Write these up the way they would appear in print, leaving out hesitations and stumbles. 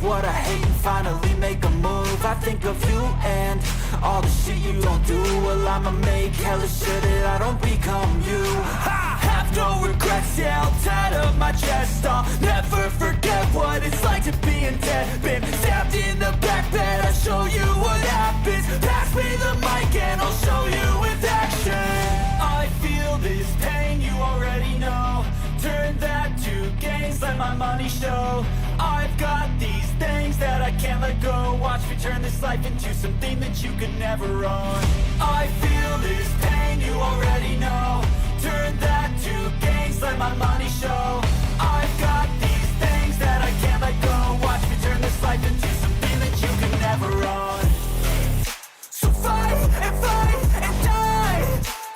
what I hate and finally make a move. I think of you and all the shit you don't do. Well, I'ma make hella sure that I don't become you. I have no regrets, yeah, I'll tie up my chest. I'll never forget what it's like to be in debt. Been stabbed in the back bed, I'll show you what happens. Pass me the mic and I'll show you with action. I feel this pain, you already know. Turn that to gains, let my money show. I've got these things that I can't let go. Watch me turn this life into something that you could never own. I feel this pain, you already know. Turn that to gains, let my money show. I've got these things that I can't let go. Watch me turn this life into something that you could never own. So fight and die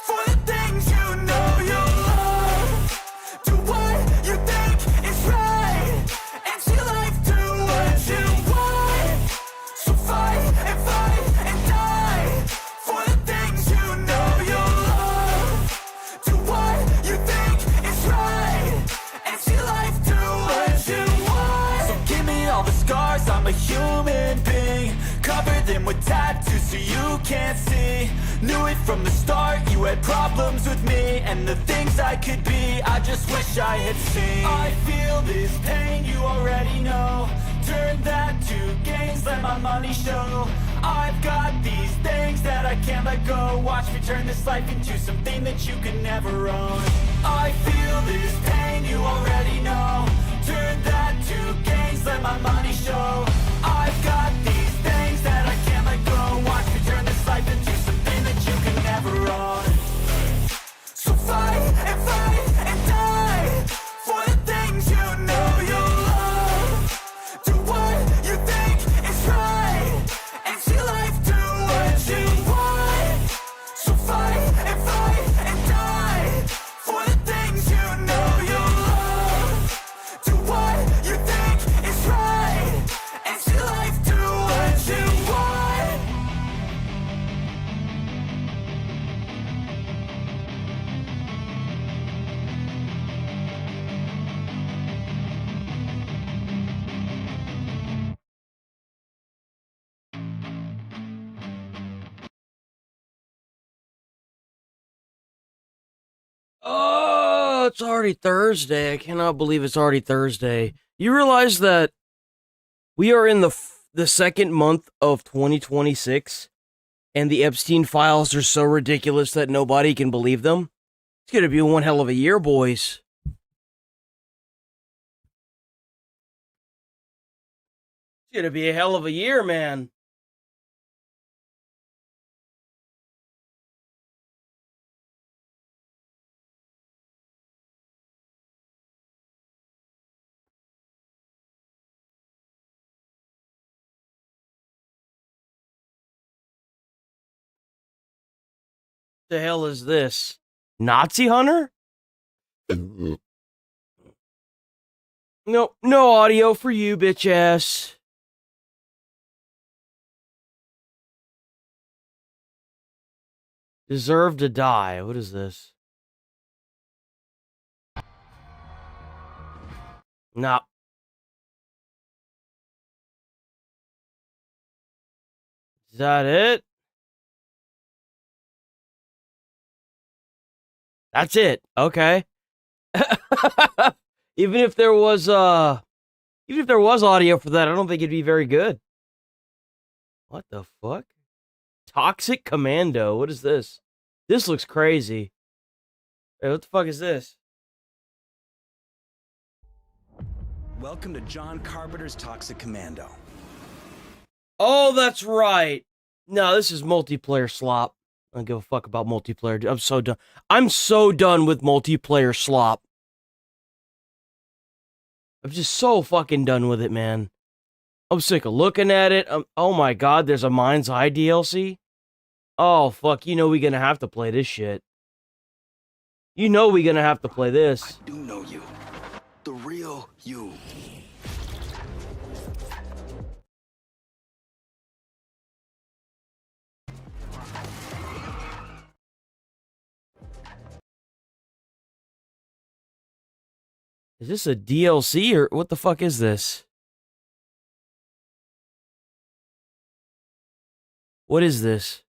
for the things you know you love. Do what you think is right and see life do what you want. So fight and die for the things you know you love. Do what you think is right and see life do what you want. So give me all the scars, I'm a human being. Cover them with tattoos so you can't see. Knew it from the start, you had problems with me and the things I could be, I just wish I had seen. I feel this pain, you already know. Turn that to gains, let my money show. I've got these things that I can't let go. Watch me turn this life into something that you can never own. I feel this pain, you already know. Turn that to gains, let my money show. I've got these things that I can't let go. Watch me turn this life into something that you can never own. So fight and die for the things you know you love. Do what you think is right and see life do what you want. So fight and die for the things you know you love. Do what you think is right and see life do what you want. Oh, it's already Thursday. I cannot believe it's already Thursday. You realize that we are in the second month of 2026 and the Epstein files are so ridiculous that nobody can believe them? It's going to be one hell of a year, boys. It's going to be a hell of a year, man. The hell is this? Nazi Hunter? No audio for you, bitch ass. Deserve to die. What is this? No. Is that it? That's it. Okay. Even if there was audio for that, I don't think it'd be very good. What the fuck? Toxic Commando. What is this? This looks crazy. Hey, what the fuck is this? Welcome to John Carpenter's Toxic Commando. Oh, that's right. No, this is multiplayer slop. I don't give a fuck about multiplayer. I'm so done. I'm so done with multiplayer slop. I'm just so fucking done with it, man. I'm sick of looking at it. Oh my god, there's a Mind's Eye DLC? Oh, fuck, you know we're gonna have to play this shit. You know we're gonna have to play this. I do know you. The real you. Is this a DLC or what the fuck is this? What is this?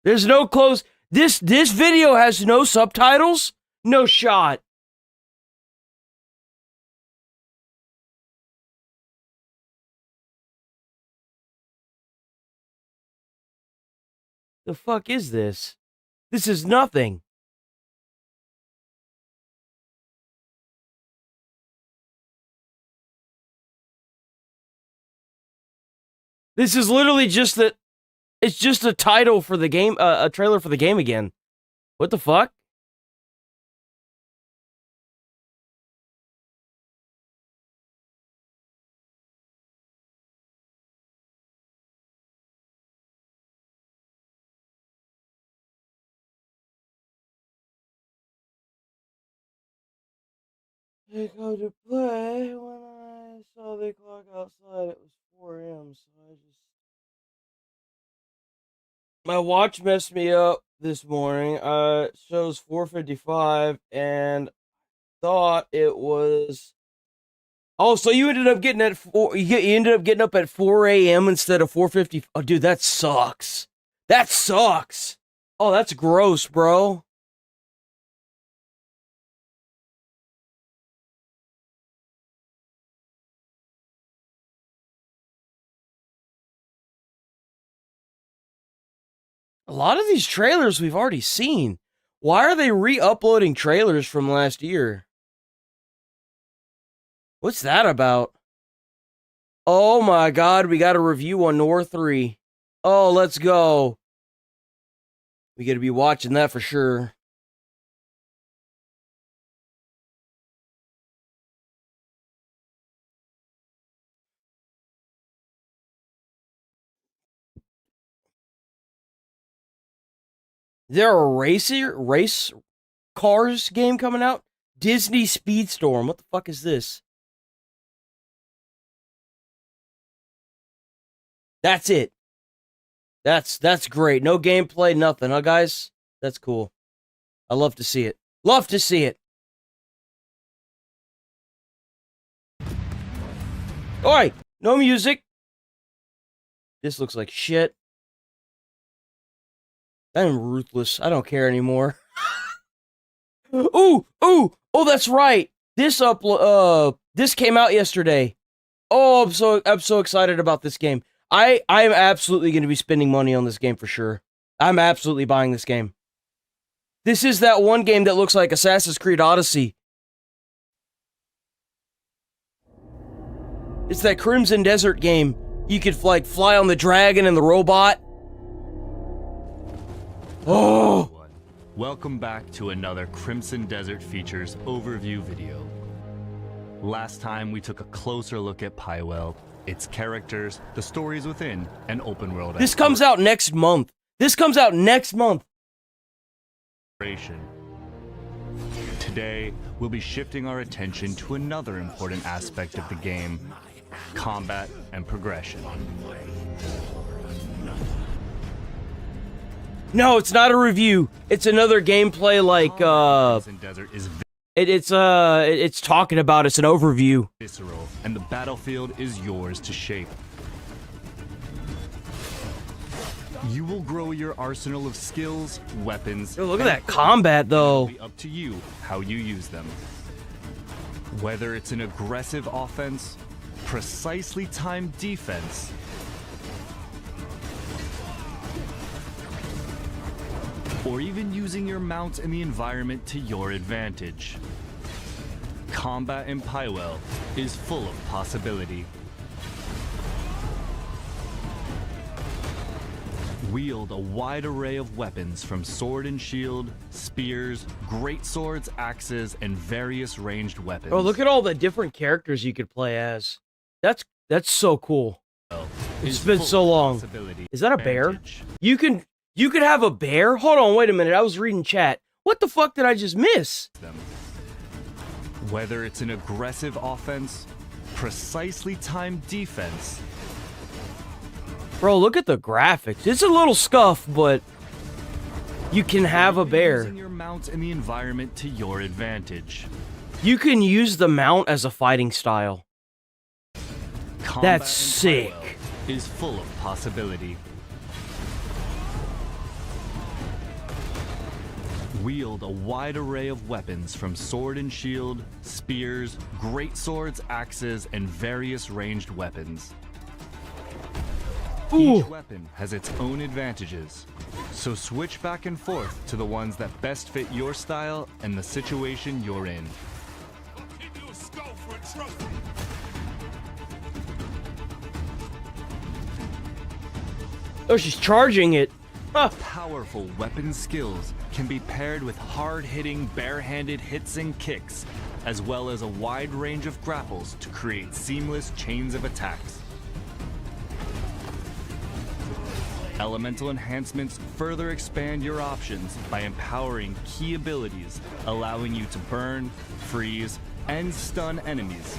There's no close. This video has no subtitles? No shot. The fuck is this? This is nothing. This is literally just that. It's just a title for the game, a trailer for the game again. What the fuck? They go to play. When I saw the clock outside, it was 4 a.m. So I just. My watch messed me up this morning. It shows 4:55 and thought it was. Oh, so you ended up getting at 4. You ended up getting up at 4 a.m. instead of 4:50. Oh, dude, that sucks. That sucks. Oh, that's gross, bro. A lot of these trailers we've already seen. Why are they re-uploading trailers from last year? What's that about? Oh my god, we got a review on Nioh 3. Oh, let's go. We gotta be watching that for sure. Is there a race cars game coming out? Disney Speedstorm. What the fuck is this? That's it. That's great. No gameplay, nothing, huh, guys? That's cool. I love to see it. Love to see it. Alright, no music. This looks like shit. I'm ruthless. I don't care anymore. Ooh, oh, that's right. This came out yesterday. Oh, I'm so excited about this game. I'm absolutely going to be spending money on this game for sure. I'm absolutely buying this game. This is that one game that looks like Assassin's Creed Odyssey. It's that Crimson Desert game. You could like fly on the dragon and the robot. Oh! Welcome back to another Crimson Desert Features overview video. Last time we took a closer look at Pywell, its characters, the stories within, and open world. This comes out next month. This comes out next month. Today, we'll be shifting our attention to another important aspect of the game, combat and progression. No, it's not a review. It's another gameplay like Desert is it's talking about it's an overview. visceral, and the battlefield is yours to shape. You will grow your arsenal of skills, weapons. Yo, look at that combat though. It'll be up to you how you use them. Whether it's an aggressive offense, precisely timed defense, or even using your mount and the environment to your advantage. Combat in Pywell is full of possibility. Wield a wide array of weapons from sword and shield, spears, great swords, axes, and various ranged weapons. Oh, look at all the different characters you could play as. That's so cool. It's been so long. Is that a bear? You could have a bear? Hold on, wait a minute. I was reading chat. What the fuck did I just miss? Whether it's an aggressive offense, precisely timed defense. Bro, look at the graphics. It's a little scuffed, but you can have a bear. Using your mount and the environment to your advantage. You can use the mount as a fighting style. Combat That's in sick. Pywell is full of possibility. Wield a wide array of weapons from sword and shield, spears, great swords, axes, and various ranged weapons. Ooh. Each weapon has its own advantages, so switch back and forth to the ones that best fit your style and the situation you're in. Oh, she's charging it. Huh. Powerful weapon skills can be paired with hard-hitting, bare-handed hits and kicks, as well as a wide range of grapples to create seamless chains of attacks. Elemental enhancements further expand your options by empowering key abilities, allowing you to burn, freeze, and stun enemies.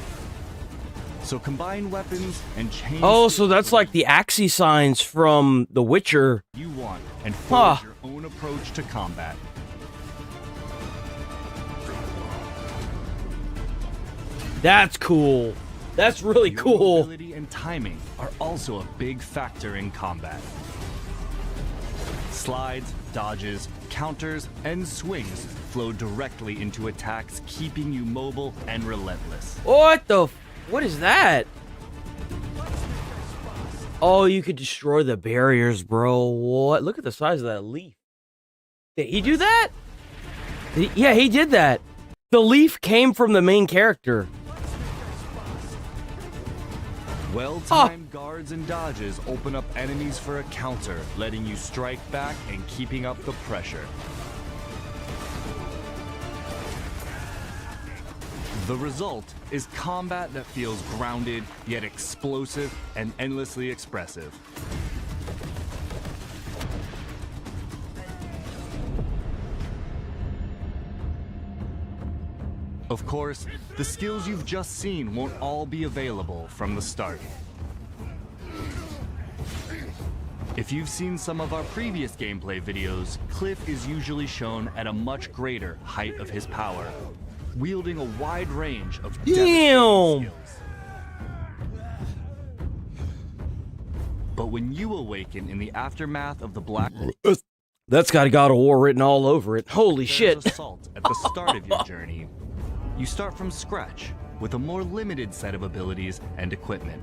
So combine weapons and chain. Oh, so that's like the Axie signs from The Witcher. You want and forge your own approach to combat. That's cool. That's really Your cool. mobility and timing are also a big factor in combat. Slides, dodges, counters, and swings flow directly into attacks, keeping you mobile and relentless. What the? What is that? Oh, you could destroy the barriers, bro. What? Look at the size of that leaf. Did he do that? Yeah, he did that. The leaf came from the main character. Well-timed guards and dodges open up enemies for a counter, letting you strike back and keeping up the pressure. The result is combat that feels grounded, yet explosive and endlessly expressive. Of course, the skills you've just seen won't all be available from the start. If you've seen some of our previous gameplay videos, Cliff is usually shown at a much greater height of his power, wielding a wide range of devastating skills. But when you awaken in the aftermath of the Black That's got God of War written all over it. Holy shit. assault at the start of your journey, you start from scratch with a more limited set of abilities and equipment.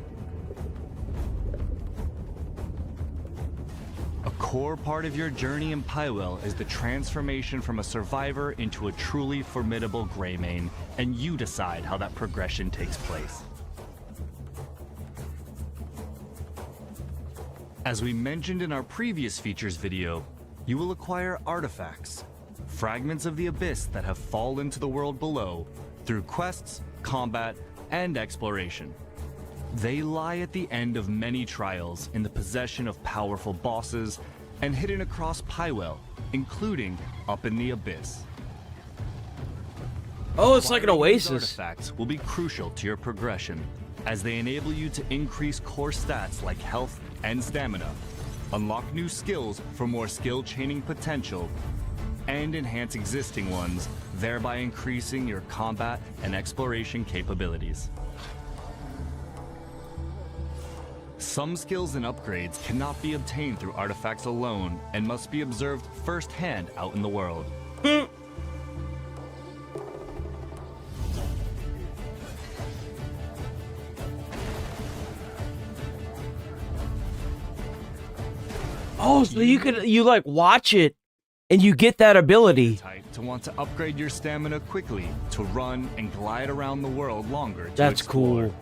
A core part of your journey in Pywell is the transformation from a survivor into a truly formidable Greymane, and you decide how that progression takes place. As we mentioned in our previous features video, you will acquire artifacts, fragments of the abyss that have fallen to the world below through quests, combat, and exploration. They lie at the end of many trials in the possession of powerful bosses and hidden across Pywell, including up in the abyss. Oh, it's like an Acquiring these oasis. artifacts will be crucial to your progression, as they enable you to increase core stats like health and stamina, unlock new skills for more skill chaining potential, and enhance existing ones, thereby increasing your combat and exploration capabilities. Some skills and upgrades cannot be obtained through artifacts alone and must be observed firsthand out in the world. Oh, so you like watch it and you get that ability. Type to want to upgrade your stamina quickly, to run and glide around the world longer to That's explore. cool.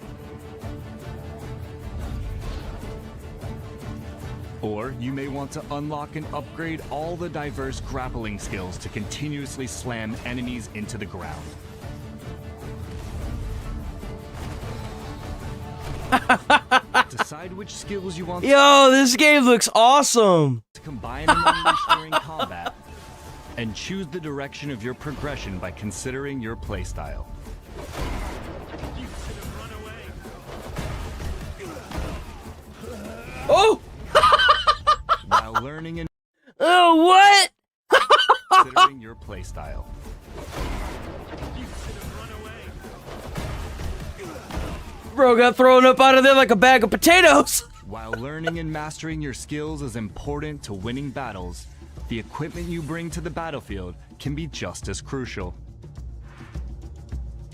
Or you may want to unlock and upgrade all the diverse grappling skills to continuously slam enemies into the ground. Decide which skills you want Yo, this game looks awesome. to combine and unleash during combat, and choose the direction of your progression by considering your playstyle. Oh! While learning and Oh, what? considering your playstyle. Bro got thrown up out of there like a bag of potatoes. While learning and mastering your skills is important to winning battles, the equipment you bring to the battlefield can be just as crucial.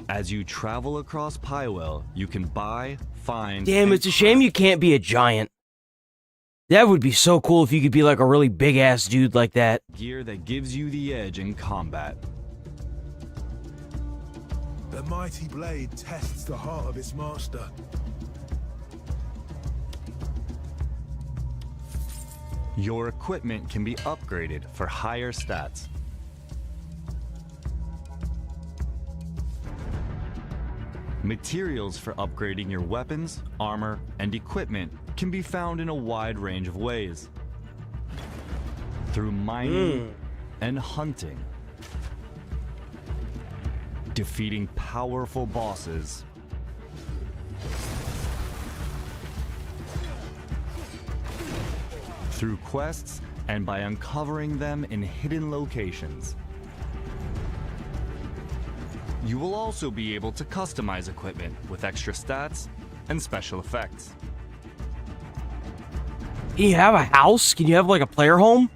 As you travel across Pywell, you can buy, find... Damn, it's a shame you can't be a giant. That would be so cool if you could be like a really big-ass dude like that. ...gear that gives you the edge in combat. The mighty blade tests the heart of its master. Your equipment can be upgraded for higher stats. Materials for upgrading your weapons, armor, and equipment can be found in a wide range of ways. Through mining and hunting, defeating powerful bosses, through quests, and by uncovering them in hidden locations. You will also be able to customize equipment with extra stats and special effects. Can you have a house? Can you have like a player home?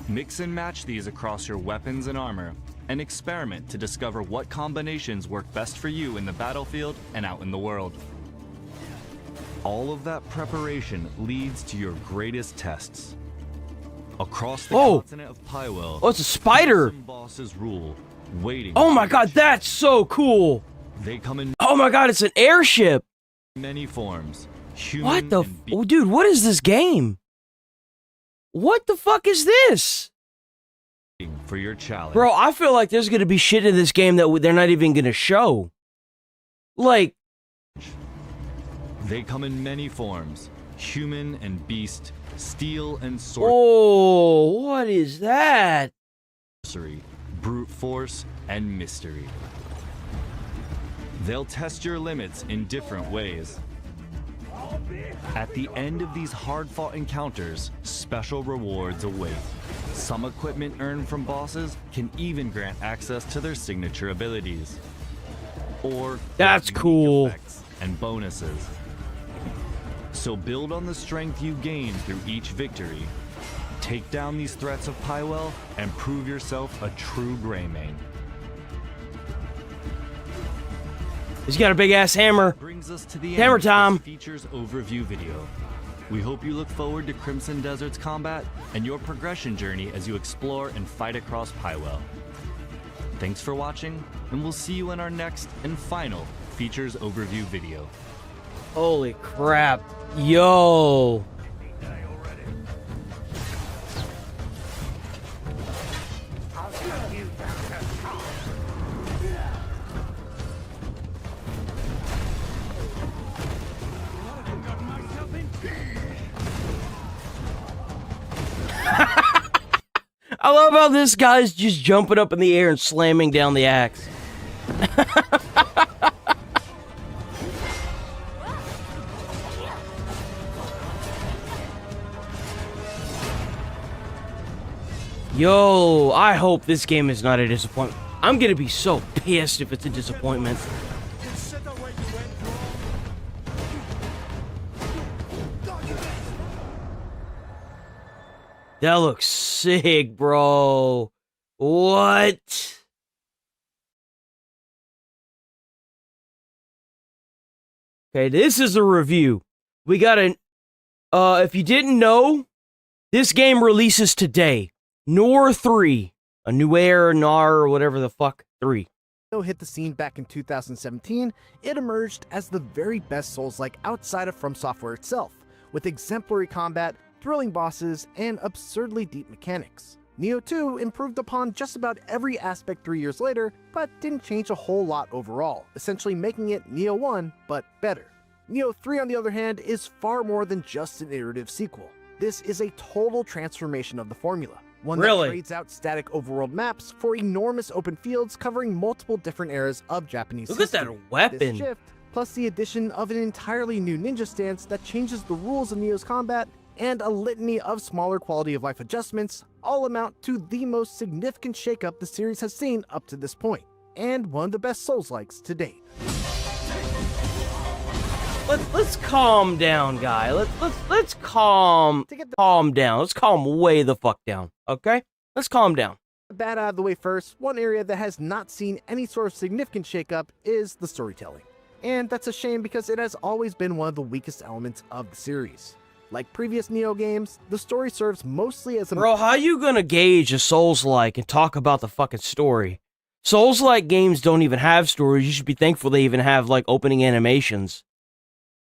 Mix and match these across your weapons and armor, and experiment to discover what combinations work best for you in the battlefield and out in the world. All of that preparation leads to your greatest tests. Across the continent of Pywell, oh, it's a spider. some bosses rule, waiting. Oh my god, that's so cool. They come in Oh my god, it's an airship. many forms. Human What the and oh, dude, what is this game? What the fuck is this? being for your challenge. Bro, I feel like there's gonna be shit in this game that they're not even gonna show. Like, They come in many forms. Human and beast, steel and sword. oh, what is that? Sorcery, brute force, and mystery. They'll test your limits in different ways. At the end of these hard-fought encounters, special rewards await. Some equipment earned from bosses can even grant access to their signature abilities. Or That's unique cool. effects and bonuses. So build on the strength you gain through each victory. Take down these threats of Pywell and prove yourself a true Greymane. He's got a big ass hammer. Brings us to the Hammer end time. of this features overview video. We hope you look forward to Crimson Desert's combat and your progression journey as you explore and fight across Pywell. Thanks for watching, and we'll see you in our next and final features overview video. Holy crap. Yo. I love how this guy's just jumping up in the air and slamming down the axe. Yo, I hope this game is not a disappointment. I'm gonna be so pissed if it's a disappointment. That looks sick, bro. What? Okay, this is a review. We got an... if you didn't know, this game releases today. Nor 3. A new air, Nar, or whatever the fuck. 3. Hit the scene back in 2017, it emerged as the very best Souls-like outside of From Software itself, with exemplary combat, thrilling bosses, and absurdly deep mechanics. Nioh 2 improved upon just about every aspect 3 years later, but didn't change a whole lot overall, essentially making it Nioh 1, but better. Nioh 3, on the other hand, is far more than just an iterative sequel. This is a total transformation of the formula. One that trades out static overworld maps for enormous open fields covering multiple different eras of Japanese Look at that history. weapon. This shift, plus the addition of an entirely new ninja stance that changes the rules of Nioh's combat, and a litany of smaller quality of life adjustments, all amount to the most significant shakeup the series has seen up to this point, and one of the best Souls-likes to date. let's calm down, guy. Let's calm down. Let's calm way the fuck down. Okay? Let's calm down. That out of the way first, one area that has not seen any sort of significant shakeup is the storytelling. And that's a shame because it has always been one of the weakest elements of the series. Like previous Nioh games, the story serves mostly as a— Bro, how you gonna gauge a Souls-like and talk about the fucking story? Souls-like games don't even have stories. You should be thankful they even have, like, opening animations.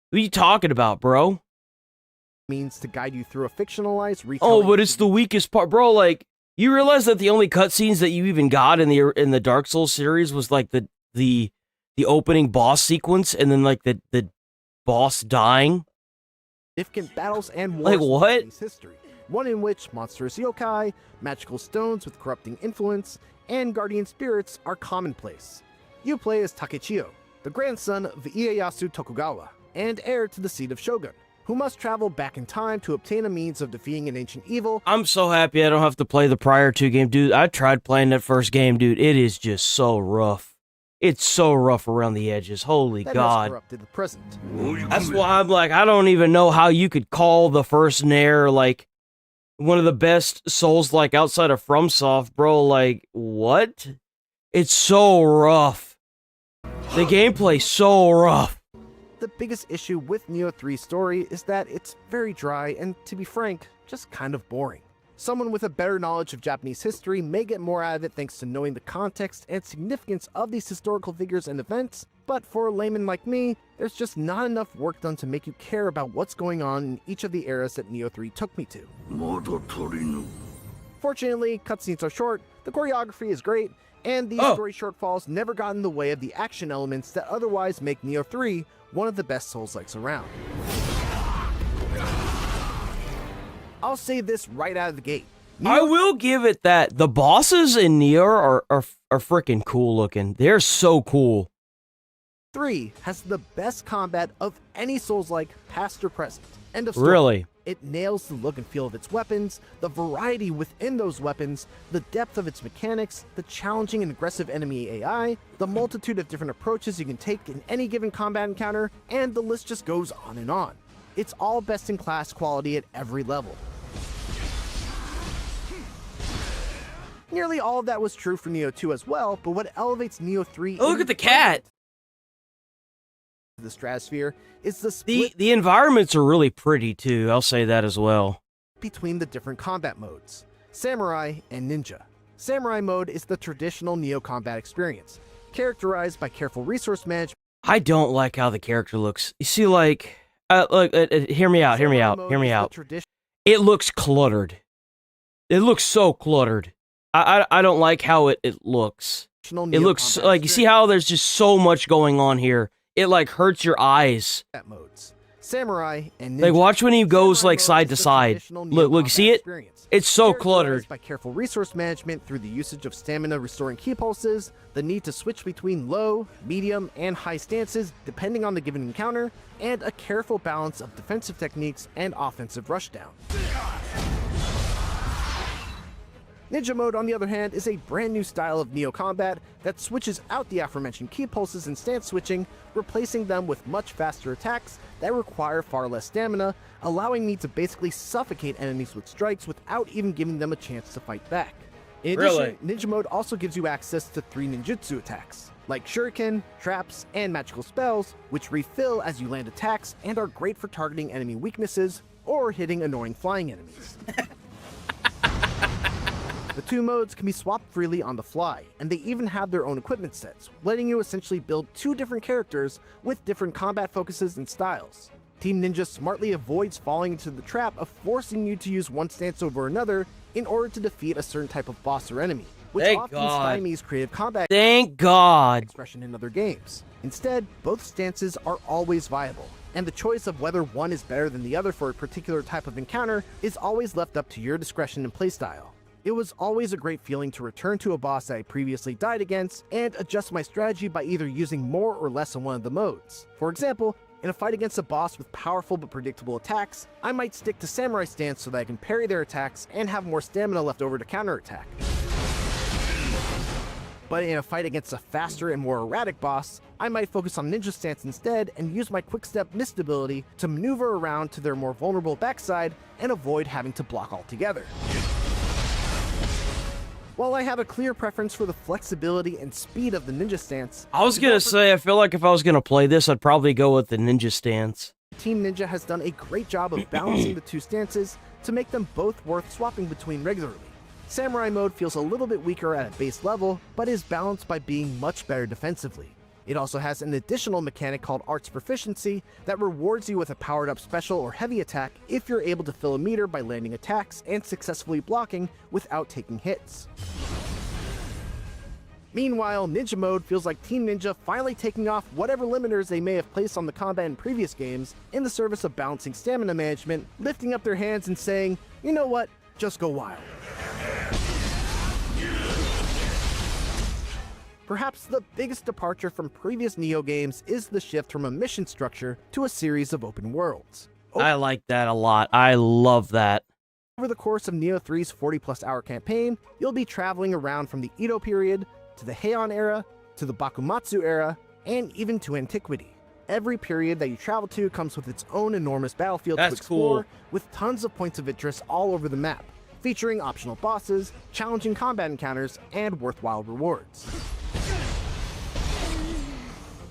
What are you talking about, bro? means to guide you through a fictionalized retelling. Oh, but it's the weakest part, bro. Like, you realize that the only cutscenes that you even got in the Dark Souls series was like the opening boss sequence, and then like the boss dying. Significant battles and wars Like what? in history. One in which monstrous yokai, magical stones with corrupting influence, and guardian spirits are commonplace. You play as Takechiyo, the grandson of Ieyasu Tokugawa, and heir to the seat of Shogun, who must travel back in time to obtain a means of defeating an ancient evil. I'm so happy I don't have to play the prior two games, dude. I tried playing that first game, dude. It is just so rough. It's so rough around the edges. Holy that God. has corrupted the present. That's why I'm like, I don't even know how you could call the first Nair, like, one of the best Souls, like, outside of FromSoft, bro. Like, what? It's so rough. The gameplay's so rough. The biggest issue with Nioh 3's story is that it's very dry and, to be frank, just kind of boring. Someone with a better knowledge of Japanese history may get more out of it thanks to knowing the context and significance of these historical figures and events, but for a layman like me, there's just not enough work done to make you care about what's going on in each of the eras that Nioh 3 took me to. Fortunately, cutscenes are short, the choreography is great, and these story shortfalls never got in the way of the action elements that otherwise make Nioh 3 one of the best Souls-likes around. I'll say this right out of the gate. I will give it that. The bosses in Nioh are freaking cool looking. They're so cool. 3 has the best combat of any Souls-like, past or present. End of story. Really? It nails the look and feel of its weapons, the variety within those weapons, the depth of its mechanics, the challenging and aggressive enemy AI, the multitude of different approaches you can take in any given combat encounter, and the list just goes on and on. It's all best-in-class quality at every level. Nearly all of that was true for Nioh 2 as well, but what elevates Nioh 3— Oh, look at the cat! The stratosphere is the split The environments are really pretty too. I'll say that as well. between the different combat modes, Samurai and Ninja. Samurai mode is the traditional Nioh combat experience, characterized by careful resource management. I don't like how the character looks. You see, like, hear me out. It looks cluttered. It looks so cluttered. I don't like how it looks. It looks like, you see how there's just so much going on here. It like hurts your eyes. Modes. Samurai and Ninja. Like, watch when he goes Samurai like mode side is to the side. traditional Nioh Look, you see combat it? experience, It's so characterized cluttered. by careful resource management through the usage of stamina restoring key pulses, the need to switch between low, medium, and high stances depending on the given encounter, and a careful balance of defensive techniques and offensive rushdown. Ninja mode, on the other hand, is a brand new style of Nioh combat that switches out the aforementioned key pulses and stance switching, replacing them with much faster attacks that require far less stamina, allowing me to basically suffocate enemies with strikes without even giving them a chance to fight back. In addition, Ninja mode also gives you access to 3 ninjutsu attacks, like shuriken, traps, and magical spells, which refill as you land attacks and are great for targeting enemy weaknesses or hitting annoying flying enemies. The 2 modes can be swapped freely on the fly, and they even have their own equipment sets, letting you essentially build 2 different characters with different combat focuses and styles. Team Ninja smartly avoids falling into the trap of forcing you to use one stance over another in order to defeat a certain type of boss or enemy, which Thank often God. stymies creative combat Thank God. expression in other games. Instead, both stances are always viable, and the choice of whether one is better than the other for a particular type of encounter is always left up to your discretion and playstyle. It was always a great feeling to return to a boss I previously died against and adjust my strategy by either using more or less in one of the modes. For example, in a fight against a boss with powerful but predictable attacks, I might stick to Samurai stance so that I can parry their attacks and have more stamina left over to counterattack. But in a fight against a faster and more erratic boss, I might focus on Ninja Stance instead and use my Quick Step missed ability to maneuver around to their more vulnerable backside and avoid having to block altogether. While I have a clear preference for the flexibility and speed of the Ninja Stance, I was gonna say, I feel like if I was gonna play this, I'd probably go with the Ninja Stance. Team Ninja has done a great job of balancing the two stances to make them both worth swapping between regularly. Samurai mode feels a little bit weaker at a base level, but is balanced by being much better defensively. It also has an additional mechanic called Arts Proficiency that rewards you with a powered up special or heavy attack if you're able to fill a meter by landing attacks and successfully blocking without taking hits. Meanwhile, Ninja mode feels like Team Ninja finally taking off whatever limiters they may have placed on the combat in previous games in the service of balancing stamina management, lifting up their hands and saying, you know what, just go wild. Perhaps the biggest departure from previous Nioh games is the shift from a mission structure to a series of open worlds. I like that a lot. I love that. Over the course of Nioh 3's 40-plus hour campaign, you'll be traveling around from the Edo period, to the Heian era, to the Bakumatsu era, and even to antiquity. Every period that you travel to comes with its own enormous battlefield to explore, with tons of points of interest all over the map, featuring optional bosses, challenging combat encounters, and worthwhile rewards.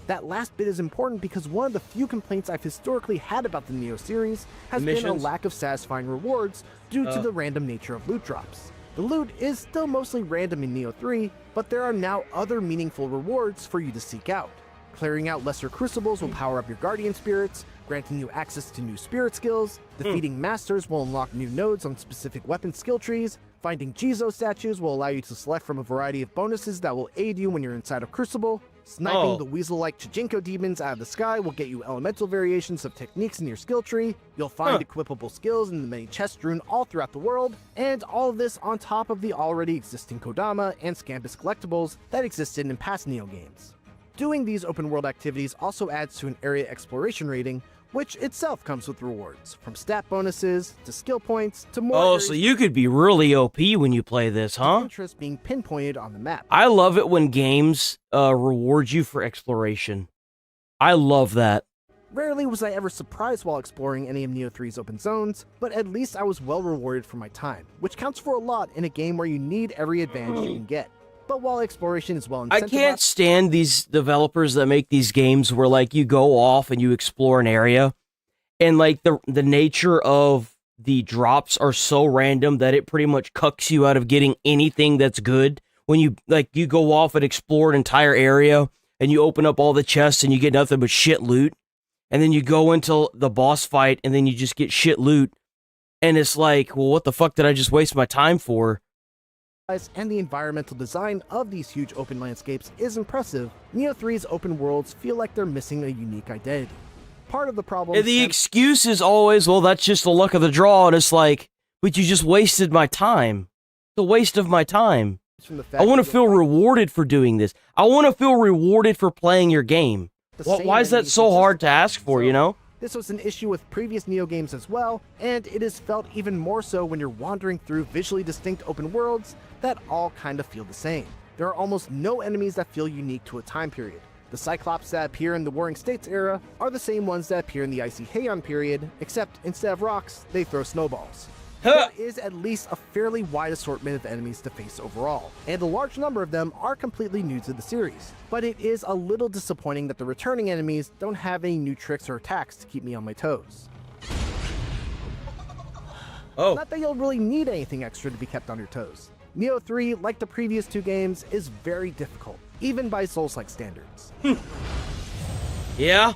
That last bit is important because one of the few complaints I've historically had about the Nioh series has been a lack of satisfying rewards due to the random nature of loot drops. The loot is still mostly random in Nioh 3, but there are now other meaningful rewards for you to seek out. Clearing out lesser crucibles will power up your guardian spirits, granting you access to new spirit skills, defeating masters will unlock new nodes on specific weapon skill trees, finding Jizo statues will allow you to select from a variety of bonuses that will aid you when you're inside a crucible, sniping the weasel-like Chijinko demons out of the sky will get you elemental variations of techniques in your skill tree, you'll find equipable skills in the many chests strewn all throughout the world, and all of this on top of the already existing Kodama and Scampus collectibles that existed in past Nioh games. Doing these open world activities also adds to an area exploration rating, which itself comes with rewards, from stat bonuses, to skill points, to more Oh, so you could be really OP when you play this, huh? interest being pinpointed on the map. I love it when games reward you for exploration. I love that. Rarely was I ever surprised while exploring any of Nioh 3's open zones, but at least I was well rewarded for my time, which counts for a lot in a game where you need every advantage you can get. But while exploration is well incentivized, I can't stand these developers that make these games where, like, you go off and you explore an area, and, like, the nature of the drops are so random that it pretty much cucks you out of getting anything that's good. When you, like, you go off and explore an entire area, and you open up all the chests and you get nothing but shit loot, and then you go into the boss fight and then you just get shit loot, and it's like, well, what the fuck did I just waste my time for? and the environmental design of these huge open landscapes is impressive, Nioh 3's open worlds feel like they're missing a unique identity. Part of the problem... And the excuse is always, well, that's just the luck of the draw, and it's like, but you just wasted my time. The waste of my time. I want to feel rewarded for doing this. I want to feel rewarded for playing your game. Why is that so hard to ask for, you know? This was an issue with previous Nioh games as well, and it is felt even more so when you're wandering through visually distinct open worlds that all kind of feel the same. There are almost no enemies that feel unique to a time period. The Cyclops that appear in the Warring States era are the same ones that appear in the Icy Heian period, except instead of rocks, they throw snowballs. There is at least a fairly wide assortment of enemies to face overall, and a large number of them are completely new to the series. But it is a little disappointing that the returning enemies don't have any new tricks or attacks to keep me on my toes. Not that you'll really need anything extra to be kept on your toes. Nioh 3, like the previous two games, is very difficult, even by Souls-like standards. Yeah?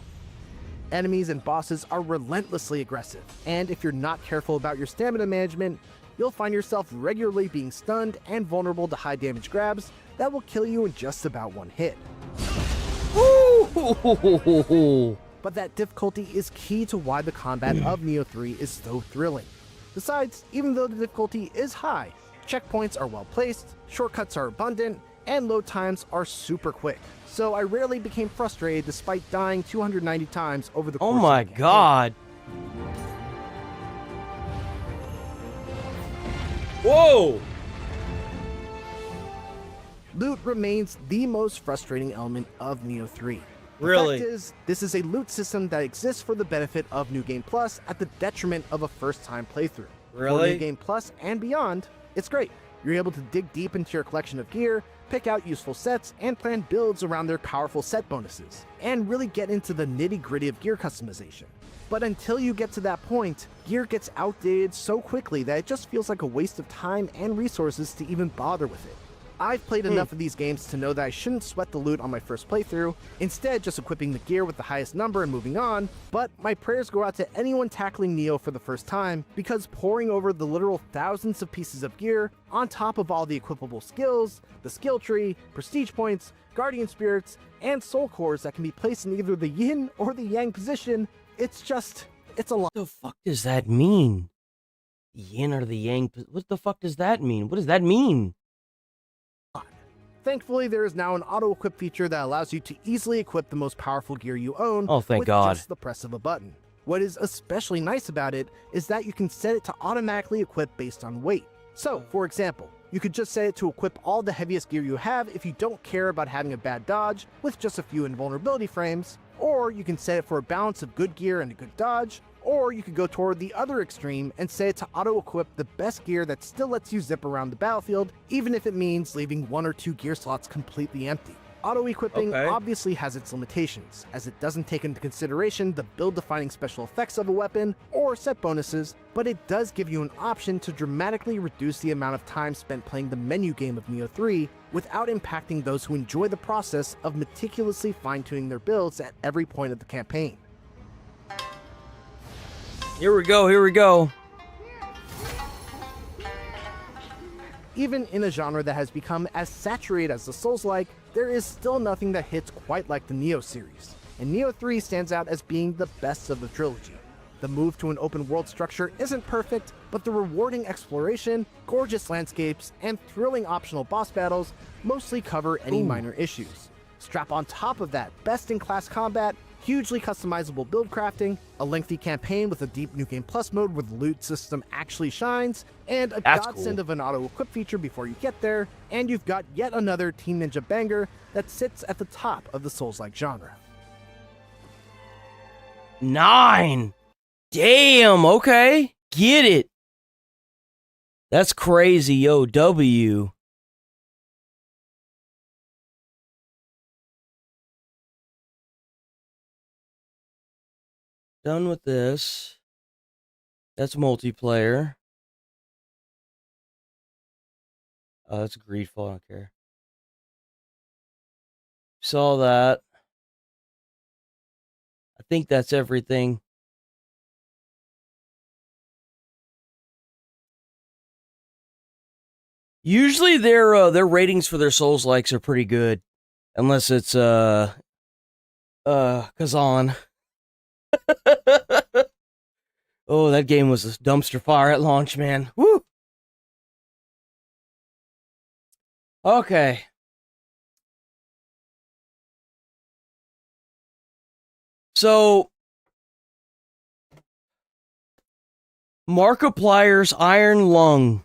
Enemies and bosses are relentlessly aggressive, and if you're not careful about your stamina management, you'll find yourself regularly being stunned and vulnerable to high damage grabs that will kill you in just about one hit. But that difficulty is key to why the combat of Nioh 3 is so thrilling. Besides, even though the difficulty is high, checkpoints are well placed, shortcuts are abundant, and load times are super quick. So I rarely became frustrated despite dying 290 times over the course of the campaign. God. Whoa! Loot remains the most frustrating element of Nioh 3. Really? The fact is, this is a loot system that exists for the benefit of New Game Plus at the detriment of a first-time playthrough. Really? For New Game Plus and beyond, it's great. You're able to dig deep into your collection of gear, pick out useful sets, and plan builds around their powerful set bonuses, and really get into the nitty-gritty of gear customization. But until you get to that point, gear gets outdated so quickly that it just feels like a waste of time and resources to even bother with it. I've played enough of these games to know that I shouldn't sweat the loot on my first playthrough, instead just equipping the gear with the highest number and moving on, but my prayers go out to anyone tackling Nioh for the first time, because poring over the literal thousands of pieces of gear, on top of all the equipable skills, the skill tree, prestige points, guardian spirits, and soul cores that can be placed in either the yin or the yang position, it's a lot. What the fuck does that mean? The yin or the yang? What the fuck does that mean? What does that mean? Thankfully, there is now an auto-equip feature that allows you to easily equip the most powerful gear you own thank with God. just the press of a button. What is especially nice about it is that you can set it to automatically equip based on weight. So, for example, you could just set it to equip all the heaviest gear you have if you don't care about having a bad dodge with just a few invulnerability frames, or you can set it for a balance of good gear and a good dodge, or you could go toward the other extreme and set it to auto-equip the best gear that still lets you zip around the battlefield, even if it means leaving 1 or 2 gear slots completely empty. Auto-equipping obviously has its limitations, as it doesn't take into consideration the build-defining special effects of a weapon or set bonuses, but it does give you an option to dramatically reduce the amount of time spent playing the menu game of Nioh 3 without impacting those who enjoy the process of meticulously fine-tuning their builds at every point of the campaign. Here we go. Even in a genre that has become as saturated as the Souls-like, there is still nothing that hits quite like the Nioh series, and Nioh 3 stands out as being the best of the trilogy. The move to an open world structure isn't perfect, but the rewarding exploration, gorgeous landscapes, and thrilling optional boss battles mostly cover any minor issues. Strap on top of that best-in-class combat, hugely customizable build crafting, a lengthy campaign with a deep New Game Plus mode where the loot system actually shines, and a godsend of an auto-equip feature before you get there, and you've got yet another Team Ninja banger that sits at the top of the Souls-like genre. 9! Damn, okay. Get it. That's crazy, yo, W. Done with this. That's multiplayer. Oh, that's Greedfall, I don't care. Saw that. I think that's everything. Usually their ratings for their Souls likes are pretty good. Unless it's Kazan. Oh, that game was a dumpster fire at launch, man. Woo! Okay. So, Markiplier's Iron Lung. If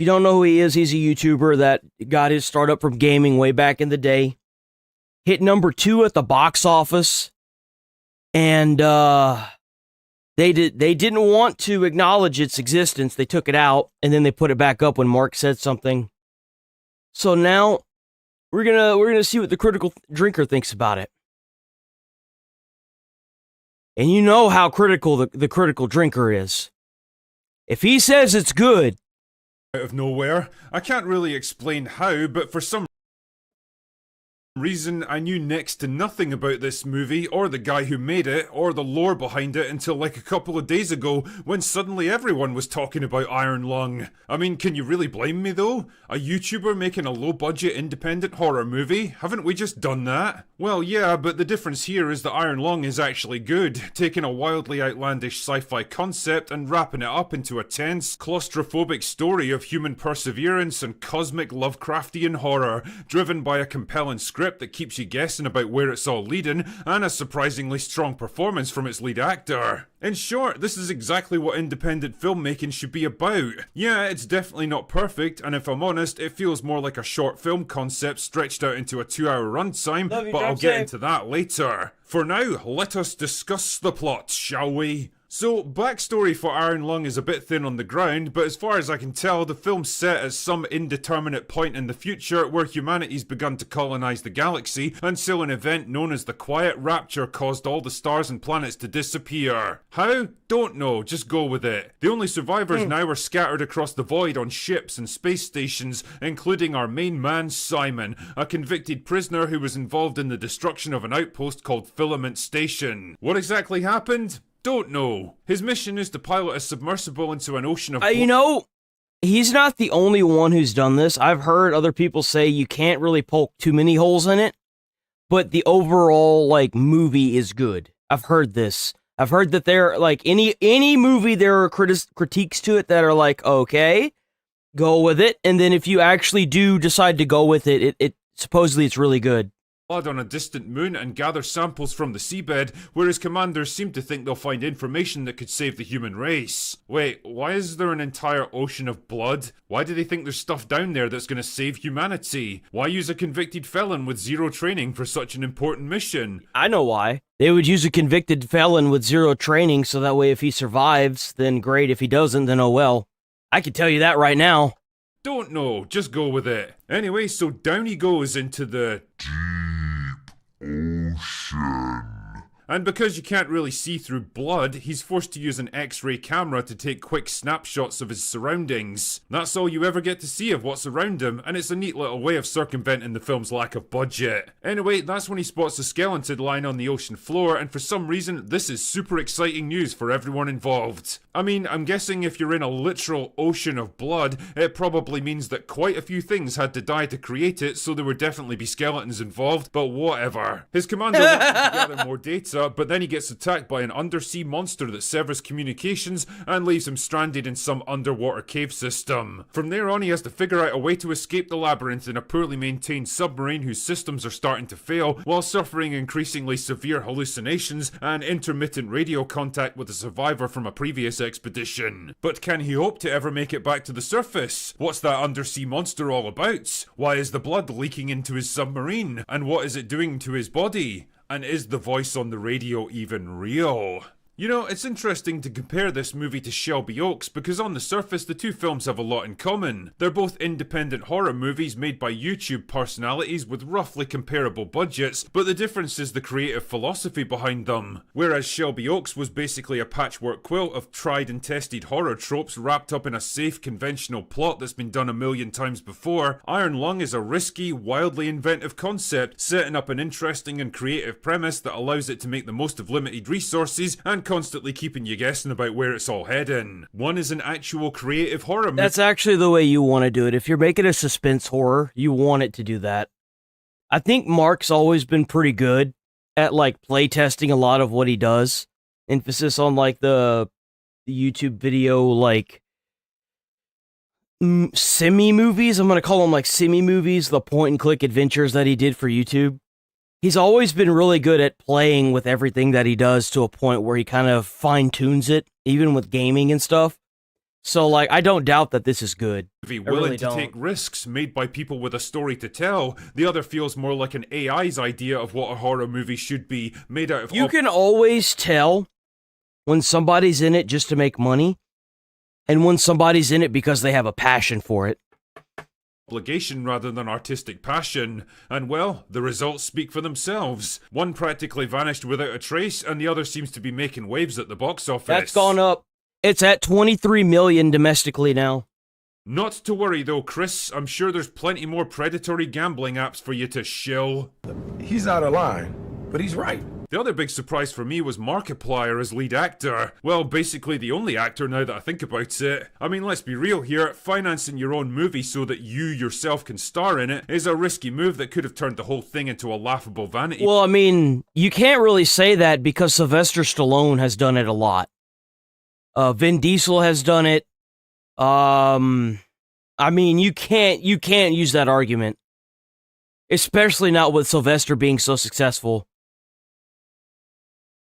you don't know who he is, he's a YouTuber that got his start up from gaming way back in the day. Hit number 2 at the box office. And they didn't want to acknowledge its existence. They took it out and then they put it back up when Mark said something. So now we're gonna see what the critical drinker thinks about it. And you know how critical the critical drinker is. If he says it's good, out of nowhere. I can't really explain how, but for some reason I knew next to nothing about this movie or the guy who made it or the lore behind it until like a couple of days ago when suddenly everyone was talking about Iron Lung. I mean, can you really blame me though? A YouTuber making a low budget independent horror movie? Haven't we just done that? Well yeah, but the difference here is that Iron Lung is actually good, taking a wildly outlandish sci-fi concept and wrapping it up into a tense, claustrophobic story of human perseverance and cosmic Lovecraftian horror, driven by a compelling script script that keeps you guessing about where it's all leading, and a surprisingly strong performance from its lead actor. In short, this is exactly what independent filmmaking should be about. Yeah, it's definitely not perfect, and if I'm honest, it feels more like a short film concept stretched out into a 2-hour runtime, but I'll get into that later. For now, let us discuss the plot, shall we? So, backstory for Iron Lung is a bit thin on the ground, but as far as I can tell, the film's set at some indeterminate point in the future where humanity's begun to colonize the galaxy until an event known as the Quiet Rapture caused all the stars and planets to disappear. How? Don't know, just go with it. The only survivors now are scattered across the void on ships and space stations, including our main man Simon, a convicted prisoner who was involved in the destruction of an outpost called Filament Station. What exactly happened? Don't know. His mission is to pilot a submersible into an ocean of... You know, he's not the only one who's done this. I've heard other people say you can't really poke too many holes in it, but the overall, like, movie is good. I've heard this. I've heard that there, like, any movie, there are critiques to it that are like, okay, go with it, and then if you actually do decide to go with it, it supposedly it's really good. On a distant moon and gather samples from the seabed, where his commanders seem to think they'll find information that could save the human race. Wait, why is there an entire ocean of blood? Why do they think there's stuff down there that's gonna save humanity? Why use a convicted felon with zero training for such an important mission? I know why. They would use a convicted felon with zero training, so that way if he survives, then great. If he doesn't, then oh well. I can tell you that right now. Don't know, just go with it. Anyway, so down he goes into the... ocean. And because you can't really see through blood, he's forced to use an X-ray camera to take quick snapshots of his surroundings. That's all you ever get to see of what's around him, and it's a neat little way of circumventing the film's lack of budget. Anyway, that's when he spots a skeleton lying on the ocean floor, and for some reason, this is super exciting news for everyone involved. I mean, I'm guessing if you're in a literal ocean of blood, it probably means that quite a few things had to die to create it, so there would definitely be skeletons involved, but whatever. His commander wants to gather more data, but then he gets attacked by an undersea monster that severs communications and leaves him stranded in some underwater cave system. From there on, he has to figure out a way to escape the labyrinth in a poorly maintained submarine whose systems are starting to fail, while suffering increasingly severe hallucinations and intermittent radio contact with a survivor from a previous expedition. But can he hope to ever make it back to the surface? What's that undersea monster all about? Why is the blood leaking into his submarine? And what is it doing to his body? And is the voice on the radio even real? You know, it's interesting to compare this movie to Shelby Oaks because on the surface the two films have a lot in common. They're both independent horror movies made by YouTube personalities with roughly comparable budgets, but the difference is the creative philosophy behind them. Whereas Shelby Oaks was basically a patchwork quilt of tried and tested horror tropes wrapped up in a safe conventional plot that's been done a million times before, Iron Lung is a risky, wildly inventive concept, setting up an interesting and creative premise that allows it to make the most of limited resources and constantly keeping you guessing about where it's all heading. One is an actual creative horror movie. That's actually the way you want to do it. If you're making a suspense horror, you want it to do that. I think Mark's always been pretty good at, like, playtesting a lot of what he does. Emphasis on, like, the YouTube video, like, semi-movies. I'm going to call them, like, semi-movies, the point-and-click adventures that he did for YouTube. He's always been really good at playing with everything that he does to a point where he kind of fine-tunes it, even with gaming and stuff. So, like, I don't doubt that this is good. Willing to take risks made by people with a story to tell. The other feels more like an AI's idea of what a horror movie should be, made out of... You can always tell when somebody's in it just to make money, and when somebody's in it because they have a passion for it. Obligation rather than artistic passion, and well, the results speak for themselves. One practically vanished without a trace, and the other seems to be making waves at the box office. That's gone up. It's at 23 million domestically now. Not to worry though, Chris. I'm sure there's plenty more predatory gambling apps for you to shill. He's out of line, but he's right. The other big surprise for me was Markiplier as lead actor. Well, basically the only actor now that I think about it. I mean, let's be real here, financing your own movie so that you yourself can star in it is a risky move that could have turned the whole thing into a laughable vanity. Well, I mean, you can't really say that because Sylvester Stallone has done it a lot. Vin Diesel has done it. I mean, you can't use that argument. Especially not with Sylvester being so successful.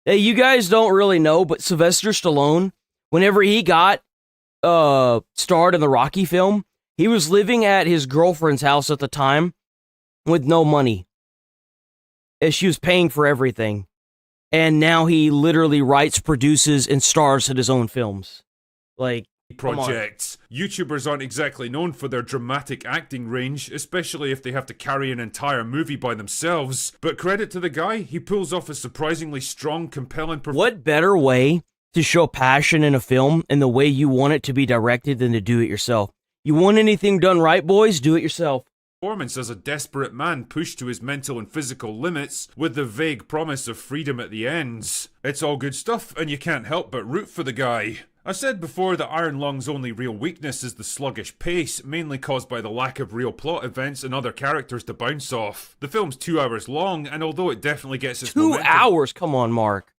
Hey, you guys don't really know, but Sylvester Stallone, whenever he got starred in the Rocky film, he was living at his girlfriend's house at the time with no money. As she was paying for everything. And now he literally writes, produces, and stars in his own films. Like, projects. YouTubers aren't exactly known for their dramatic acting range, especially if they have to carry an entire movie by themselves. But credit to the guy, he pulls off a surprisingly strong, compelling performance. What better way to show passion in a film and the way you want it to be directed than to do it yourself? You want anything done right, boys? Do it yourself. As a desperate man pushed to his mental and physical limits with the vague promise of freedom at the end. It's all good stuff, and you can't help but root for the guy. I said before that Iron Lung's only real weakness is the sluggish pace, mainly caused by the lack of real plot events and other characters to bounce off. The film's 2 hours long, and although it definitely gets its 2 hours? Come on, Mark.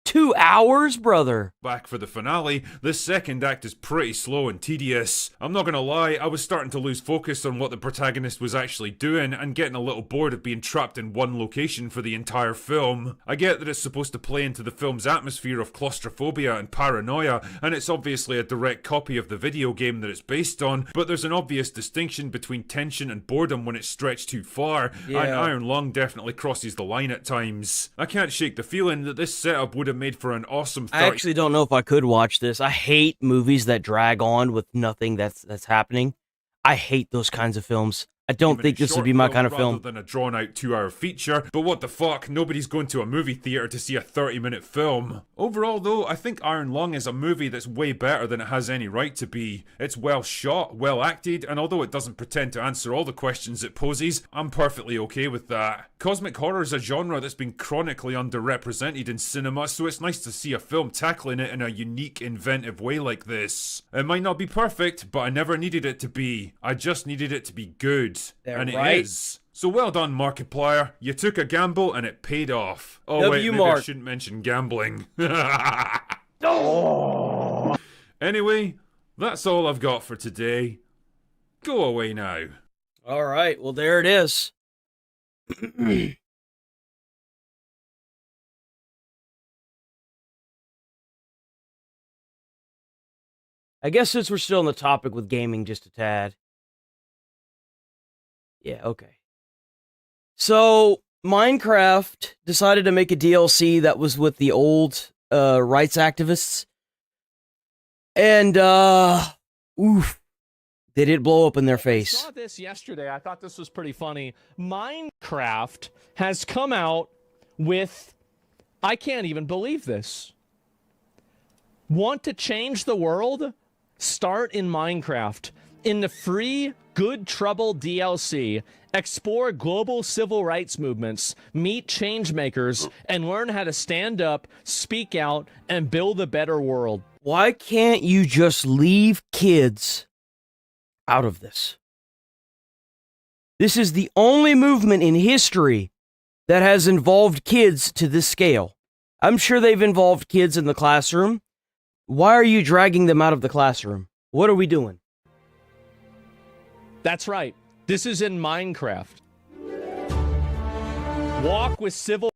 2 hours, brother? Back for the finale, the second act is pretty slow and tedious. I'm not gonna lie, I was starting to lose focus on what the protagonist was actually doing and getting a little bored of being trapped in one location for the entire film. I get that it's supposed to play into the film's atmosphere of claustrophobia and paranoia, and it's obviously a direct copy of the video game that it's based on, but there's an obvious distinction between tension and boredom when it's stretched too far, and Iron Lung definitely crosses the line at times. I can't shake the feeling that this setup would have made for an awesome I actually don't know if I could watch this. I hate movies that drag on with nothing that's happening. I hate those kinds of films. I don't think this would be my kind of film. Rather than a drawn-out 2-hour feature, but what the fuck, nobody's going to a movie theater to see a 30-minute film. Overall though, I think Iron Lung is a movie that's way better than it has any right to be. It's well shot, well acted, and although it doesn't pretend to answer all the questions it poses, I'm perfectly okay with that. Cosmic horror is a genre that's been chronically underrepresented in cinema, so it's nice to see a film tackling it in a unique, inventive way like this. It might not be perfect, but I never needed it to be. I just needed it to be good. And it is. So well done, Markiplier. You took a gamble and it paid off. Oh wait, maybe I shouldn't mention gambling. Anyway, that's all I've got for today. Go away now. Alright, well there it is. I guess since we're still on the topic with gaming just a tad. Yeah, okay. So, Minecraft decided to make a DLC that was with the old rights activists. And, oof. They did blow up in their face. I saw this yesterday. I thought this was pretty funny. Minecraft has come out with... I can't even believe this. Want to change the world? Start in Minecraft. In the free Good Trouble DLC, explore global civil rights movements, meet changemakers, and learn how to stand up, speak out, and build a better world. Why can't you just leave kids out of this? This is the only movement in history that has involved kids to this scale. I'm sure they've involved kids in the classroom. Why are you dragging them out of the classroom? What are we doing? That's right. This is in Minecraft. Walk with civil...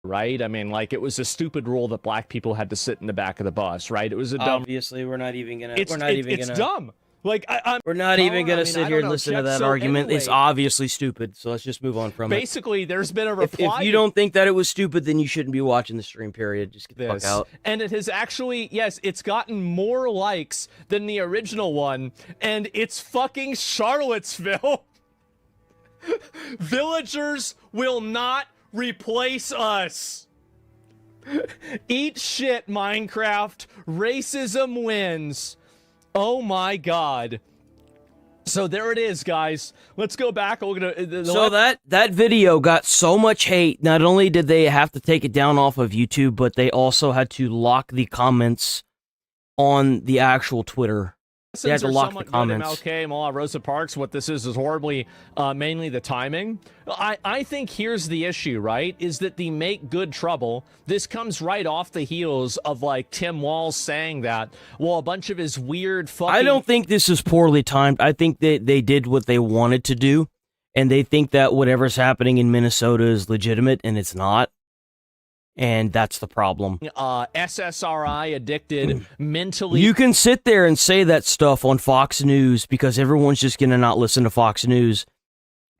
Right? I mean, like, it was a stupid rule that black people had to sit in the back of the bus, right? It was a dumb... Obviously, we're not even gonna... It's dumb! Like, we're not even gonna sit here and listen to that argument. Anyway, it's obviously stupid, so let's just move on from it. Basically, there's been a reply... If you don't think that it was stupid, then you shouldn't be watching the stream, period. Just get the fuck out. And it has actually, yes, it's gotten more likes than the original one, and it's fucking Charlottesville. Villagers will not replace us. Eat shit, Minecraft. Racism wins. Oh my god. So there it is, guys. Let's go back. We're gonna, so that video got so much hate. Not only did they have to take it down off of YouTube, but they also had to lock the comments on the actual Twitter. They had to are lock somewhat the good at comments. MLK, Mall, Rosa Parks. What this is horribly mainly the timing. I think here's the issue, right? Is that the make good trouble. This comes right off the heels of like Tim Walz saying that. Well, a bunch of his weird fucking. I don't think this is poorly timed. I think that they did what they wanted to do, and they think that whatever's happening in Minnesota is legitimate, and it's not. And that's the problem. SSRI addicted, mentally. You can sit there and say that stuff on Fox News because everyone's just going to not listen to Fox News.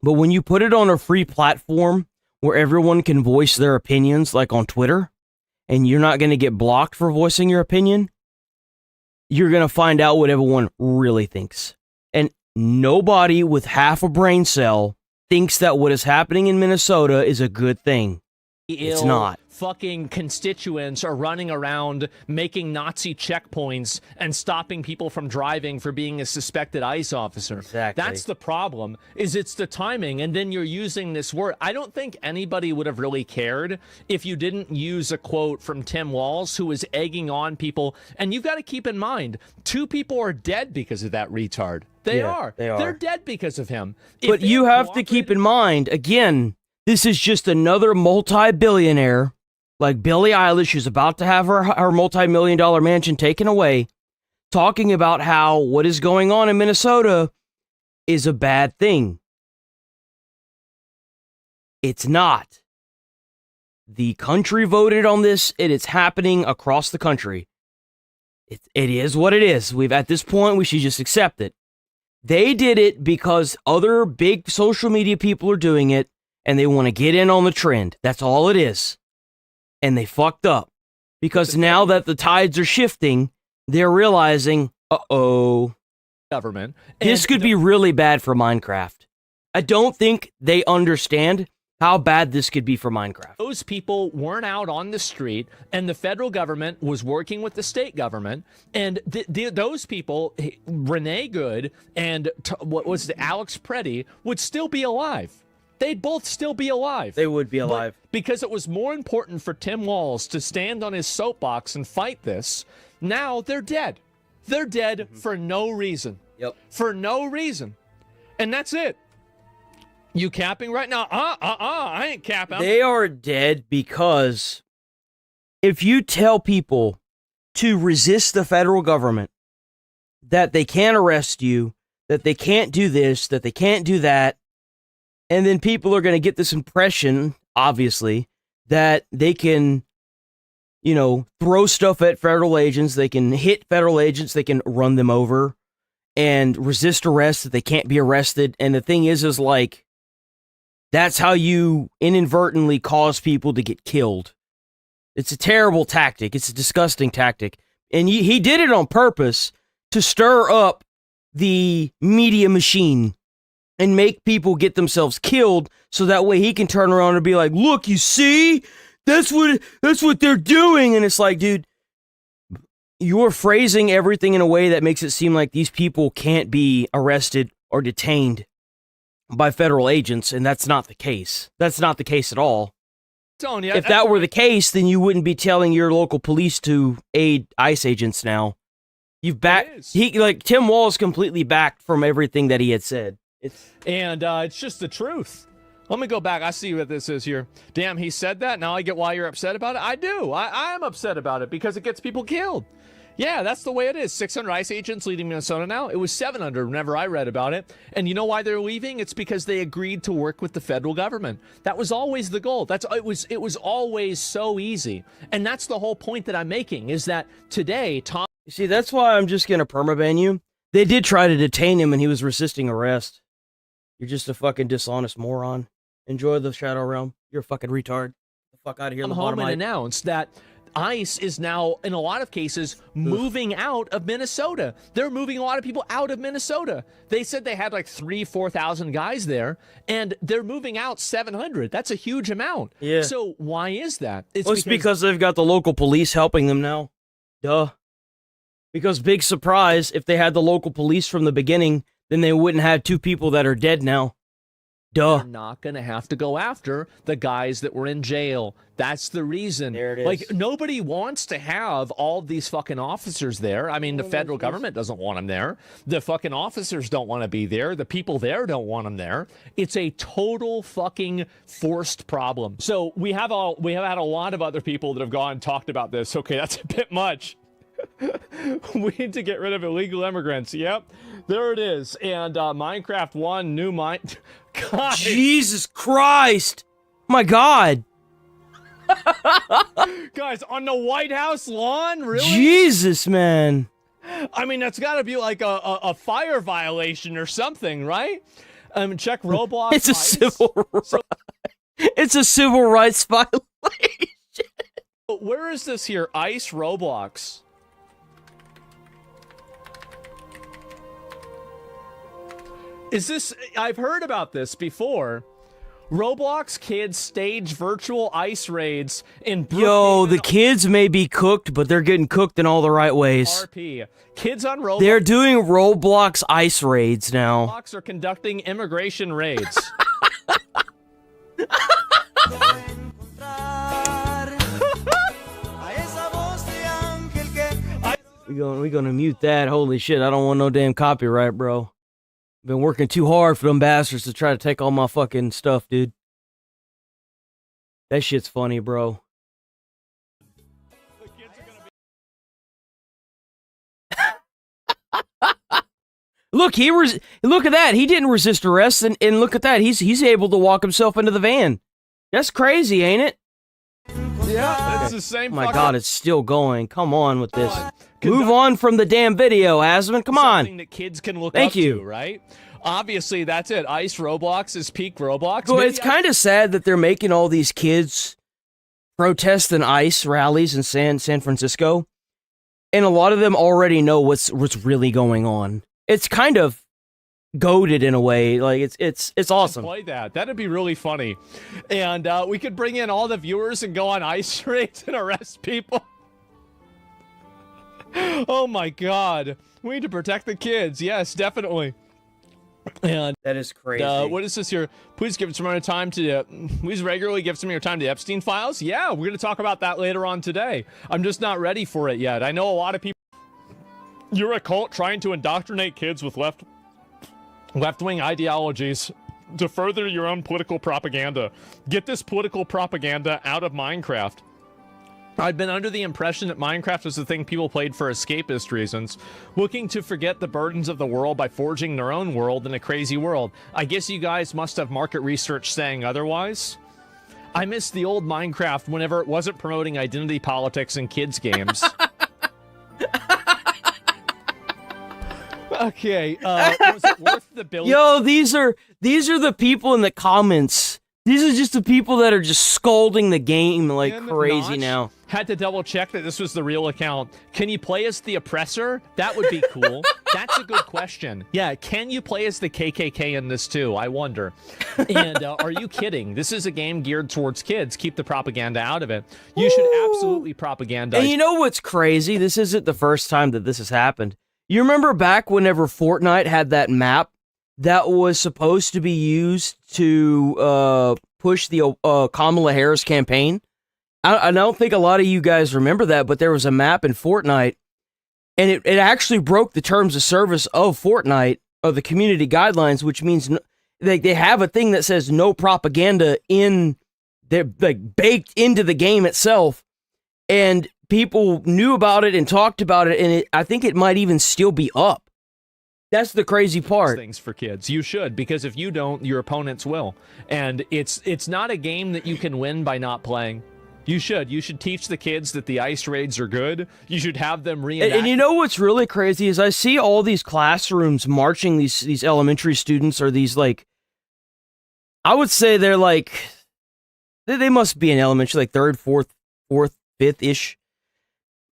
But when you put it on a free platform where everyone can voice their opinions, like on Twitter, and you're not going to get blocked for voicing your opinion, you're going to find out what everyone really thinks. And nobody with half a brain cell thinks that what is happening in Minnesota is a good thing. It's not. Fucking constituents are running around making Nazi checkpoints and stopping people from driving for being a suspected ICE officer. Exactly. That's the problem, is it's the timing, and then you're using this word. I don't think anybody would have really cared if you didn't use a quote from Tim Walz, who was egging on people. And you've got to keep in mind, 2 people are dead because of that retard. They are. They're dead because of him. But you have to keep in mind, again, this is just another multi-billionaire, like Billie Eilish, who's about to have her multi-million-dollar mansion taken away, talking about how what is going on in Minnesota is a bad thing. It's not. The country voted on this, and it's happening across the country. It is what it is. At this point, we should just accept it. They did it because other big social media people are doing it, and they want to get in on the trend. That's all it is. And they fucked up. Because now that the tides are shifting, they're realizing, uh-oh. Government. This could be really bad for Minecraft. I don't think they understand how bad this could be for Minecraft. Those people weren't out on the street, and the federal government was working with the state government, and those people, Renee Good and what was it, Alex Preddy, would still be alive. They'd both still be alive. They would be alive. But because it was more important for Tim Walz to stand on his soapbox and fight this, now they're dead. They're dead for no reason. Yep. For no reason. And that's it. You capping right now? I ain't capping. They are dead because if you tell people to resist the federal government, that they can't arrest you, that they can't do this, that they can't do that, and then people are going to get this impression, obviously, that they can, throw stuff at federal agents, they can hit federal agents, they can run them over and resist arrest, that they can't be arrested. And the thing is like, that's how you inadvertently cause people to get killed. It's a terrible tactic. It's a disgusting tactic. And he did it on purpose to stir up the media machine and make people get themselves killed so that way he can turn around and be like, look, you see? That's what they're doing. And it's like, dude, you're phrasing everything in a way that makes it seem like these people can't be arrested or detained by federal agents, and that's not the case. That's not the case at all. If that were the case, then you wouldn't be telling your local police to aid ICE agents now. Tim Walz completely backed from everything that he had said. It's just the truth. Let me go back. I see what this is here. Damn, he said that. Now I get why you're upset about it. I do. I am upset about it because it gets people killed. Yeah, that's the way it is. 600 ICE agents leaving Minnesota now. It was 700 whenever I read about it. And you know why they're leaving? It's because they agreed to work with the federal government. That was always the goal. It was always so easy. And that's the whole point that I'm making, is that today, Tom... You see, that's why I'm just going to permaban you. They did try to detain him and he was resisting arrest. You're just a fucking dishonest moron. Enjoy the Shadow Realm. You're a fucking retard. Get the fuck out of here. Come home and announced that ICE is now, in a lot of cases, moving out of Minnesota. They're moving a lot of people out of Minnesota. They said they had like 4,000 guys there, and they're moving out 700. That's a huge amount. Yeah. So why is that? It's because they've got the local police helping them now. Duh. Because big surprise, if they had the local police from the beginning, then they wouldn't have 2 people that are dead now. Duh. They're not going to have to go after the guys that were in jail. That's the reason. There it is. Like, nobody wants to have all these fucking officers there. I mean, the federal government doesn't want them there. The fucking officers don't want to be there. The people there don't want them there. It's a total fucking forced problem. So we have had a lot of other people that have gone and talked about this. Okay, that's a bit much. We need to get rid of illegal immigrants. Yep, there it is. And Minecraft 1, new mind. God. Jesus Christ! My God! Guys, on the White House lawn? Really? Jesus, man. I mean, that's got to be like a fire violation or something, right? Check Roblox. It's a it's a civil rights violation. Where is this here? ICE Roblox. Is this... I've heard about this before. Roblox kids stage virtual ICE raids in Brookhaven. Yo, the kids may be cooked, but they're getting cooked in all the right ways. RP. Kids on Roblox... They're doing Roblox ICE raids now. Roblox are conducting immigration raids. We gonna mute that. Holy shit, I don't want no damn copyright, bro. Been working too hard for them bastards to try to take all my fucking stuff, dude. That shit's funny, bro. Look, look at that. He didn't resist arrest, and look at that. He's able to walk himself into the van. That's crazy, ain't it? Yeah, it's the same. Oh my God, it's still going. Come on with this. Move on from the damn video, Asman. Come on. Something that kids can look Thank up you. to, right? Obviously, that's it. ICE Roblox is peak Roblox. Well, Maybe it's kind of sad that they're making all these kids protest in ICE rallies in San Francisco, and a lot of them already know what's really going on. It's kind of goated in a way. Like it's awesome. Play that. That'd be really funny, and we could bring in all the viewers and go on ICE raids and arrest people. Oh my God, we need to protect the kids. Yes, definitely. And that is crazy. What is this here? Please give some amount of time to. Please regularly give some of your time to Epstein files. Yeah, we're going to talk about that later on today. I'm just not ready for it yet. I know a lot of people. You're a cult trying to indoctrinate kids with left-wing ideologies to further your own political propaganda. Get this political propaganda out of Minecraft. I've been under the impression that Minecraft was the thing people played for escapist reasons, looking to forget the burdens of the world by forging their own world in a crazy world. I guess you guys must have market research saying otherwise. I miss the old Minecraft whenever it wasn't promoting identity politics in kids' games. Okay, was it worth the bill? Yo, these are the people in the comments. These are just the people that are just scolding the game like crazy now. Had to double check that this was the real account. Can you play as the oppressor? That would be cool. That's a good question. Yeah, can you play as the KKK in this too? I wonder. And are you kidding? This is a game geared towards kids. Keep the propaganda out of it. You should absolutely propagandize. And you know what's crazy? This isn't the first time that this has happened. You remember back whenever Fortnite had that map that was supposed to be used to push the Kamala Harris campaign? I don't think a lot of you guys remember that, but there was a map in Fortnite, and it actually broke the terms of service of Fortnite, of the community guidelines, which means they have a thing that says no propaganda in, they're like baked into the game itself, and people knew about it and talked about it, and I think it might even still be up. That's the crazy part. Things for kids. You should, because if you don't, your opponents will. And it's not a game that you can win by not playing. You should teach the kids that the ICE raids are good. You should have them reenact. And you know what's really crazy is I see all these classrooms marching these elementary students, or these, like, I would say they're like, they must be in elementary, like third, fourth, fifth-ish,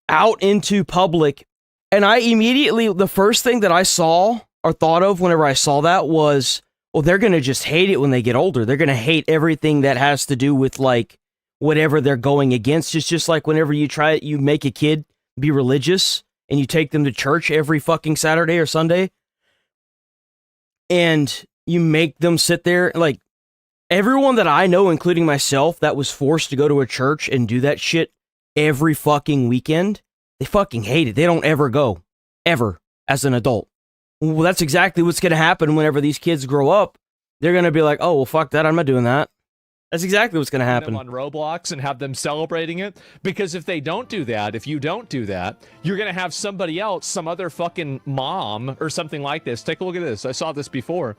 out into public. And I immediately, the first thing that I saw or thought of whenever I saw that was, well, they're going to just hate it when they get older. They're going to hate everything that has to do with, like, whatever they're going against. It's just like whenever you make a kid be religious and you take them to church every fucking Saturday or Sunday, and you make them sit there, like, everyone that I know, including myself, that was forced to go to a church and do that shit every fucking weekend, they fucking hate it. They don't ever go. Ever. As an adult. Well, that's exactly what's going to happen whenever these kids grow up. They're going to be like, oh, well, fuck that. I'm not doing that. That's exactly what's going to happen. On Roblox and have them celebrating it. Because if they don't do that, if you don't do that, you're going to have somebody else, some other fucking mom or something like this. Take a look at this. I saw this before.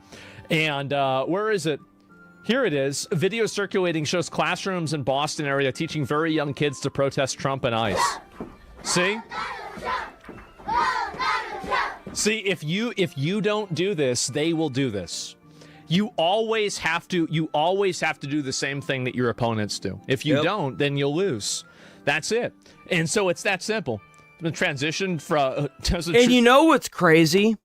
And where is it? Here it is. A video circulating shows classrooms in Boston area teaching very young kids to protest Trump and ICE. See? See, if you don't do this, they will do this. You always have to do the same thing that your opponents do. If you don't, then you'll lose. That's it. And so it's that simple. The transition from and you know what's crazy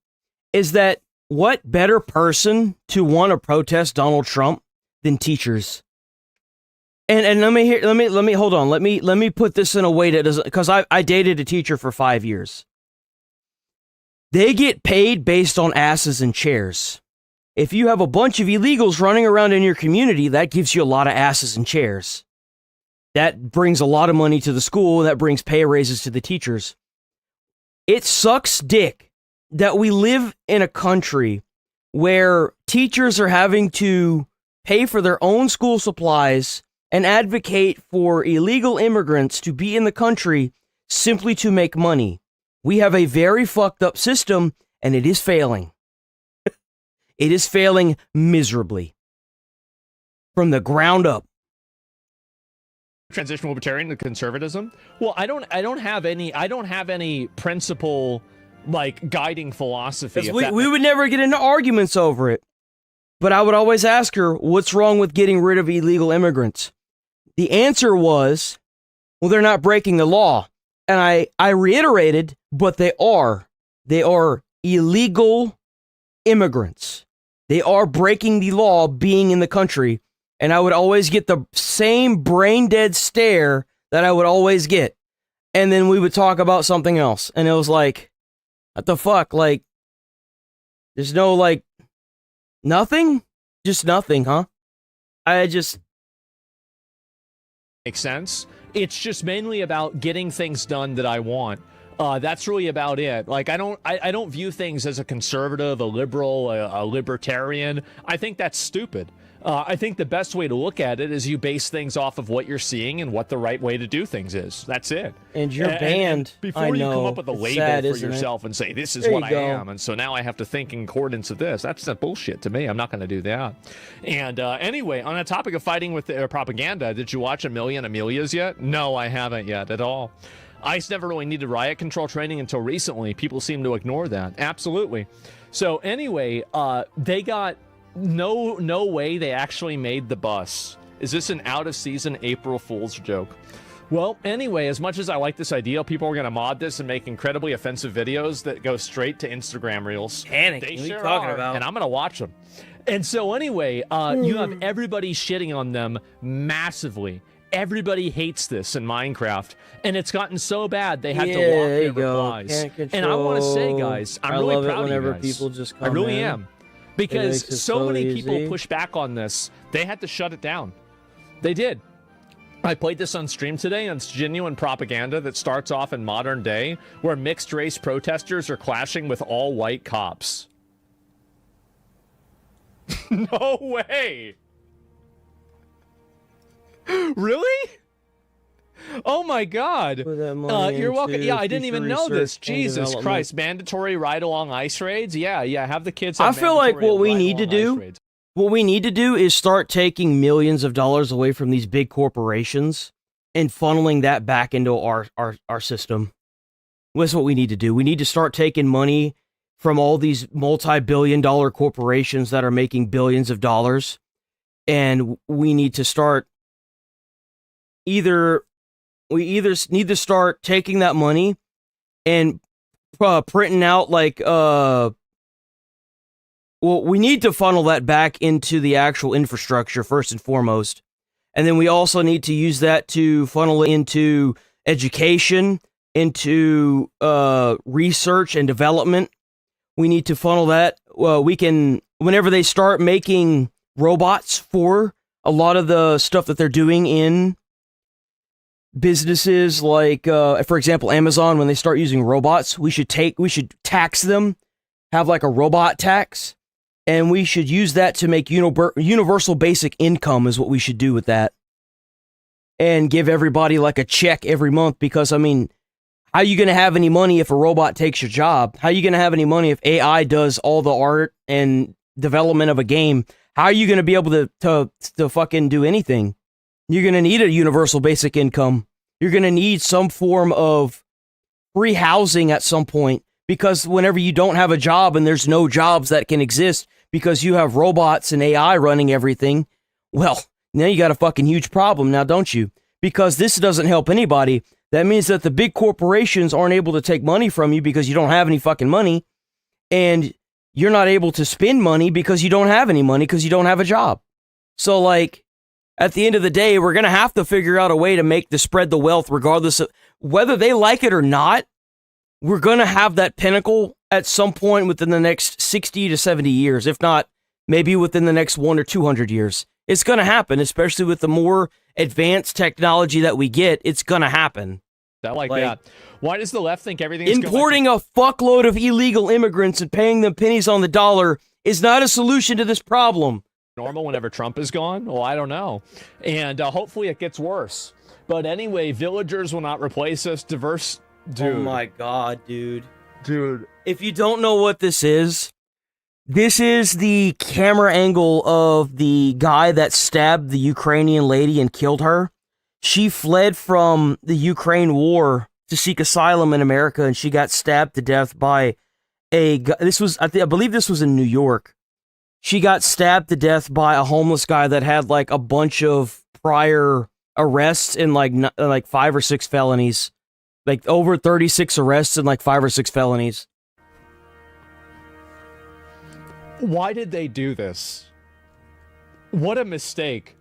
is that what better person to want to protest Donald Trump than teachers? And let me hold on. Let me put this in a way that doesn't, because I dated a teacher for 5 years. They get paid based on asses and chairs. If you have a bunch of illegals running around in your community, that gives you a lot of asses and chairs. That brings a lot of money to the school, and that brings pay raises to the teachers. It sucks dick that we live in a country where teachers are having to pay for their own school supplies and advocate for illegal immigrants to be in the country simply to make money. We have a very fucked up system, and it is failing. It is failing miserably. From the ground up. Transition libertarian to conservatism? Well, I don't have any principle like guiding philosophy. We would never get into arguments over it. But I would always ask her, what's wrong with getting rid of illegal immigrants? The answer was, well, they're not breaking the law. And I reiterated, but they are. They are illegal immigrants. They are breaking the law being in the country. And I would always get the same brain dead stare that I would always get. And then we would talk about something else. And it was like, what the fuck? Like, there's no, like, nothing? Just nothing, huh? Makes sense. It's just mainly about getting things done that I want. That's really about it. Like, I don't view things as a conservative, a liberal, a libertarian. I think that's stupid. I think the best way to look at it is you base things off of what you're seeing and what the right way to do things is. That's it. And your band, before you come up with a label for yourself and say, this is what I am, and so now I have to think in accordance with this. That's bullshit to me. I'm not going to do that. And anyway, on the topic of fighting with propaganda, did you watch A Million Amelias yet? No, I haven't yet at all. ICE never really needed riot control training until recently. People seem to ignore that. Absolutely. So anyway, they got... No way they actually made the bus. Is this an out-of-season April Fool's joke? Well, anyway, as much as I like this idea, people are going to mod this and make incredibly offensive videos that go straight to Instagram Reels. Panic. They what sure are you talking are, about? and I'm going to watch them. And so anyway, you have everybody shitting on them massively. Everybody hates this in Minecraft, and it's gotten so bad they had to lock their replies. And I want to say, guys, I'm really proud of you guys. People just come I really in. am. Because so many people easy. push back on this, they had to shut it down. They did. I played this on stream today, and it's genuine propaganda that starts off in modern day, where mixed-race protesters are clashing with all-white cops. No way! Really? Oh my God! You're welcome. Yeah, I didn't even know this. Jesus Christ! Mandatory ride-along ICE raids. Yeah. Have the kids. I feel like what we need to do is start taking millions of dollars away from these big corporations and funneling that back into our system. That's what we need to do. We need to start taking money from all these multi-billion-dollar corporations that are making billions of dollars, and we need to start We either need to start taking that money and printing out like, well, we need to funnel that back into the actual infrastructure first and foremost. And then we also need to use that to funnel it into education, into research and development. We need to funnel that. We can, whenever they start making robots for a lot of the stuff that they're doing in businesses like, for example, Amazon, when they start using robots, we should tax them, have like a robot tax, and we should use that to make universal basic income is what we should do with that. And give everybody like a check every month, because I mean, how are you going to have any money if a robot takes your job? How are you going to have any money if AI does all the art and development of a game? How are you going to be able to fucking do anything? You're going to need a universal basic income. You're going to need some form of free housing at some point, because whenever you don't have a job and there's no jobs that can exist because you have robots and AI running everything, well, now you got a fucking huge problem now, don't you? Because this doesn't help anybody. That means that the big corporations aren't able to take money from you because you don't have any fucking money, and you're not able to spend money because you don't have any money because you don't have a job. So, like, at the end of the day, we're going to have to figure out a way to spread the wealth regardless of whether they like it or not. We're going to have that pinnacle at some point within the next 60 to 70 years, if not maybe within the next 100 or 200 years. It's going to happen, especially with the more advanced technology that we get. It's going to happen. I like that. Why does the left think everything is importing a fuckload of illegal immigrants and paying them pennies on the dollar is not a solution to this problem. Normal whenever Trump is gone? Well, I don't know. And hopefully it gets worse. But anyway, villagers will not replace us. Diverse... Dude. Oh my god, dude. Dude. If you don't know what this is the camera angle of the guy that stabbed the Ukrainian lady and killed her. She fled from the Ukraine war to seek asylum in America, and she got stabbed to death by a guy. I believe this was in New York. She got stabbed to death by a homeless guy that had like a bunch of prior arrests and like 5 or 6 felonies. Like over 36 arrests and like 5 or 6 felonies. Why did they do this? What a mistake.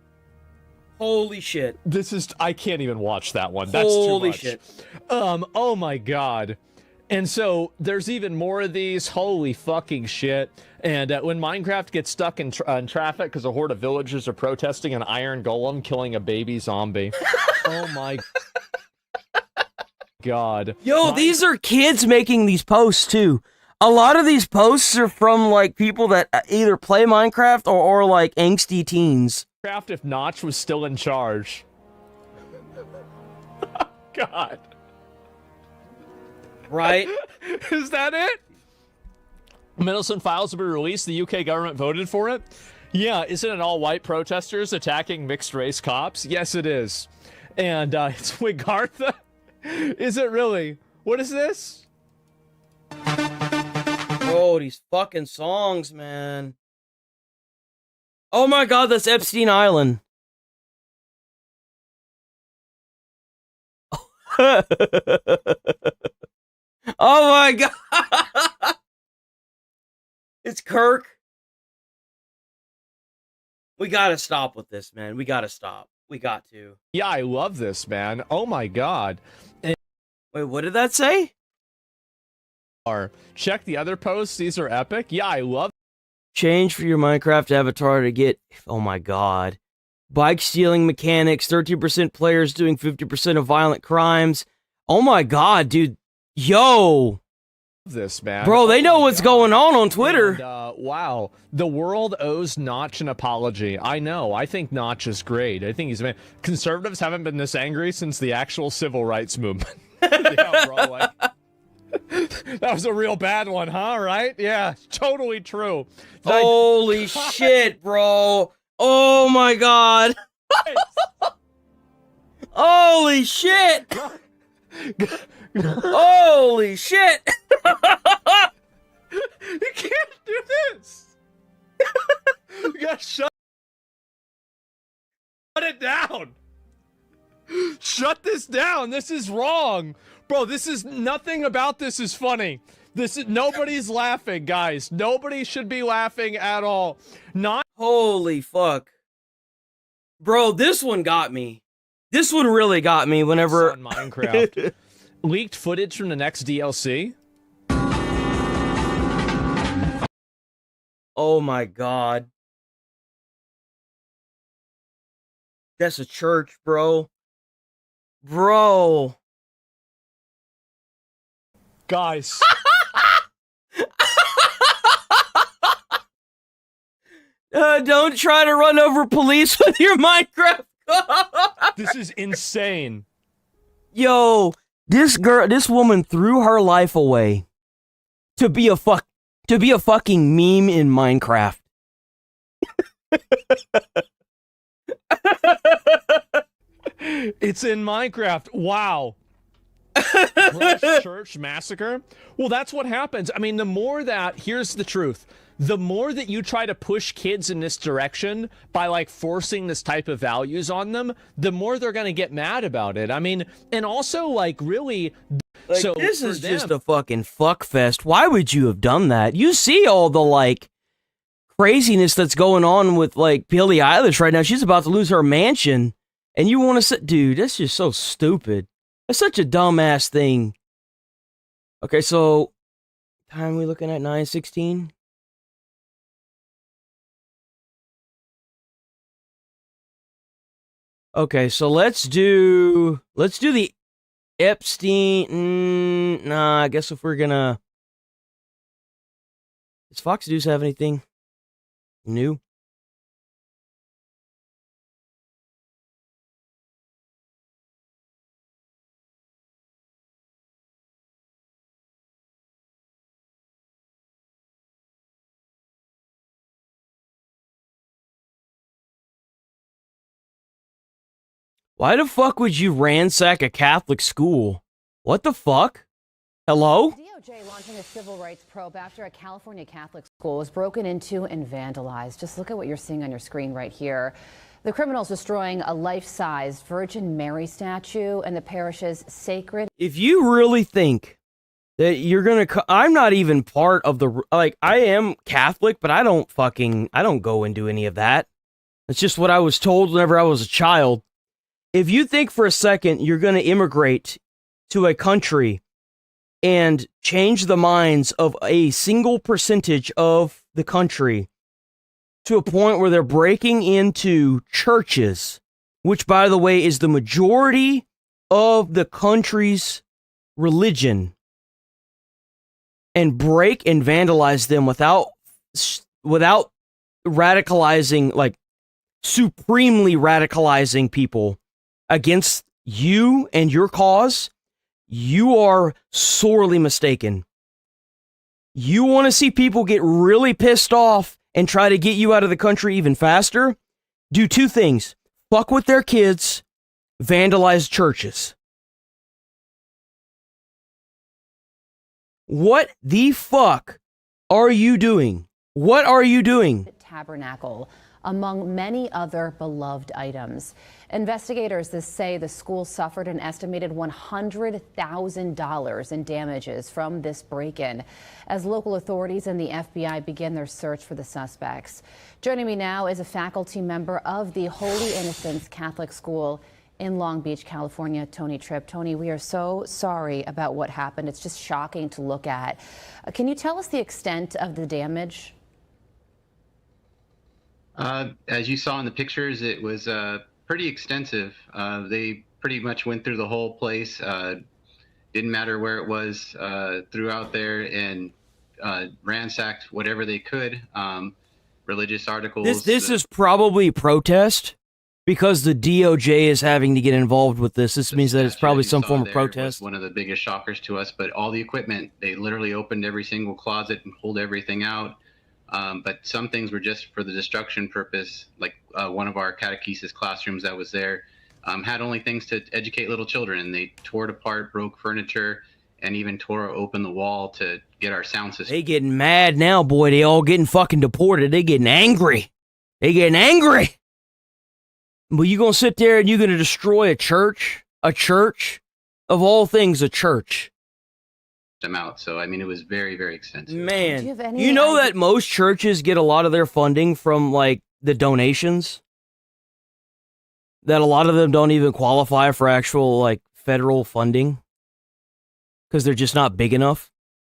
Holy shit. I can't even watch that one. That's Holy too much. Shit. Oh my god. And so there's even more of these. Holy fucking shit. And when Minecraft gets stuck in traffic because a horde of villagers are protesting an iron golem killing a baby zombie. Oh my god. Yo, these are kids making these posts too. A lot of these posts are from like people that either play Minecraft or like angsty teens. Minecraft if Notch was still in charge. God. Right? Is that it? Middleton files will be released. The UK government voted for it. Yeah, isn't it all white protesters attacking mixed race cops? Yes, it is. And it's Wigartha. Is it really? What is this? Bro, these fucking songs, man. Oh my god, that's Epstein Island. Oh my god. It's Kirk. We gotta stop with this, man. We gotta stop. We got to. Yeah, I love this, man. Oh my god. Wait, what did that say? Check the other posts. These are epic. Yeah, I love. Change for your Minecraft avatar to get. Oh my god. Bike stealing mechanics. 13% players doing 50% of violent crimes. Oh my god, dude. Yo. This, man. Bro, they know what's going on Twitter. And, wow. The world owes Notch an apology. I know. I think Notch is great. I think he's a man. Conservatives haven't been this angry since the actual civil rights movement. Yeah, bro, like, that was a real bad one, huh? Right? Yeah, totally true. Holy shit, bro. Oh my god. Holy shit. Holy shit. You can't do this. You gotta shut it down. Shut this down. This is wrong. Bro, this is nothing about this is funny. Nobody's laughing, guys. Nobody should be laughing at all. Holy fuck. Bro, this one got me. This one really got me whenever on Minecraft. Leaked footage from the next DLC. Oh my god. That's a church, bro. Bro. Guys. Don't try to run over police with your Minecraft car. This is insane. Yo, this woman threw her life away to be a fucking meme in Minecraft. It's in Minecraft. Wow. Christ Church massacre? Well, that's what happens. I mean, here's the truth. The more that you try to push kids in this direction by like forcing this type of values on them, the more they're going to get mad about it. I mean, and also like really, like, so this is just a fucking fuck fest. Why would you have done that? You see all the like craziness that's going on with like Billie Eilish right now. She's about to lose her mansion, and you want to sit, dude? That's just so stupid. That's such a dumbass thing. Okay, so time we looking at 9:16. Okay, so let's do the Epstein. Nah, I guess if we're gonna, does Fox News have anything new? Why the fuck would you ransack a Catholic school? What the fuck? Hello? DOJ launching a civil rights probe after a California Catholic school was broken into and vandalized. Just look at what you're seeing on your screen right here. The criminals destroying a life-sized Virgin Mary statue and the parish's sacred... If you really think that you're gonna... I'm not even part of the... Like, I am Catholic, but I don't go and do any of that. It's just what I was told whenever I was a child. If you think for a second you're going to immigrate to a country and change the minds of a single percentage of the country to a point where they're breaking into churches, which, by the way, is the majority of the country's religion, and break and vandalize them without radicalizing, like supremely radicalizing people against you and your cause, you are sorely mistaken. You want to see people get really pissed off and try to get you out of the country even faster? Do two things. Fuck with their kids, vandalize churches. What the fuck are you doing? What are you doing? Tabernacle, among many other beloved items. Investigators say the school suffered an estimated $100,000 in damages from this break-in as local authorities and the FBI begin their search for the suspects. Joining me now is a faculty member of the Holy Innocents Catholic School in Long Beach, California, Tony Tripp. Tony, we are so sorry about what happened. It's just shocking to look at. Can you tell us the extent of the damage? As you saw in the pictures, it was pretty extensive. They pretty much went through the whole place. Didn't matter where it was, throughout there and ransacked whatever they could. Religious articles. This is probably protest because the DOJ is having to get involved with this. This means that it's probably some form of protest. One of the biggest shockers to us, but all the equipment, they literally opened every single closet and pulled everything out. But some things were just for the destruction purpose, like one of our catechesis classrooms that was there had only things to educate little children, and they tore it apart, broke furniture, and even tore open the wall to get our sound system. They getting mad now, boy. They all getting fucking deported. They getting angry. They getting angry. But you gonna sit there and you gonna destroy a church? A church? Of all things, a church. Them out. So, I mean, it was very, very extensive. Man, you know that most churches get a lot of their funding from, like, the donations? That a lot of them don't even qualify for actual, like, federal funding? Because they're just not big enough?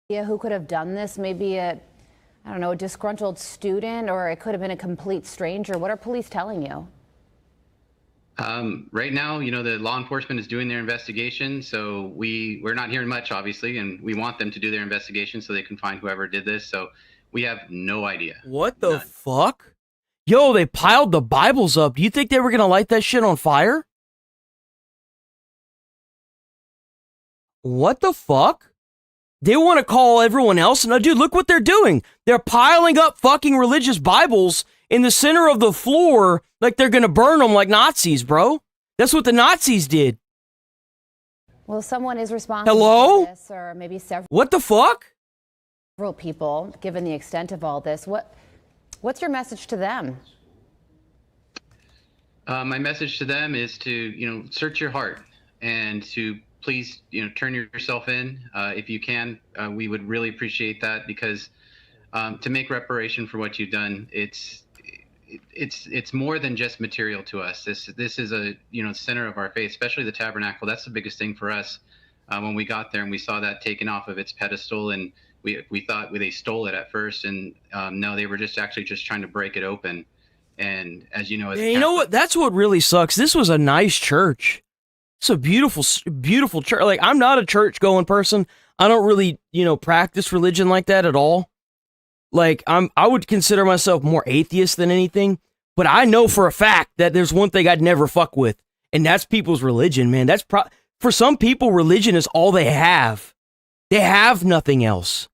Yeah, who could have done this? Maybe I don't know, a disgruntled student, or it could have been a complete stranger. What are police telling you? Right now, the law enforcement is doing their investigation, so we're not hearing much, obviously, and we want them to do their investigation so they can find whoever did this. So we have no idea. What the fuck? Yo, they piled the Bibles up. Do you think they were gonna light that shit on fire? What the fuck? They want to call everyone else. No, dude, look what they're doing. They're piling up fucking religious Bibles in the center of the floor like they're gonna burn them like Nazis, bro. That's what the Nazis did. Well, someone is responsible Hello? for this, or maybe several. What the fuck? Several people, given the extent of all this. What's your message to them? My message to them is to, search your heart and to please, turn yourself in if you can. We would really appreciate that because to make reparation for what you've done, it's more than just material to us. This is a center of our faith, especially the tabernacle. That's the biggest thing for us. When we got there and we saw that taken off of its pedestal, and we thought they stole it at first, and no, they were just trying to break it open. And as you know, as you know what? That's what really sucks. This was a nice church. It's a beautiful, beautiful church. Like, I'm not a church going person. I don't really, practice religion like that at all. Like, I would consider myself more atheist than anything, but I know for a fact that there's one thing I'd never fuck with, and that's people's religion, man. For some people, religion is all they have. They have nothing else.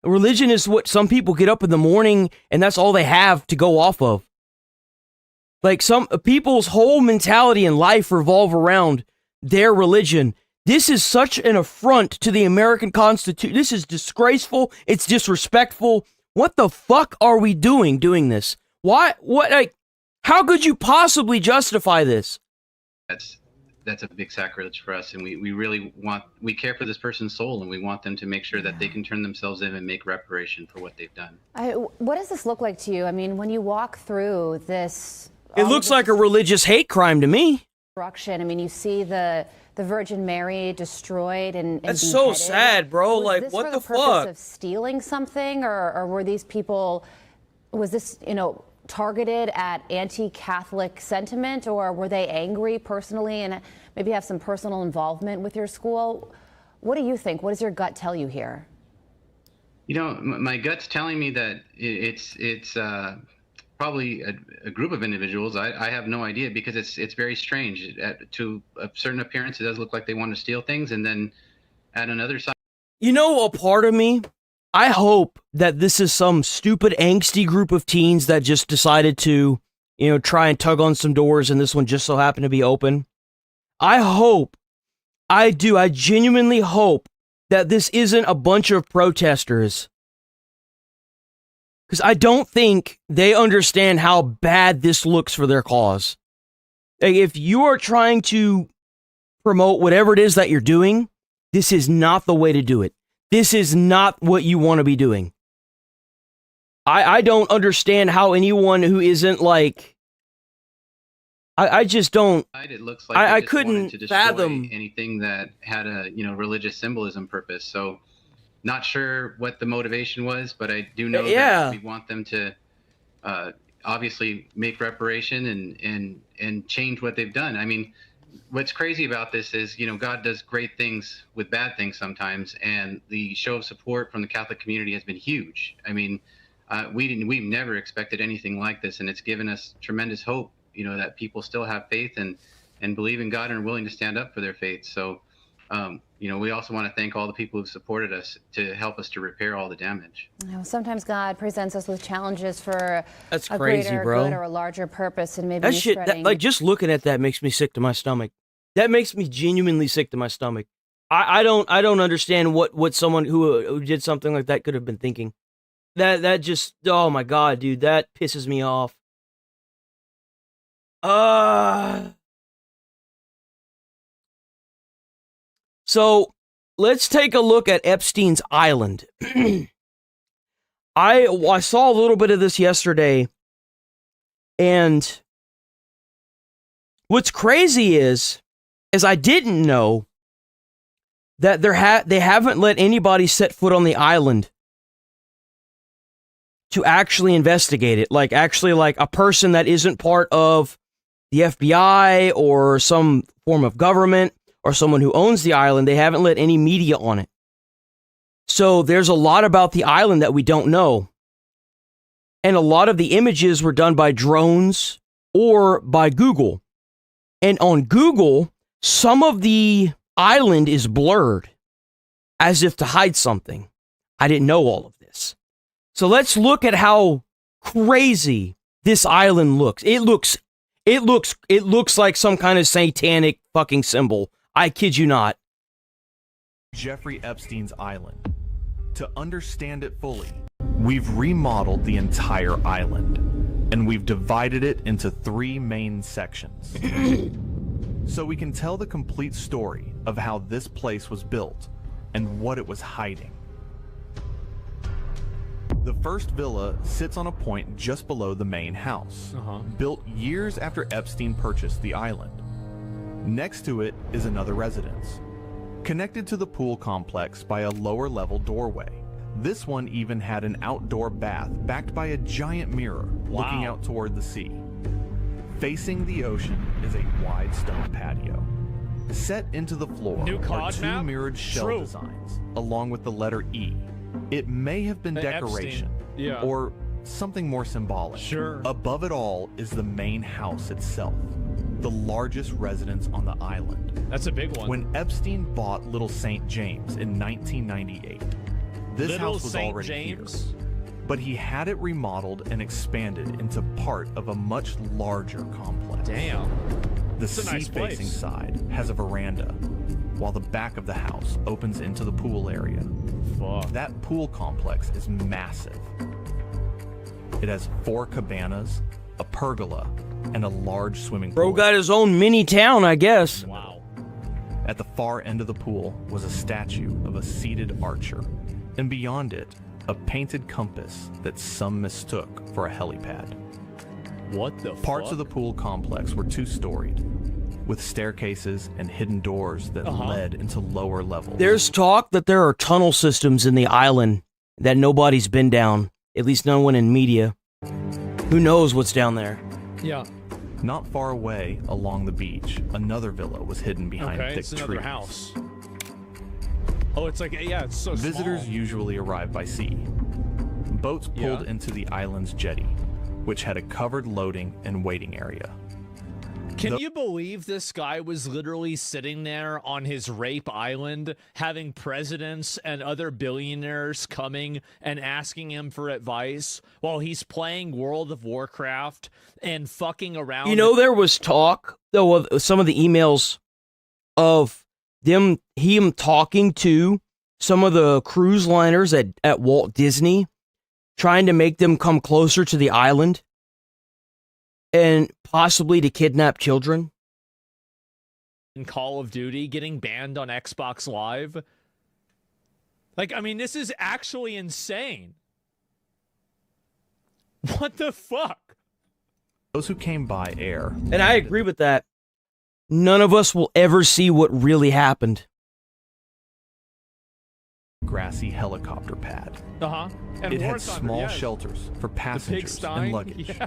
Religion is what some people get up in the morning, and that's all they have to go off of. Like, some people's whole mentality in life revolve around their religion. This is such an affront to the American Constitution. This is disgraceful. It's disrespectful. What the fuck are we doing this? Why? What? Like, how could you possibly justify this? That's a big sacrilege for us, and we really we care for this person's soul, and we want them to make sure that they can turn themselves in and make reparation for what they've done. What does this look like to you? I mean, when you walk through this, it looks like a religious hate crime to me. Destruction. I mean, you see the Virgin Mary destroyed and that's beheaded. So sad, bro. Was like, this what for the purpose fuck? Of stealing something, or were these people? Was this targeted at anti-Catholic sentiment, or were they angry personally and maybe have some personal involvement with your school? What do you think? What does your gut tell you here? My gut's telling me that it's probably a group of individuals. I have no idea because it's very strange. To a certain appearance, it does look like they want to steal things, and then at another side. A part of me, I hope that this is some stupid, angsty group of teens that just decided to, try and tug on some doors, and this one just so happened to be open. I genuinely hope that this isn't a bunch of protesters. Because I don't think they understand how bad this looks for their cause. Like, if you are trying to promote whatever it is that you're doing, this is not the way to do it. This is not what you want to be doing. I don't understand how anyone who isn't like... I just don't... It looks like I just couldn't wanted to destroy fathom anything that had a religious symbolism purpose. So, not sure what the motivation was, but I do know that we want them to obviously make reparation and change what they've done. I mean, what's crazy about this is, God does great things with bad things sometimes, and the show of support from the Catholic community has been huge. I mean, we've never expected anything like this, and it's given us tremendous hope, that people still have faith and believe in God and are willing to stand up for their faith. So, we also want to thank all the people who've supported us to help us to repair all the damage. Sometimes God presents us with challenges for a crazy, greater bro. good or a larger purpose, and maybe that shit, just looking at that makes me sick to my stomach. That makes me genuinely sick to my stomach. I don't understand what someone who did something like that could have been thinking. That just, oh my god, dude, that pisses me off. So let's take a look at Epstein's Island. I saw a little bit of this yesterday, and what's crazy is I didn't know that they haven't let anybody set foot on the island to actually investigate it. Like, actually, like a person that isn't part of the FBI or some form of government or someone who owns the island, they haven't let any media on it. So there's a lot about the island that we don't know. And a lot of the images were done by drones or by Google. And on Google, some of the island is blurred as if to hide something. I didn't know all of this. So let's look at how crazy this island looks. It looks like some kind of satanic fucking symbol. I kid you not. Jeffrey Epstein's island. To understand it fully, we've remodeled the entire island, and we've divided it into 3 main sections. So we can tell the complete story of how this place was built and what it was hiding. The first villa sits on a point just below the main house, built years after Epstein purchased the island. Next to it is another residence, connected to the pool complex by a lower level doorway. This one even had an outdoor bath backed by a giant mirror looking out toward the sea. Facing the ocean is a wide stone patio. Set into the floor are 2 mirrored shell designs, along with the letter E. It may have been decoration, or something more symbolic. Above it all is the main house itself, the largest residence on the island. That's a big one. When Epstein bought Little St. James in 1998, this house was already here. But he had it remodeled and expanded into part of a much larger complex. Damn. The sea-facing side has a veranda, while the back of the house opens into the pool area. That pool complex is massive. It has 4 cabanas, a pergola, and a large swimming pool. Bro got his own mini town, I guess. Wow. At the far end of the pool was a statue of a seated archer, and beyond it, a painted compass that some mistook for a helipad. What the Parts of the pool complex were 2-storied, with staircases and hidden doors that led into lower levels. There's talk that there are tunnel systems in the island that nobody's been down, at least no one in media. Who knows what's down there? Yeah. Not far away, along the beach, another villa was hidden behind thick it's another trees. house. Oh, it's like, yeah, it's so Visitors small. usually arrive by sea. Boats pulled into the island's jetty, which had a covered loading and waiting area. Can you believe this guy was literally sitting there on his rape island, having presidents and other billionaires coming and asking him for advice while he's playing World of Warcraft and fucking around? You know, there was talk, though, of some of the emails of him talking to some of the cruise liners at Walt Disney, trying to make them come closer to the island and possibly to kidnap children. In Call of Duty, getting banned on Xbox Live. Like, I mean, this is actually insane. What the fuck? Those who came by air. And I agree with that. None of us will ever see what really happened. Grassy helicopter pad. And it War had Thunder, small yes. shelters for passengers pigsty, and luggage. yeah.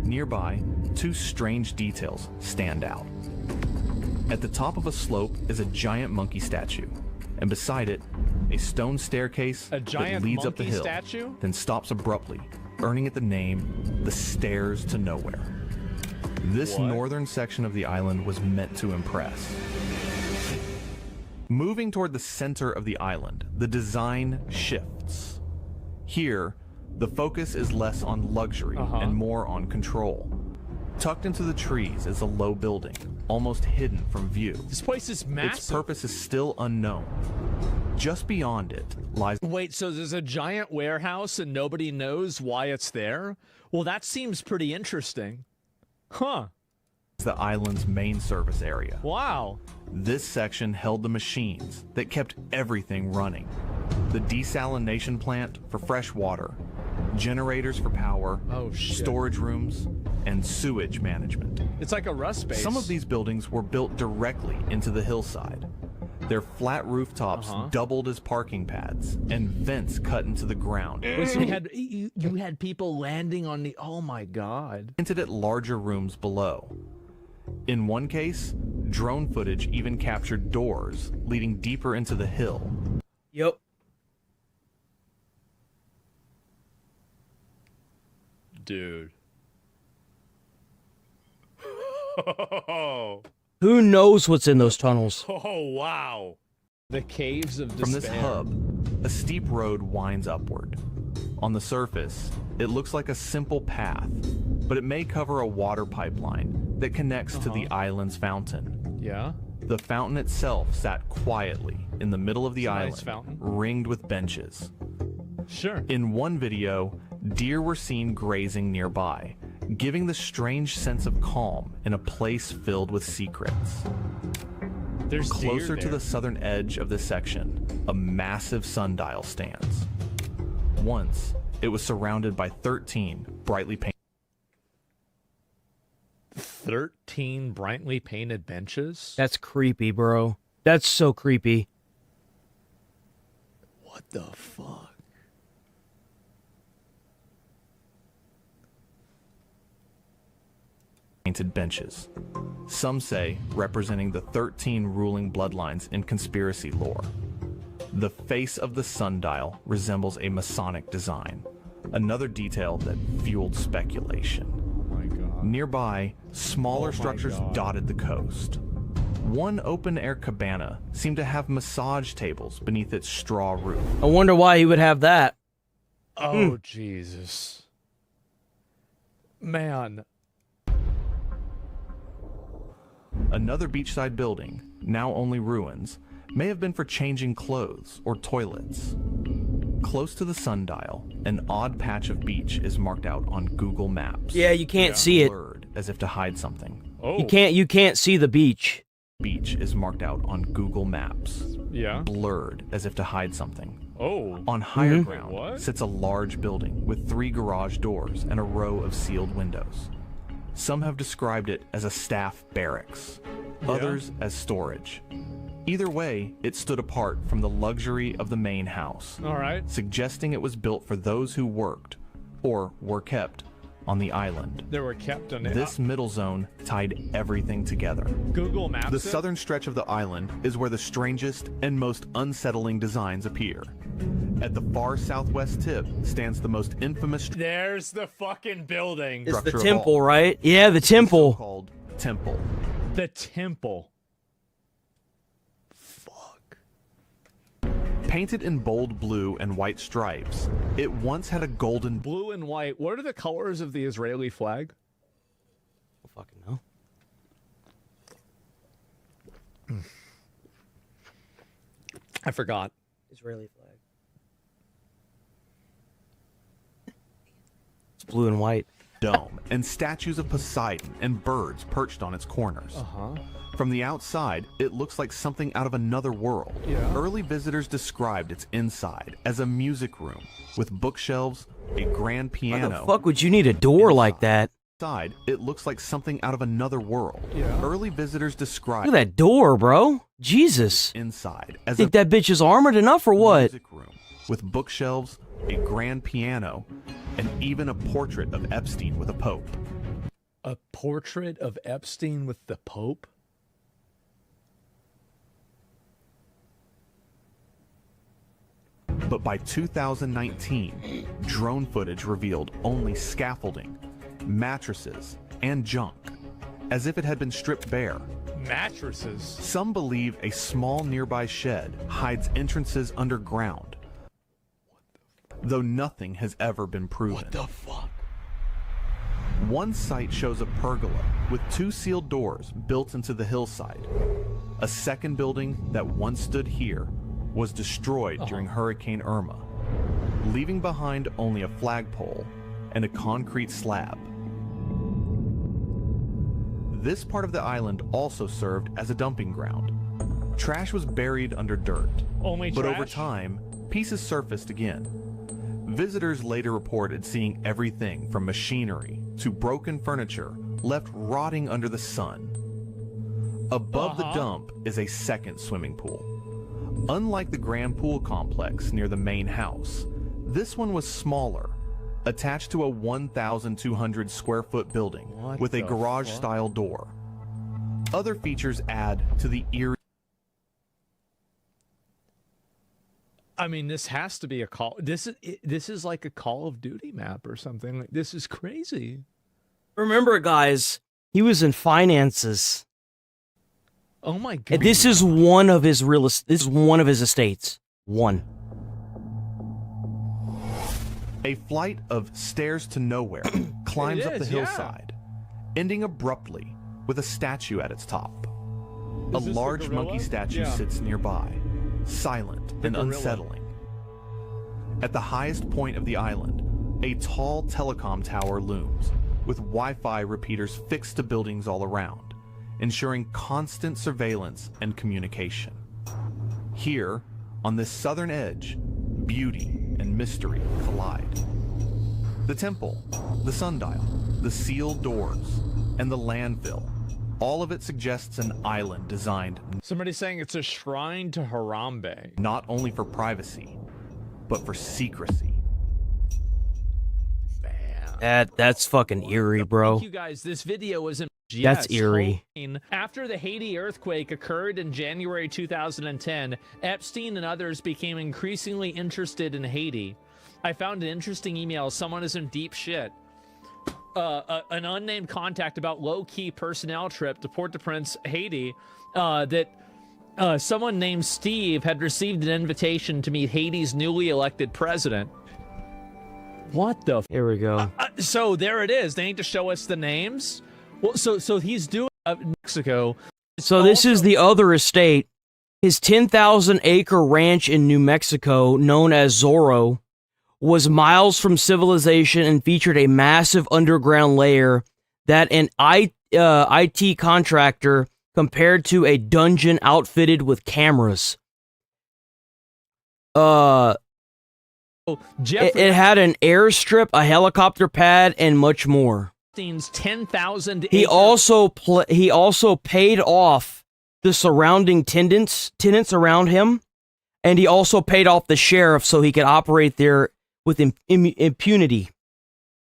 Nearby, 2 strange details stand out. At the top of a slope is a giant monkey statue, and beside it, a stone staircase that leads up the hill, then stops abruptly, earning it the name the Stairs to Nowhere. This northern section of the island was meant to impress. Moving toward the center of the island, the design shifts. Here, the focus is less on luxury and more on control. Tucked into the trees is a low building, almost hidden from view. This place is massive. Its purpose is still unknown. Just beyond it lies... Wait, so there's a giant warehouse and nobody knows why it's there? Well, that seems pretty interesting. Huh. The island's main service area. Wow. This section held the machines that kept everything running. The desalination plant for fresh water, generators for power, storage rooms, and sewage management. It's like a Rust base. Some of these buildings were built directly into the hillside. Their flat rooftops doubled as parking pads, and vents cut into the ground. So you had people landing on the... Oh my god. Hinted at larger rooms below, In one case, drone footage even captured doors leading deeper into the hill. Yep. Dude. Who knows what's in those tunnels? Oh, wow. The caves of despair. From this hub, a steep road winds upward. On the surface, it looks like a simple path, but it may cover a water pipeline that connects to the island's fountain. Yeah? The fountain itself sat quietly in the middle of the island, nice fountain. ringed with benches. Sure. In one video, deer were seen grazing nearby, giving the strange sense of calm in a place filled with secrets. There's Closer deer to there. the southern edge of this section, a massive sundial stands. Once, it was surrounded by 13 brightly painted 13 brightly painted benches? That's creepy, bro. That's so creepy. What the fuck? painted benches. Some say representing the 13 ruling bloodlines in conspiracy lore. The face of the sundial resembles a Masonic design, another detail that fueled speculation. Oh my god. Nearby, smaller structures dotted the coast. One open-air cabana seemed to have massage tables beneath its straw roof. I wonder why he would have that. Oh, Jesus. Man. Another beachside building, now only ruins, may have been for changing clothes or toilets. Close to the sundial, an odd patch of beach is marked out on Google Maps. Yeah, you can't see it. Blurred as if to hide something. Oh. You can't see the beach. Beach is marked out on Google Maps. Yeah. Blurred as if to hide something. Oh. On higher Mhm. ground What? sits a large building with 3 garage doors and a row of sealed windows. Some have described it as a staff barracks, others as storage. Either way, it stood apart from the luxury of the main house, All right. suggesting it was built for those who worked, or were kept, on the island. They were kept on This middle zone tied everything together. Google Maps. The it? southern stretch of the island is where the strangest and most unsettling designs appear. At the far southwest tip stands the most infamous There's the fucking building. It's the structure of temple, all, right? Yeah, the temple. called temple. The temple. Fuck. Painted in bold blue and white stripes, it once had a golden Blue and white. What are the colors of the Israeli flag? I don't fucking know. I forgot. Israeli flag. It's blue and white. dome and statues of Poseidon and birds perched on its corners. From the outside, it looks like something out of another world. Early visitors described its inside as a music room with bookshelves, a grand piano. Why the fuck would you need a door like that? Inside, it looks like something out of another world. Early visitors described Look at that door, bro. Jesus. inside as Think that bitch is armored enough or what? music room with bookshelves, a grand piano, and even a portrait of Epstein with a pope. A portrait of Epstein with the Pope? But by 2019, drone footage revealed only scaffolding, mattresses, and junk, as if it had been stripped bare. Mattresses? Some believe a small nearby shed hides entrances underground, though nothing has ever been proven. What the fuck? One site shows a pergola with 2 sealed doors built into the hillside. A second building that once stood here was destroyed during Hurricane Irma, leaving behind only a flagpole and a concrete slab. This part of the island also served as a dumping ground. Trash was buried under dirt, Only but trash? over time, pieces surfaced again. Visitors later reported seeing everything from machinery to broken furniture left rotting under the sun. Above the dump is a second swimming pool. Unlike the grand pool complex near the main house, this one was smaller, attached to a 1,200 square foot building with a garage-style door. Other features add to the eerie. I mean, this has to be a call. This is like a Call of Duty map or something. Like, this is crazy. Remember, guys, he was in finances. Oh my god! And this is one of his This is one of his estates. One. A flight of stairs to nowhere climbs up the hillside, ending abruptly with a statue at its top. A large monkey statue sits nearby, silent and unsettling. At the highest point of the island, a tall telecom tower looms, with Wi-Fi repeaters fixed to buildings all around, ensuring constant surveillance and communication. Here, on this southern edge, beauty and mystery collide. The temple, the sundial, the sealed doors, and the landfill, all of it suggests an island designed... Somebody's saying it's a shrine to Harambe. ...not only for privacy, but for secrecy. That's fucking eerie, bro. Thank you guys. This video was in... That's eerie. After the Haiti earthquake occurred in January 2010, Epstein and others became increasingly interested in Haiti. I found an interesting email. Someone is in deep shit. An unnamed contact about low-key personnel trip to Port-au-Prince, Haiti, that someone named Steve had received an invitation to meet Haiti's newly elected president. What the? Here we go. So there it is. They need to show us the names. Well, so he's doing Mexico. So this is the other estate. His 10,000-acre ranch in New Mexico, known as Zorro, was miles from civilization and featured a massive underground layer that an IT contractor compared to a dungeon outfitted with cameras. It had an airstrip, a helicopter pad, and much more. 10,000. He also paid off the surrounding tenants around him, and he also paid off the sheriff so he could operate there with impunity,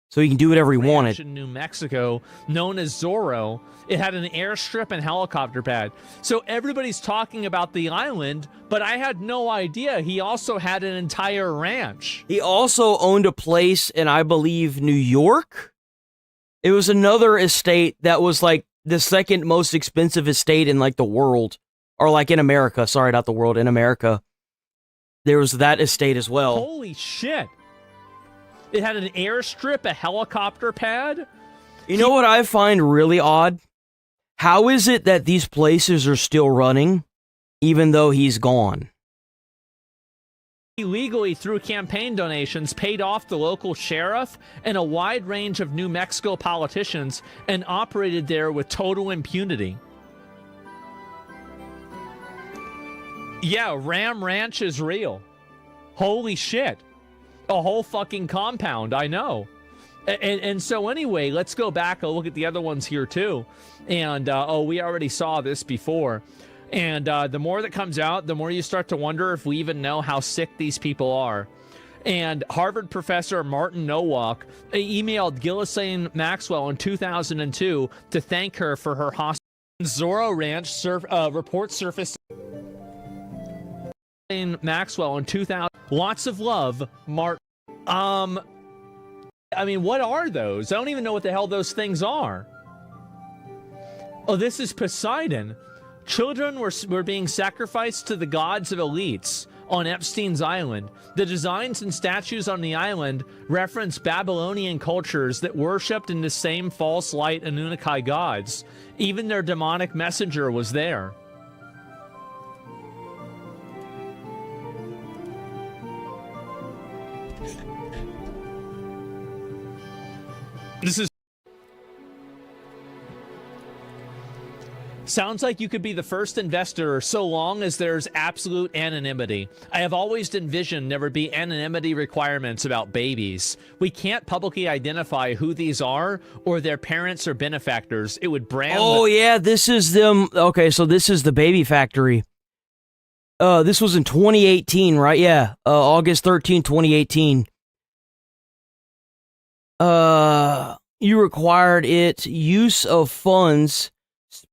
so he can do whatever he wanted. In New Mexico, known as Zorro, it had an airstrip and helicopter pad. So everybody's talking about the island, but I had no idea he also had an entire ranch. He also owned a place in, I believe, New York. It was another estate that was like the second most expensive estate in like the world, or like in America. Sorry, not the world, in America. There was that estate as well. Holy shit. It had an airstrip, a helicopter pad. You know what I find really odd? How is it that these places are still running, even though he's gone? Illegally, through campaign donations, paid off the local sheriff and a wide range of New Mexico politicians and operated there with total impunity. Yeah, Ram Ranch is real. Holy shit. A whole fucking compound, I know. And so anyway, let's go back and look at the other ones here too. And, we already saw this before. And the more that comes out, the more you start to wonder if we even know how sick these people are. And Harvard professor Martin Nowak emailed Ghislaine Maxwell in 2002 to thank her for her hospital. Zorro Ranch report surfaced. Maxwell in 2000. Lots of love, Martin. I mean, what are those? I don't even know what the hell those things are. Oh, this is Poseidon. Children were being sacrificed to the gods of elites on Epstein's island. The designs and statues on the island reference Babylonian cultures that worshipped in the same false light Anunnaki gods. Even their demonic messenger was there. This is... Sounds like you could be the first investor so long as there's absolute anonymity. I have always envisioned there would be anonymity requirements about babies. We can't publicly identify who these are or their parents or benefactors. It would brand... Oh, yeah, this is them. Okay, so this is the baby factory. This was in 2018, right? Yeah, August 13, 2018. You required its use of funds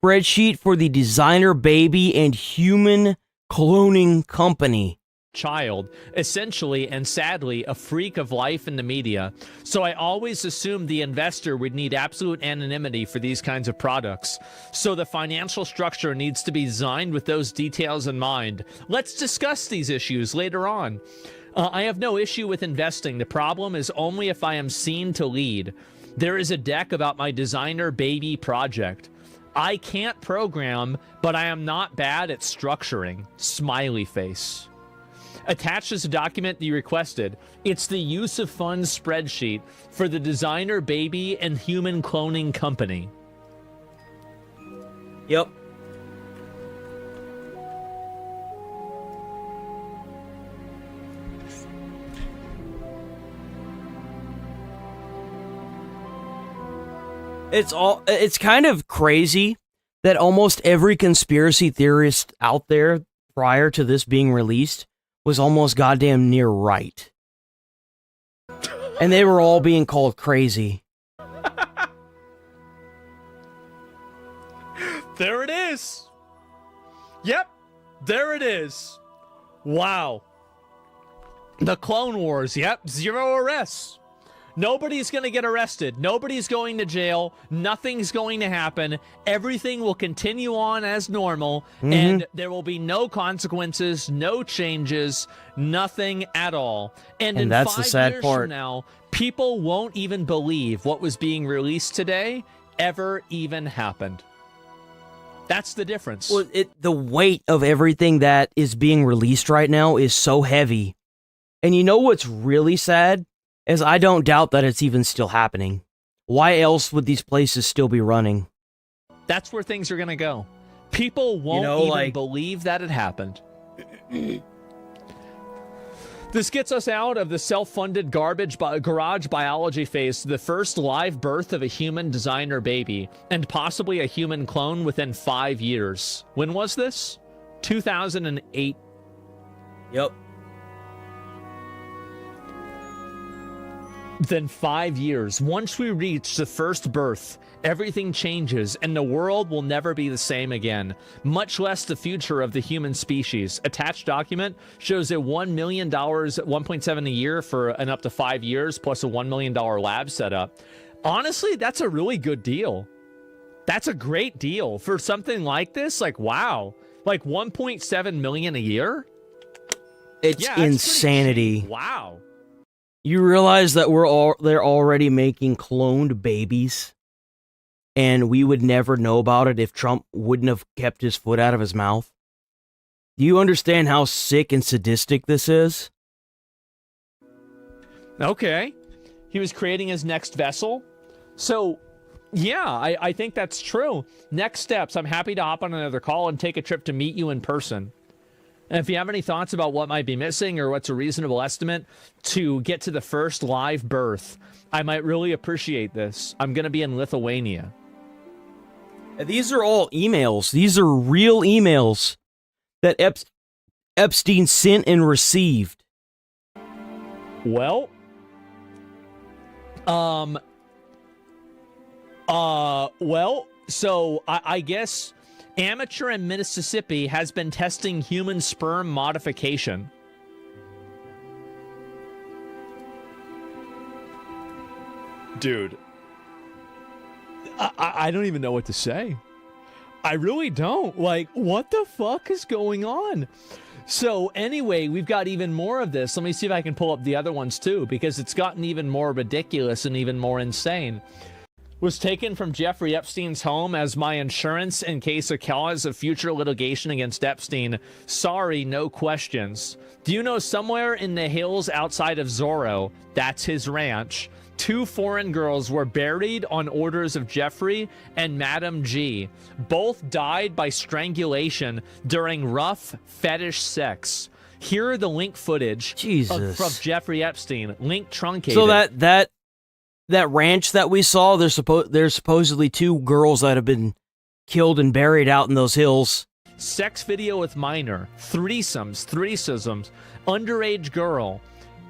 spreadsheet for the designer baby and human cloning company. Child, essentially and sadly a freak of life in the media. So I always assumed the investor would need absolute anonymity for these kinds of products. So the financial structure needs to be designed with those details in mind. Let's discuss these issues later on. I have no issue with investing. The problem is only if I am seen to lead. There is a deck about my designer baby project. I can't program, but I am not bad at structuring. Smiley face. Attached is a document you requested. It's the use of funds spreadsheet for the designer baby and human cloning company. Yep. It's kind of crazy that almost every conspiracy theorist out there prior to this being released was almost goddamn near right. And they were all being called crazy. There it is. Yep, there it is. Wow. The Clone Wars, yep, 0 arrests. Nobody's going to get arrested. Nobody's going to jail. Nothing's going to happen. Everything will continue on as normal, and there will be no consequences, no changes, nothing at all. And in that's the 5 sad years part. from now, people won't even believe what was being released today ever even happened. That's the difference. Well, the weight of everything that is being released right now is so heavy. And you know what's really sad? Is I don't doubt that it's even still happening. Why else would these places still be running? That's where things are going to go. People won't even believe that it happened. This gets us out of the self-funded garage biology phase to the first live birth of a human designer baby, and possibly a human clone within 5 years. When was this? 2008. Yep. Then 5 years. Once we reach the first birth, everything changes and the world will never be the same again, much less the future of the human species. Attached document shows a $1 million, 1.7 a year for an up to 5 years, plus a $1 million lab setup. Honestly, that's a really good deal. That's a great deal for something like this. Like, wow, like 1.7 million a year. It's insanity. Wow. You realize that they're already making cloned babies, and we would never know about it if Trump wouldn't have kept his foot out of his mouth? Do you understand how sick and sadistic this is? Okay. He was creating his next vessel. So, yeah, I think that's true. Next steps, I'm happy to hop on another call and take a trip to meet you in person. And if you have any thoughts about what might be missing or what's a reasonable estimate to get to the first live birth, I might really appreciate this. I'm going to be in Lithuania. These are all emails. These are real emails that Epstein sent and received. Well, so I guess amateur in Mississippi has been testing human sperm modification. Dude, I don't even know what to say. I really don't. Like, what the fuck is going on? So anyway, we've got even more of this. Let me see if I can pull up the other ones too, because it's gotten even more ridiculous and even more insane. Was taken from Jeffrey Epstein's home as my insurance in case of cause of future litigation against Epstein. Sorry, no questions. Do you know somewhere in the hills outside of Zorro, that's his ranch, 2 foreign girls were buried on orders of Jeffrey and Madam G. Both died by strangulation during rough fetish sex. Here are the link footage from Jeffrey Epstein. Link truncated. So that ranch that we saw, there's supposedly 2 girls that have been killed and buried out in those hills. Sex video with minor, threesomes, underage girl.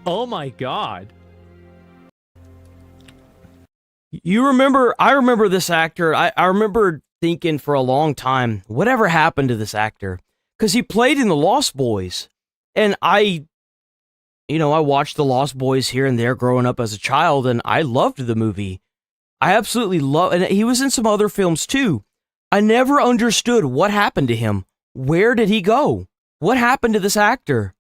Oh my God. I remember this actor. I remember thinking for a long time, whatever happened to this actor? Because he played in The Lost Boys. And I watched The Lost Boys here and there growing up as a child, and I loved the movie. I absolutely love, and he was in some other films too. I never understood what happened to him. Where did he go? What happened to this actor?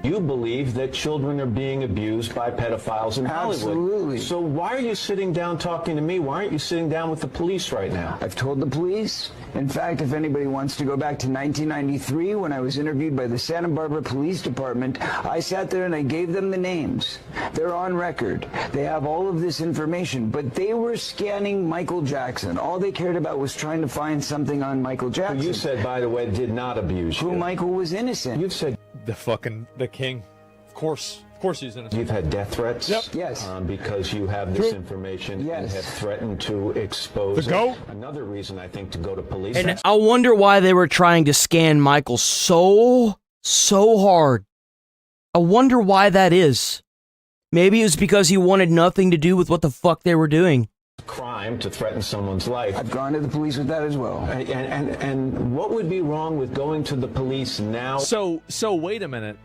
You believe that children are being abused by pedophiles in Hollywood. Absolutely. So why are you sitting down talking to me? Why aren't you sitting down with the police right now? I've told the police. In fact, if anybody wants to go back to 1993 when I was interviewed by the Santa Barbara Police Department, I sat there and I gave them the names. They're on record. They have all of this information, but they were scanning Michael Jackson. All they cared about was trying to find something on Michael Jackson. Who you said, by the way, did not abuse you. Who Michael was innocent. You've said The king. Of course he's innocent. you've had death threats. Yep. Yes. Because you have this information and Yes. have threatened to expose The goat. Another reason I think to go to police. And I wonder why they were trying to scan Michael so hard. I wonder why that is. Maybe it was because he wanted nothing to do with what the fuck they were doing. Crime to threaten someone's life. I've gone to the police with that as well. And what would be wrong with going to the police now? So wait a minute.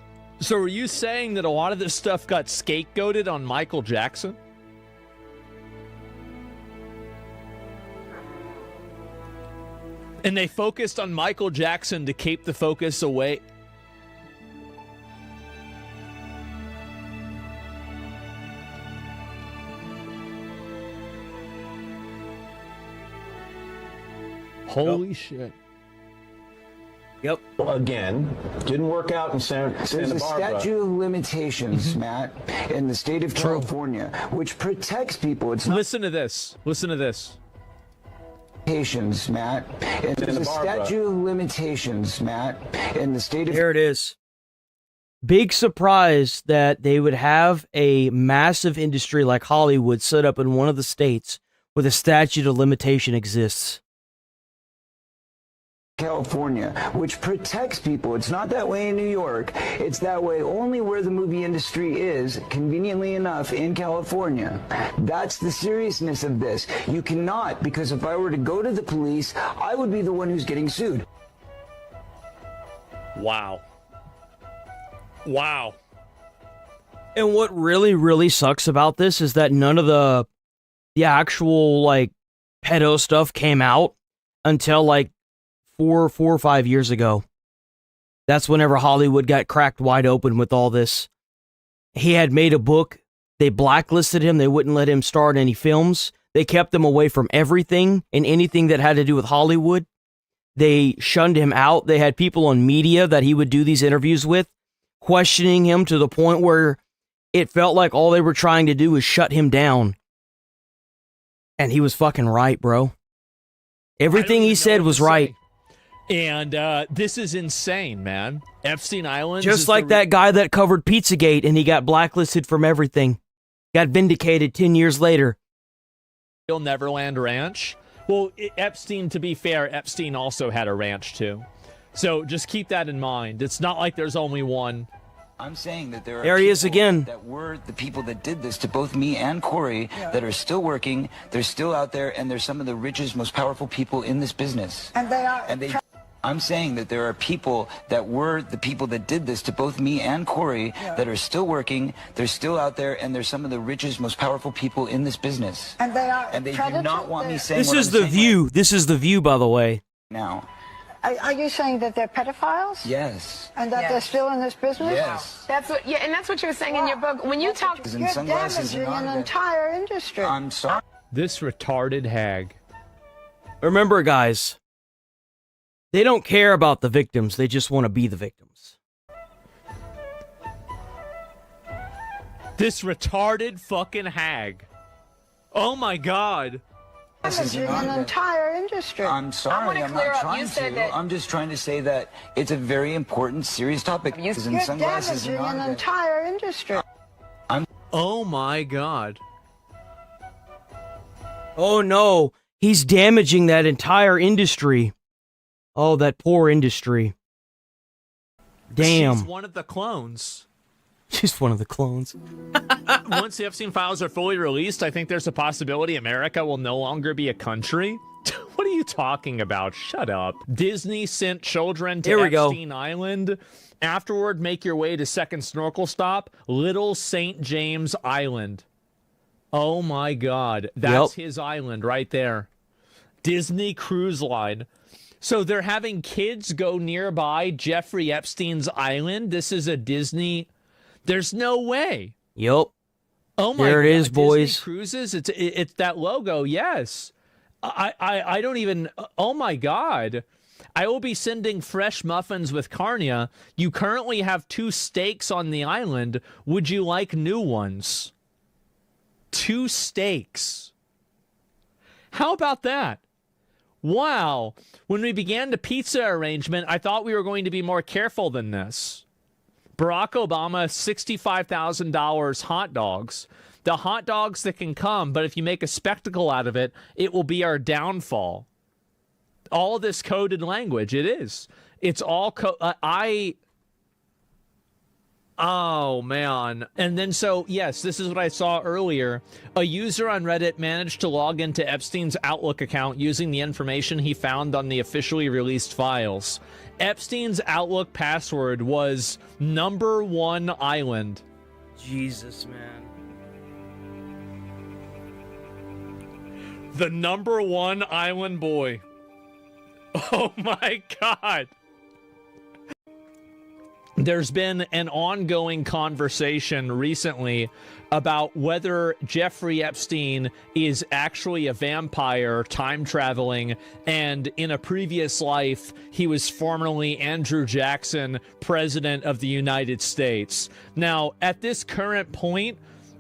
So are you saying that a lot of this stuff got scapegoated on Michael Jackson? And they focused on Michael Jackson to keep the focus away. Holy shit. Yep. Again, didn't work out in Santa There's Barbara. a statute of limitations, Matt, in the state of California, which protects people. It's not Listen to this. Listen to this. limitations, Matt. And there's a statute of limitations, Matt, in the state of Here it is. Big surprise that they would have a massive industry like Hollywood set up in one of the states where the statute of limitation exists. California, which protects people. It's not that way in New York. It's that way only where the movie industry is, conveniently enough, in California. That's the seriousness of this. You cannot, because if I were to go to the police, I would be the one who's getting sued. Wow. Wow. And what really sucks about this is that none of the actual like pedo stuff came out until like four or 5 years ago. That's whenever Hollywood got cracked wide open with all this. He had made a book. They blacklisted him. They wouldn't let him star in any films. They kept him away from everything and anything that had to do with Hollywood. They shunned him out. They had people on media that he would do these interviews with, questioning him to the point where it felt like all they were trying to do was shut him down. And he was fucking right, bro. Everything he said was right. And this is insane, man. Epstein Island. Just like that guy that covered Pizzagate and he got blacklisted from everything. Got vindicated 10 years later. Neverland Ranch. Well, Epstein, to be fair, Epstein also had a ranch too. So just keep that in mind. It's not like there's only one. I'm saying that there are There he is people again. that were the people that did this to both me and Corey that are still working. They're still out there, and they're some of the richest, most powerful people in this business. And they are. And I'm saying that there are people that were the people that did this to both me and Corey that are still working. They're still out there, and they're some of the richest, most powerful people in this business. And they are. And they do not want me saying This what is I'm The saying View. This is The View, by the way. now. Are you saying that they're pedophiles? Yes. And that they're still in this business? Yes. That's what. Yeah, and that's what you're saying in your book. When you talk, And You're sunglasses damaging and all an that. entire industry. I'm sorry. This retarded hag. Remember, guys, they don't care about the victims. They just want to be the victims. This retarded fucking hag. Oh my god. Damaging an entire industry. I'm sorry, I'm not trying You said to. that- I'm just trying to say that it's a very important, serious topic. You're And sunglasses damaging and all an that. entire industry. Oh my god. Oh no, he's damaging that entire industry. Oh, that poor industry. Damn. She's one of the clones. Just one of the clones. Once the Epstein files are fully released, I think there's a possibility America will no longer be a country. What are you talking about? Shut up. Disney sent children to Epstein Island. Afterward, make your way to second snorkel stop, Little St. James Island. Oh my God. That's his island right there. Disney Cruise Line. So they're having kids go nearby Jeffrey Epstein's island. This is a Disney. There's no way. Yep. Oh my there it God. is, boys. Disney Cruises. It's that logo. Yes. I don't even. Oh my God. I will be sending fresh muffins with carnia. You currently have 2 steaks on the island. Would you like new ones? 2 steaks. How about that? Wow. When we began the pizza arrangement, I thought we were going to be more careful than this. Barack Obama, $65,000 hot dogs. The hot dogs that can come, but if you make a spectacle out of it, it will be our downfall. All this coded language, it is. It's all Oh, man. And then so, yes, this is what I saw earlier. A user on Reddit managed to log into Epstein's Outlook account using the information he found on the officially released files. Epstein's Outlook password was #1 island. Jesus, man. The #1 island boy. Oh my God. There's been an ongoing conversation recently about whether Jeffrey Epstein is actually a vampire time traveling, and in a previous life, he was formerly Andrew Jackson, President of the United States. Now, at this current point,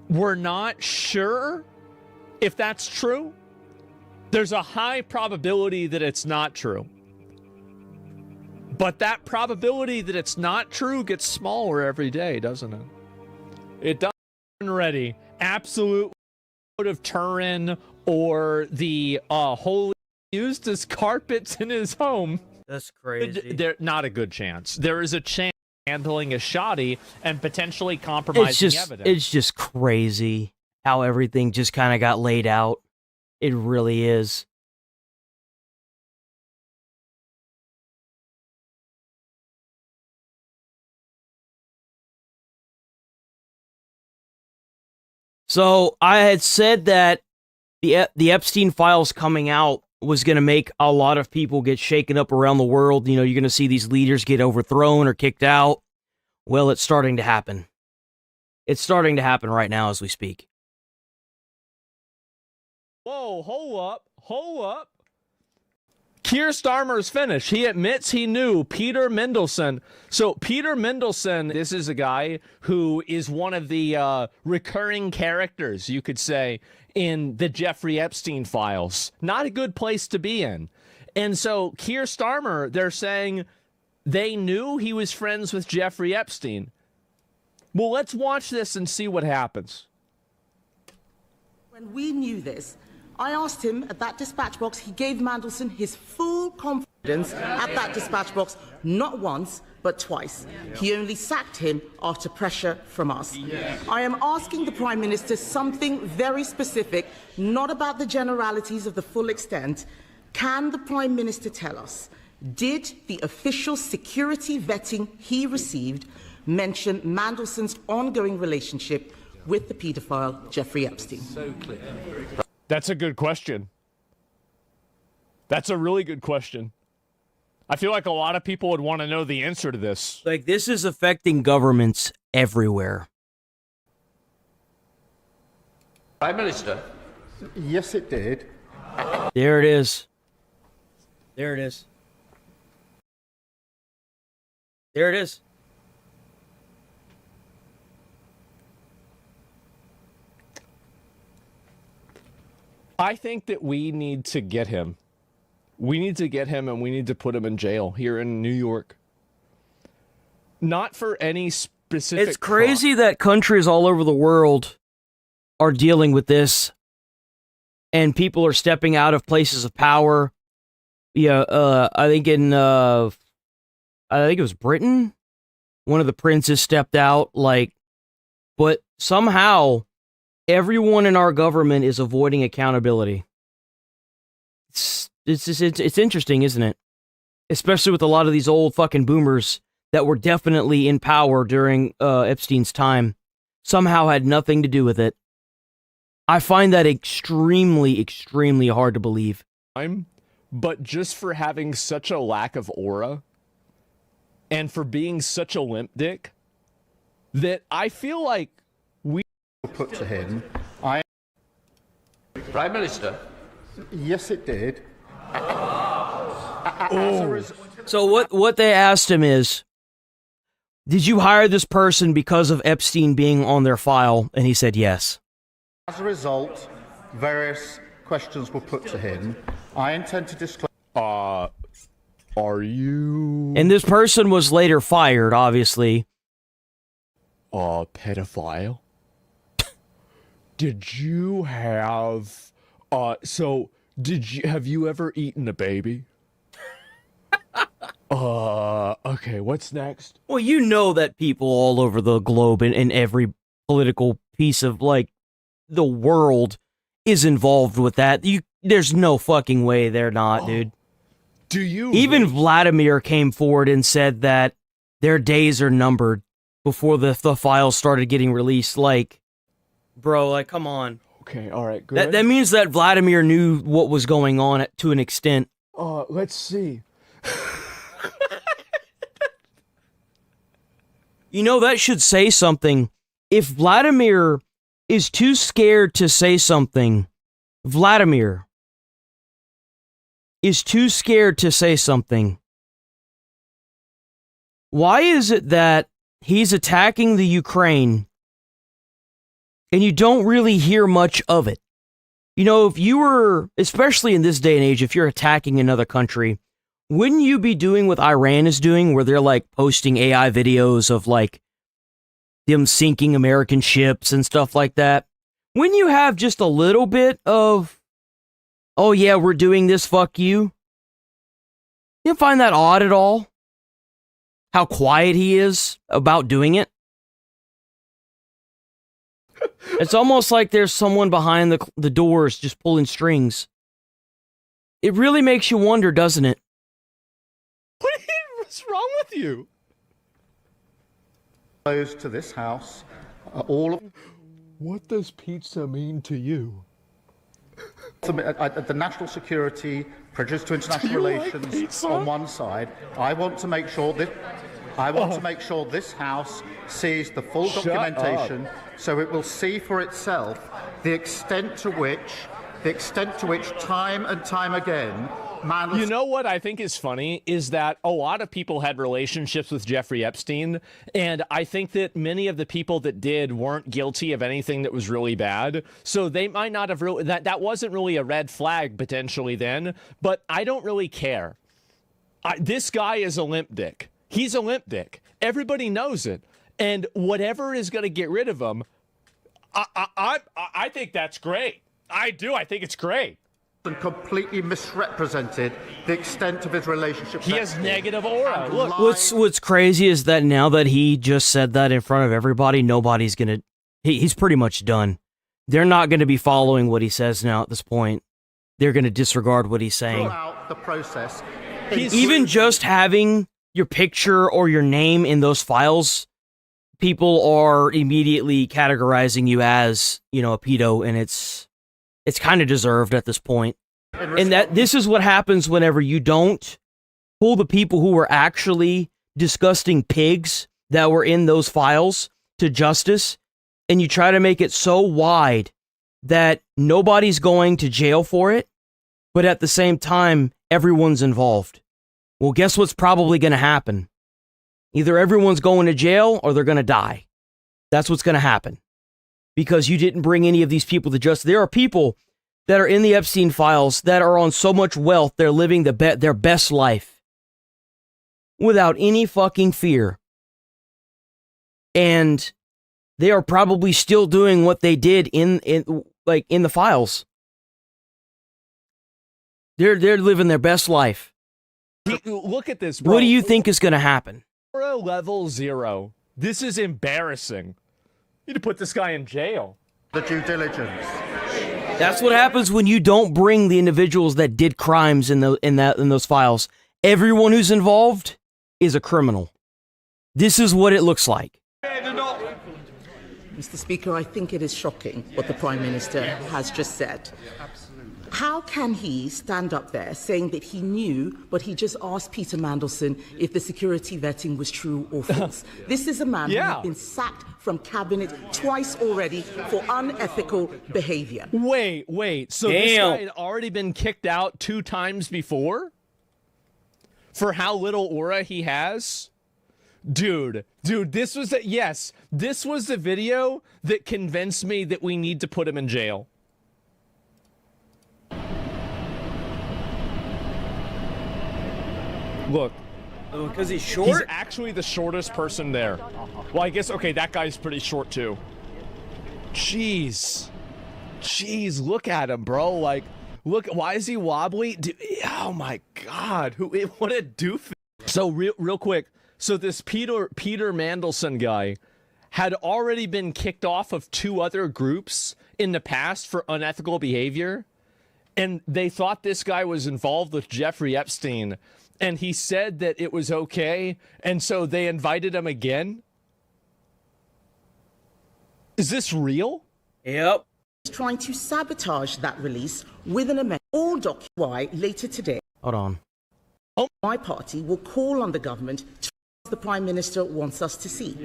we're not sure if that's true. There's a high probability that it's not true. But that probability that it's not true gets smaller every day, doesn't it? It does. Ready. Absolute of Turin or the holy used as carpets in his home. That's crazy. They're not a good chance. There is a chance handling is shoddy and potentially compromising evidence. It's just crazy how everything just kind of got laid out. It really is. So I had said that the Epstein files coming out was going to make a lot of people get shaken up around the world. You know, you're going to see these leaders get overthrown or kicked out. Well, it's starting to happen. It's starting to happen right now as we speak. Whoa, hold up. Keir Starmer's finished. He admits he knew Peter Mendelsohn. So Peter Mendelsohn, this is a guy who is one of the recurring characters, you could say, in the Jeffrey Epstein files. Not a good place to be in. And so Keir Starmer, they're saying they knew he was friends with Jeffrey Epstein. Well, let's watch this and see what happens. When we knew this, I asked him at that dispatch box, he gave Mandelson his full confidence at that dispatch box, not once, but twice. He only sacked him after pressure from us. I am asking the Prime Minister something very specific, not about the generalities of the full extent. Can the Prime Minister tell us, did the official security vetting he received mention Mandelson's ongoing relationship with the paedophile Jeffrey Epstein? So clear. That's a good question. That's a really good question. I feel like a lot of people would want to know the answer to this. Like, this is affecting governments everywhere. Prime Minister? Yes, it did. There it is. There it is. There it is. I think that we need to get him. We need to get him and we need to put him in jail here in New York. Not for any specific It's crazy that countries all over the world are dealing with this and people are stepping out of places of power. Yeah, I think it was Britain. One of the princes stepped out, like, But somehow, everyone in our government is avoiding accountability. It's interesting, isn't it? Especially with a lot of these old fucking boomers that were definitely in power during Epstein's time, somehow had nothing to do with it. I find that extremely, extremely hard to believe. But just for having such a lack of aura, and for being such a limp dick, that I feel like we put to him, Prime Minister? Yes, it did. So what they asked him is, did you hire this person because of Epstein being on their file? And he said yes. As a result, various questions were put to him. I intend to disclose... Are you... And this person was later fired, obviously. Pedophile? Did you have... have you ever eaten a baby? Okay, what's next? Well, you know that people all over the globe and in every political piece of, like, the world is involved with that. There's no fucking way they're not, dude. Do you... Even Vladimir came forward and said that their days are numbered before the files started getting released. Like, bro, like, come on. Okay, all right, good. That means that Vladimir knew what was going on to an extent. Let's see. You know, that should say something. If Vladimir is too scared to say something, Vladimir is too scared to say something, why is it that he's attacking the Ukraine and you don't really hear much of it? You know, if you were, especially in this day and age, if you're attacking another country, wouldn't you be doing what Iran is doing, where they're like posting AI videos of like them sinking American ships and stuff like that? Wouldn't you have just a little bit of, oh yeah, we're doing this, fuck you? You don't find that odd at all? How quiet he is about doing it? It's almost like there's someone behind the doors just pulling strings. It really makes you wonder, doesn't it? What's wrong with you? Close to this house, all of... What does pizza mean to you? The national security, prejudice to international relations on one side. I want to make sure that this house sees the full documentation, so it will see for itself the extent to which time and time again. You know what I think is funny is that a lot of people had relationships with Jeffrey Epstein, and I think that many of the people that did weren't guilty of anything that was really bad. So they might not have really, that wasn't really a red flag potentially then, but I don't really care. This guy is a limp dick. He's a limp dick. Everybody knows it. And whatever is going to get rid of him, I think that's great. I do. I think it's great. And completely misrepresented the extent of his relationship. He has negative aura. Look, what's crazy is that now that he just said that in front of everybody, nobody's gonna. He's pretty much done. They're not going to be following what he says now at this point. They're going to disregard what he's saying. Throughout the process, even just having your picture or your name in those files, people are immediately categorizing you as, you know, a pedo, and it's kind of deserved at this point. And that this is what happens whenever you don't pull the people who were actually disgusting pigs that were in those files to justice, and you try to make it so wide that nobody's going to jail for it, but at the same time, everyone's involved. Well, guess what's probably going to happen? Either everyone's going to jail or they're going to die. That's what's going to happen. Because you didn't bring any of these people to justice. There are people that are in the Epstein files that are on so much wealth, they're living their best life without any fucking fear. And they are probably still doing what they did in the files. They're living their best life. Look at this, bro. What do you think is going to happen? Level 0. This is embarrassing. need to put this guy in jail. The due diligence. That's what happens when you don't bring the individuals that did crimes in those files. Everyone who's involved is a criminal. This is what it looks like. Mr. Speaker, I think it is shocking what the Prime Minister has just said. How can he stand up there saying that he knew, but he just asked Peter Mandelson if the security vetting was true or false? This is a man who has been sacked from cabinet twice already for unethical behavior. Wait. So this guy had already been kicked out 2 times before? For how little aura he has? Dude, this was this was the video that convinced me that we need to put him in jail. Look. Because he's short? He's actually the shortest person there. Well, I guess, okay, that guy's pretty short too. Jeez, look at him, bro. Like, look, why is he wobbly? Dude, oh my God, what a doofus. So real quick, so this Peter Mandelson guy had already been kicked off of 2 other groups in the past for unethical behavior. And they thought this guy was involved with Jeffrey Epstein. And he said that it was okay, and so they invited him again? Is this real? Yep. He's trying to sabotage that release with an amendment. All why later today. Hold on. My party will call on the government to the Prime Minister wants us to see.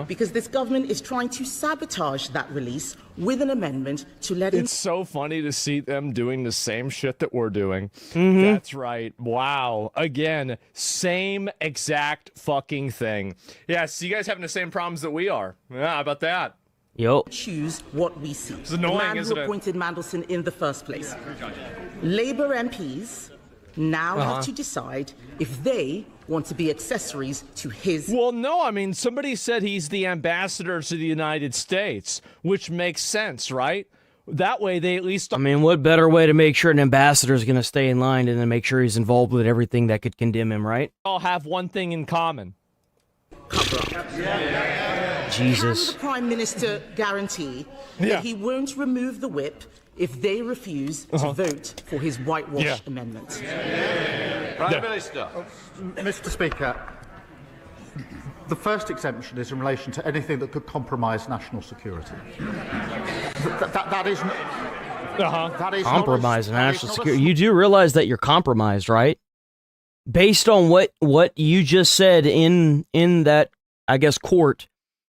Because this government is trying to sabotage that release with an amendment to let him... It's so funny to see them doing the same shit that we're doing. That's right. Wow. Again, same exact fucking thing. Yeah, so you guys having the same problems that we are. Yeah, how about that? Yo. Choose what we see. It's annoying, the man isn't who it? appointed Mandelson in the first place. Labour MPs now have to decide if they want to be accessories to his... Well, no, I mean, somebody said he's the ambassador to the United States, which makes sense, right? That way they at least... I mean, what better way to make sure an ambassador is going to stay in line and then make sure he's involved with everything that could condemn him, right? All have one thing in common. Jesus. Can the Prime Minister guarantee that he won't remove the whip if they refuse to vote for his whitewash amendment? Prime Minister. Mr. Speaker, the first exemption is in relation to anything that could compromise national security. That is compromise national security. You do realize that you're compromised, right? Based on what you just said in that, I guess, court,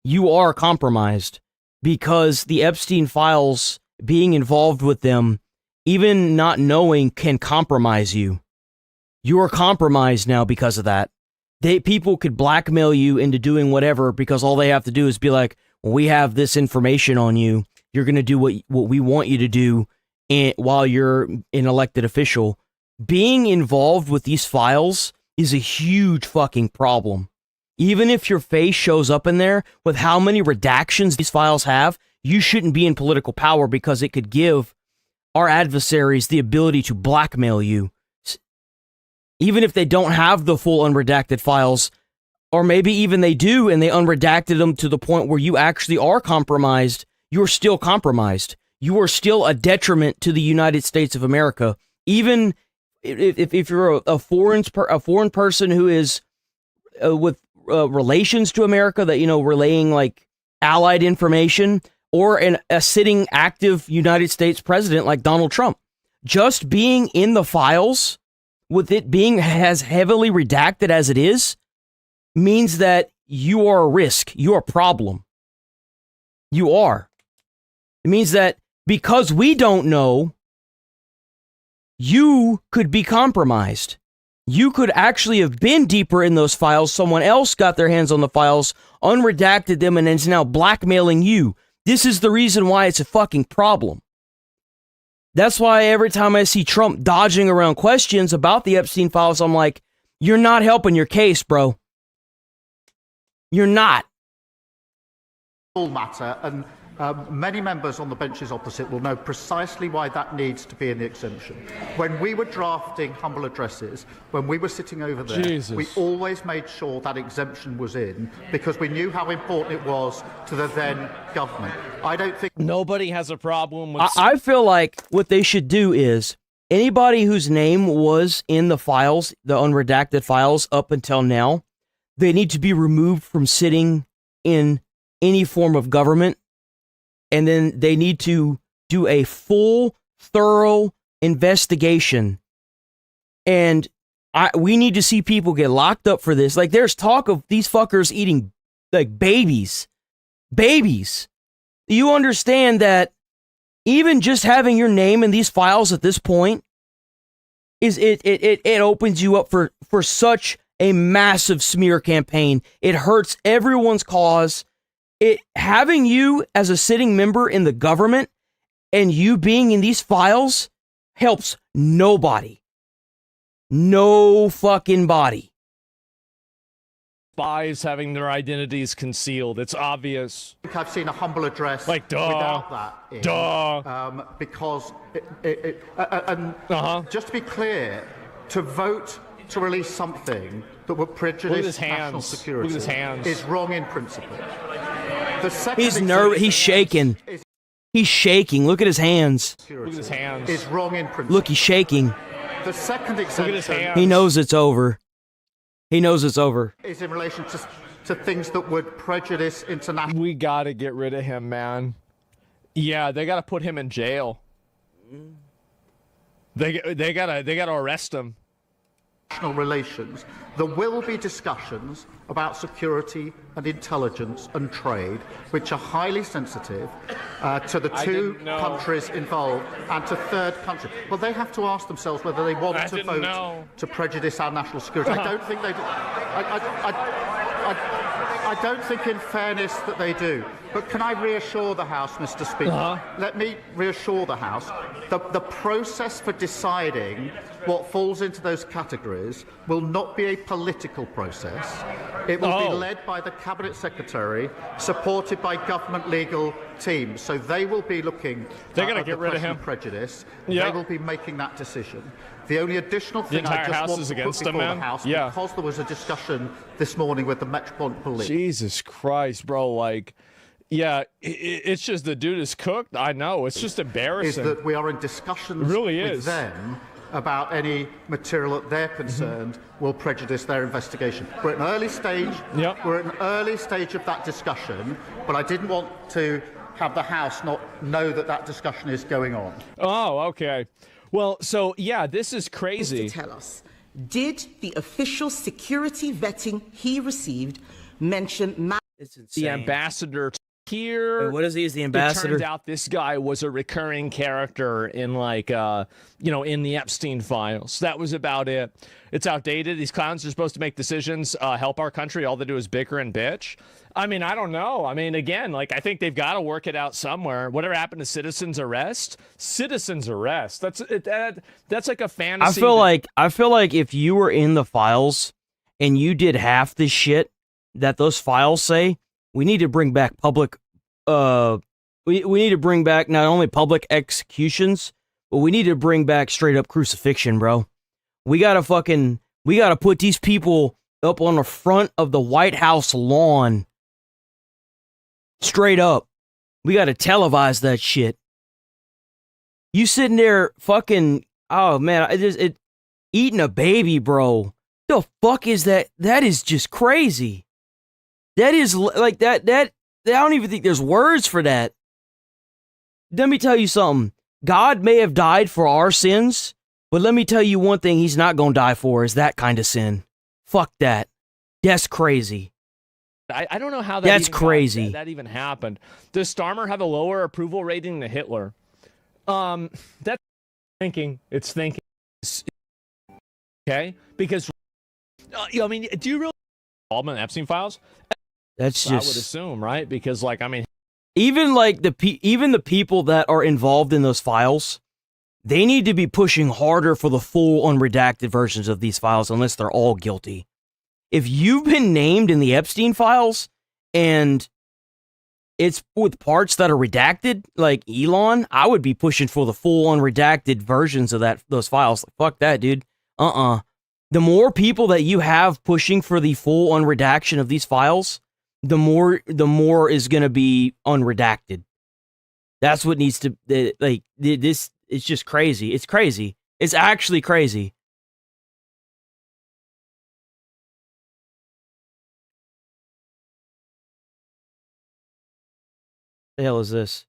you are compromised because the Epstein files, being involved with them, even not knowing, can compromise you. You are compromised now because of that. People could blackmail you into doing whatever because all they have to do is be like, well, we have this information on you. You're going to do what we want you to do while you're an elected official. Being involved with these files is a huge fucking problem. Even if your face shows up in there with how many redactions these files have, you shouldn't be in political power because it could give our adversaries the ability to blackmail you. Even if they don't have the full unredacted files, or maybe even they do and they unredacted them to the point where you actually are compromised, you're still compromised. You are still a detriment to the United States of America. Even if you're a foreign person who is with relations to America, that, you know, relaying like allied information, or a sitting active United States president like Donald Trump, just being in the files, with it being as heavily redacted as it is, means that you are a risk. You're a problem. You are. It means that because we don't know, you could be compromised. You could actually have been deeper in those files. Someone else got their hands on the files, unredacted them, and is now blackmailing you. This is the reason why it's a fucking problem. That's why every time I see Trump dodging around questions about the Epstein files, I'm like, you're not helping your case, bro. You're not. Matter, and Many members on the benches opposite will know precisely why that needs to be in the exemption. When we were drafting humble addresses, when we were sitting over there, we always made sure that exemption was in because we knew how important it was to the then government. I don't think nobody has a problem with. I feel like what they should do is anybody whose name was in the files, the unredacted files up until now, they need to be removed from sitting in any form of government. And then they need to do a full, thorough investigation. And we need to see people get locked up for this. Like, there's talk of these fuckers eating, like, babies. Babies. You understand that even just having your name in these files at this point, it opens you up for such a massive smear campaign. It hurts everyone's cause. Having you as a sitting member in the government and you being in these files helps nobody. No fucking body. Spies having their identities concealed. It's obvious. I think I've seen a humble address like, without that in. Because just to be clear, to vote to release something that would prejudice national security is wrong in principle. He's nervous. He's shaking. He's shaking. Look at his hands. Look at his hands. Is wrong in principle. Look, he's shaking. The second exemption. He knows it's over. He knows it's over. Is in relation to things that would prejudice international. We gotta get rid of him, man. Yeah, they gotta put him in jail. They gotta arrest him. National relations, there will be discussions about security and intelligence and trade, which are highly sensitive to the two countries involved and to third countries. Well, they have to ask themselves whether they want to vote to prejudice our national security. I don't think they do. I don't think, in fairness, that they do. But can I reassure the House, Mr. Speaker? Let me reassure the House. The process for deciding what falls into those categories will not be a political process. It will be led by the Cabinet Secretary, supported by government legal teams. So they will be looking at the question of prejudice. They will be making that decision. The only additional thing I just want to put before the House, because there was a discussion this morning with the Metropolitan Police. Jesus Christ, bro, like... Yeah, it's just the dude is cooked. I know. It's just embarrassing. Is that we are in discussions with them about any material that they're concerned will prejudice their investigation. We're at an early stage. We're at an early stage of that discussion, but I didn't want to have the House not know that that discussion is going on. Oh, okay. Well, so, yeah, this is crazy. To tell us, did the official security vetting he received mention the ambassador here? Wait, what is he? Is the ambassador? It turns out this guy was a recurring character in, like, in the Epstein files. That was about it. It's outdated. These clowns are supposed to make decisions, help our country. All they do is bicker and bitch. I mean, I don't know. I mean, again, like, I think they've got to work it out somewhere. Whatever happened to citizen's arrest? Citizen's arrest. That's like a fantasy. I feel like if you were in the files and you did half the shit that those files say, we need to bring back public, we need to bring back not only public executions, but we need to bring back straight up crucifixion, bro. We gotta put these people up on the front of the White House lawn. Straight up. We gotta televise that shit. You sitting there fucking, oh man, eating a baby, bro. The fuck is that? That is just crazy. That is like that I don't even think there's words for that. Let me tell you something. God may have died for our sins, but let me tell you one thing he's not going to die for is that kind of sin. Fuck that. That's crazy. I don't know how that's crazy. That even happened. Does Starmer have a lower approval rating than Hitler? That's thinking. It's thinking. Okay? Because, I mean, do you really involvement in Epstein files? That's just, I would assume, right? Because, like, I mean, even like the people that are involved in those files, they need to be pushing harder for the full unredacted versions of these files, unless they're all guilty. If you've been named in the Epstein files and it's with parts that are redacted, like Elon, I would be pushing for the full unredacted versions of those files. Fuck that, dude. The more people that you have pushing for the full unredaction of these files, the more is going to be unredacted. That's what needs to, like, this, it's just crazy. It's crazy. It's actually crazy. The hell is this?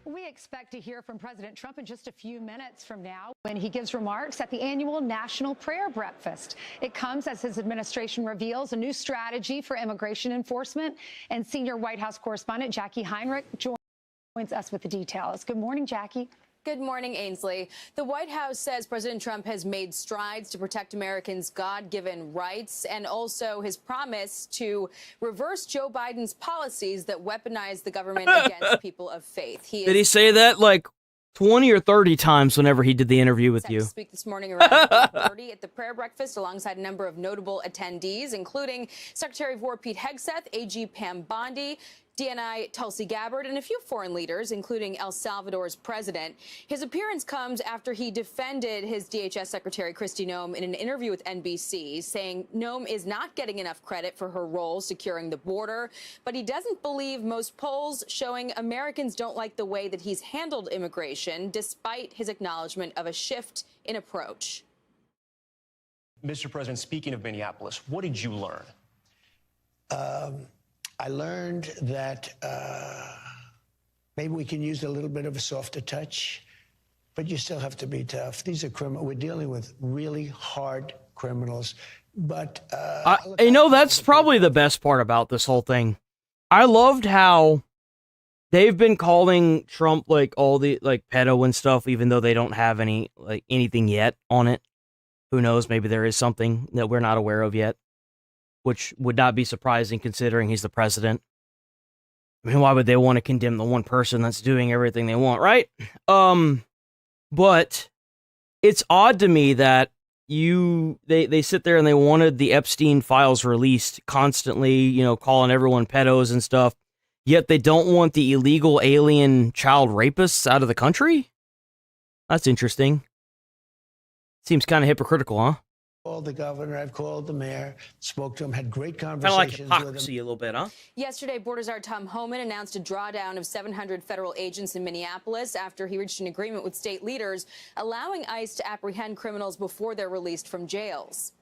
We expect to hear from President Trump in just a few minutes from now when he gives remarks at the annual National Prayer Breakfast. It comes as his administration reveals a new strategy for immigration enforcement, and senior White House correspondent Jackie Heinrich joins us with the details. Good morning, Jackie. Good morning, Ainsley. The White House says President Trump has made strides to protect Americans' God-given rights and also his promise to reverse Joe Biden's policies that weaponize the government against people of faith. Did he say that like 20 or 30 times whenever he did the interview with you? Speak this morning around 8:30 at the prayer breakfast alongside a number of notable attendees, including Secretary of War Pete Hegseth, AG Pam Bondi, DNI Tulsi Gabbard, and a few foreign leaders, including El Salvador's president. His appearance comes after he defended his DHS Secretary Kristi Noem in an interview with NBC, saying Noem is not getting enough credit for her role securing the border, but he doesn't believe most polls showing Americans don't like the way that he's handled immigration, despite his acknowledgement of a shift in approach. Mr. President, speaking of Minneapolis, what did you learn? I learned that maybe we can use a little bit of a softer touch, but you still have to be tough. These are criminals. We're dealing with really hard criminals. But that's probably the best part about this whole thing. I loved how they've been calling Trump like all the like pedo and stuff, even though they don't have anything yet on it. Who knows? Maybe there is something that we're not aware of yet, which would not be surprising considering he's the president. I mean, why would they want to condemn the one person that's doing everything they want, right? But it's odd to me that they sit there and they wanted the Epstein files released constantly, calling everyone pedos and stuff, yet they don't want the illegal alien child rapists out of the country? That's interesting. Seems kind of hypocritical, huh? Called the governor, I've called the mayor, spoke to him, had great Kind of conversations like with hypocrisy him. a little bit, huh? Yesterday, Border Czar Tom Homan announced a drawdown of 700 federal agents in Minneapolis after he reached an agreement with state leaders, allowing ICE to apprehend criminals before they're released from jails.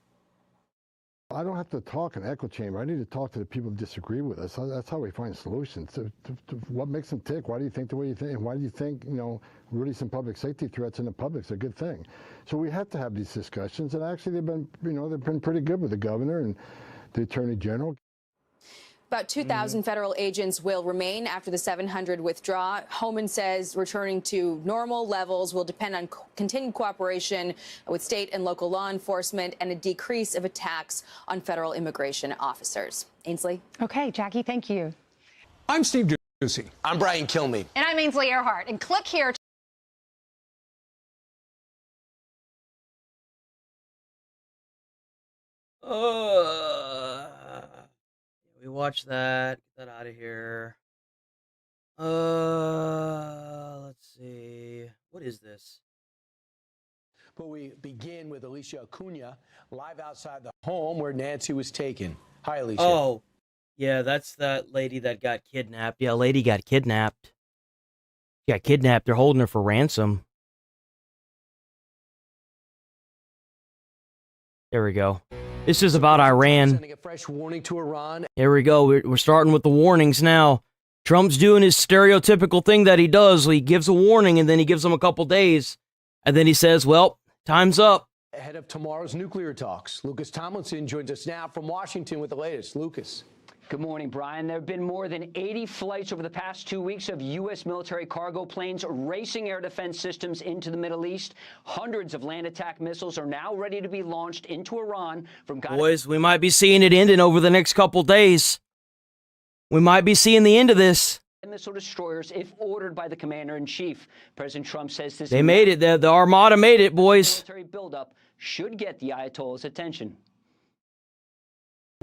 I don't have to talk in an echo chamber. I need to talk to the people who disagree with us. That's how we find solutions. To what makes them tick? Why do you think the way you think? And why do you think, releasing public safety threats in the public is a good thing? So we have to have these discussions. And actually, they've been pretty good with the governor and the attorney general. About 2,000 federal agents will remain after the 700 withdraw. Homan says returning to normal levels will depend on continued cooperation with state and local law enforcement and a decrease of attacks on federal immigration officers. Ainsley? Okay, Jackie, thank you. I'm Steve Doocy. I'm Brian Kilmeade. And I'm Ainsley Earhart. And click here. We watch that. Get that out of here. Let's see. What is this? But we begin with Alicia Acuna live outside the home where Nancy was taken. Hi, Alicia. Oh, yeah, that's that lady that got kidnapped. Yeah, lady got kidnapped. Got kidnapped. They're holding her for ransom. There we go. This is about Iran. Sending a fresh warning to Iran. Here we go. We're starting with the warnings now. Trump's doing his stereotypical thing that he does. He gives a warning and then he gives them a couple days. And then he says, well, time's up. Ahead of tomorrow's nuclear talks, Lucas Tomlinson joins us now from Washington with the latest. Lucas. Good morning, Brian. There have been more than 80 flights over the past 2 weeks of U.S. military cargo planes racing air defense systems into the Middle East. Hundreds of land attack missiles are now ready to be launched into Iran from... Boys, we might be seeing it ending over the next couple days. We might be seeing the end of this. Missile destroyers, if ordered by the commander-in-chief. President Trump says this... They made it. The Armada made it, boys. Military buildup should get the Ayatollah's attention.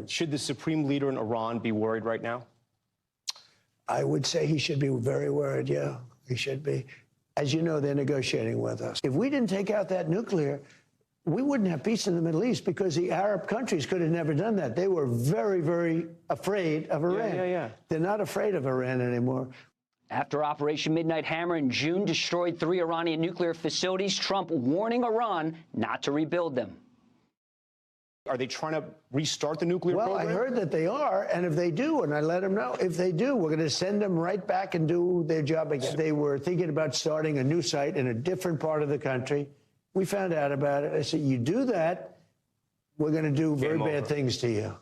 Should the supreme leader in Iran be worried right now? I would say he should be very worried, yeah, he should be. As you know, they're negotiating with us. If we didn't take out that nuclear, we wouldn't have peace in the Middle East because the Arab countries could have never done that. They were very, very afraid of Iran. They're not afraid of Iran anymore. After Operation Midnight Hammer in June destroyed 3 Iranian nuclear facilities, Trump warning Iran not to rebuild them. Are they trying to restart the nuclear program? Well, I heard that they are, and if they do, and I let them know, if they do, we're going to send them right back and do their job again. They were thinking about starting a new site in a different part of the country. We found out about it. I said, you do that, we're going to do very bad things to you.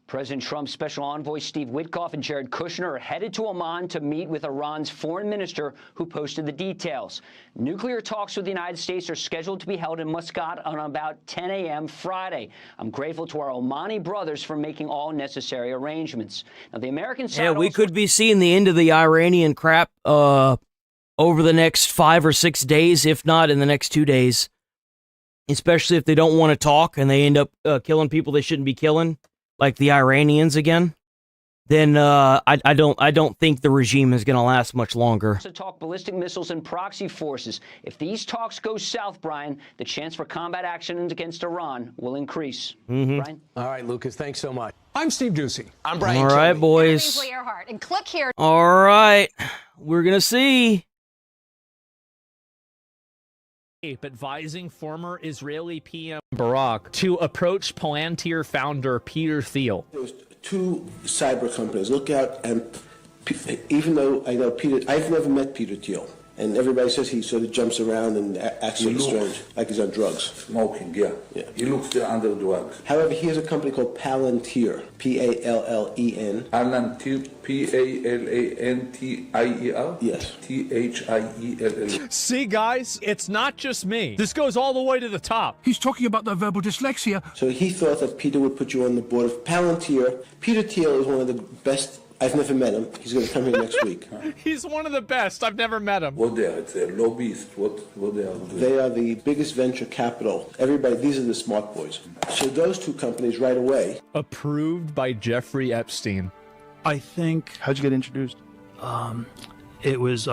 President Trump's special envoy Steve Witkoff and Jared Kushner are headed to Oman to meet with Iran's foreign minister, who posted the details. Nuclear talks with the United States are scheduled to be held in Muscat on about 10 a.m. Friday. I'm grateful to our Omani brothers for making all necessary arrangements. Now, the American side... Yeah, we could be seeing the end of the Iranian crap over the next 5 or 6 days, if not in the next 2 days. Especially if they don't want to talk and they end up killing people they shouldn't be killing, like the Iranians again. Then I don't think the regime is going to last much longer. To talk ballistic missiles and proxy forces. If these talks go south, Brian, the chance for combat action against Iran will increase. Brian? All right, Lucas, thanks so much. I'm Steve Ducey. I'm Brian. All right, boys. And click here. All right, we're gonna see. Advising former Israeli PM Barak to approach Palantir founder Peter Thiel. There was 2 cyber companies. Look out, and even though I know Peter, I've never met Peter Thiel, and everybody says he sort of jumps around and acts sort of strange, like he's on drugs. Smoking, yeah. He looks under drugs. However, he has a company called Palantir, P-A-L-L-E-N. Palantir, P-A-L-A-N-T-I-E-R? Yes. T-H-I-E-L-L. See, guys, it's not just me. This goes all the way to the top. He's talking about the verbal dyslexia. So he thought that Peter would put you on the board of Palantir. Peter Thiel is one of the best. I've never met him. He's going to come here next week. He's one of the best. I've never met him. What they are? It's a lobbyist. What they are doing? They are the biggest venture capital. Everybody, these are the smart boys. So those 2 companies right away. Approved by Jeffrey Epstein. I think. How'd you get introduced? It was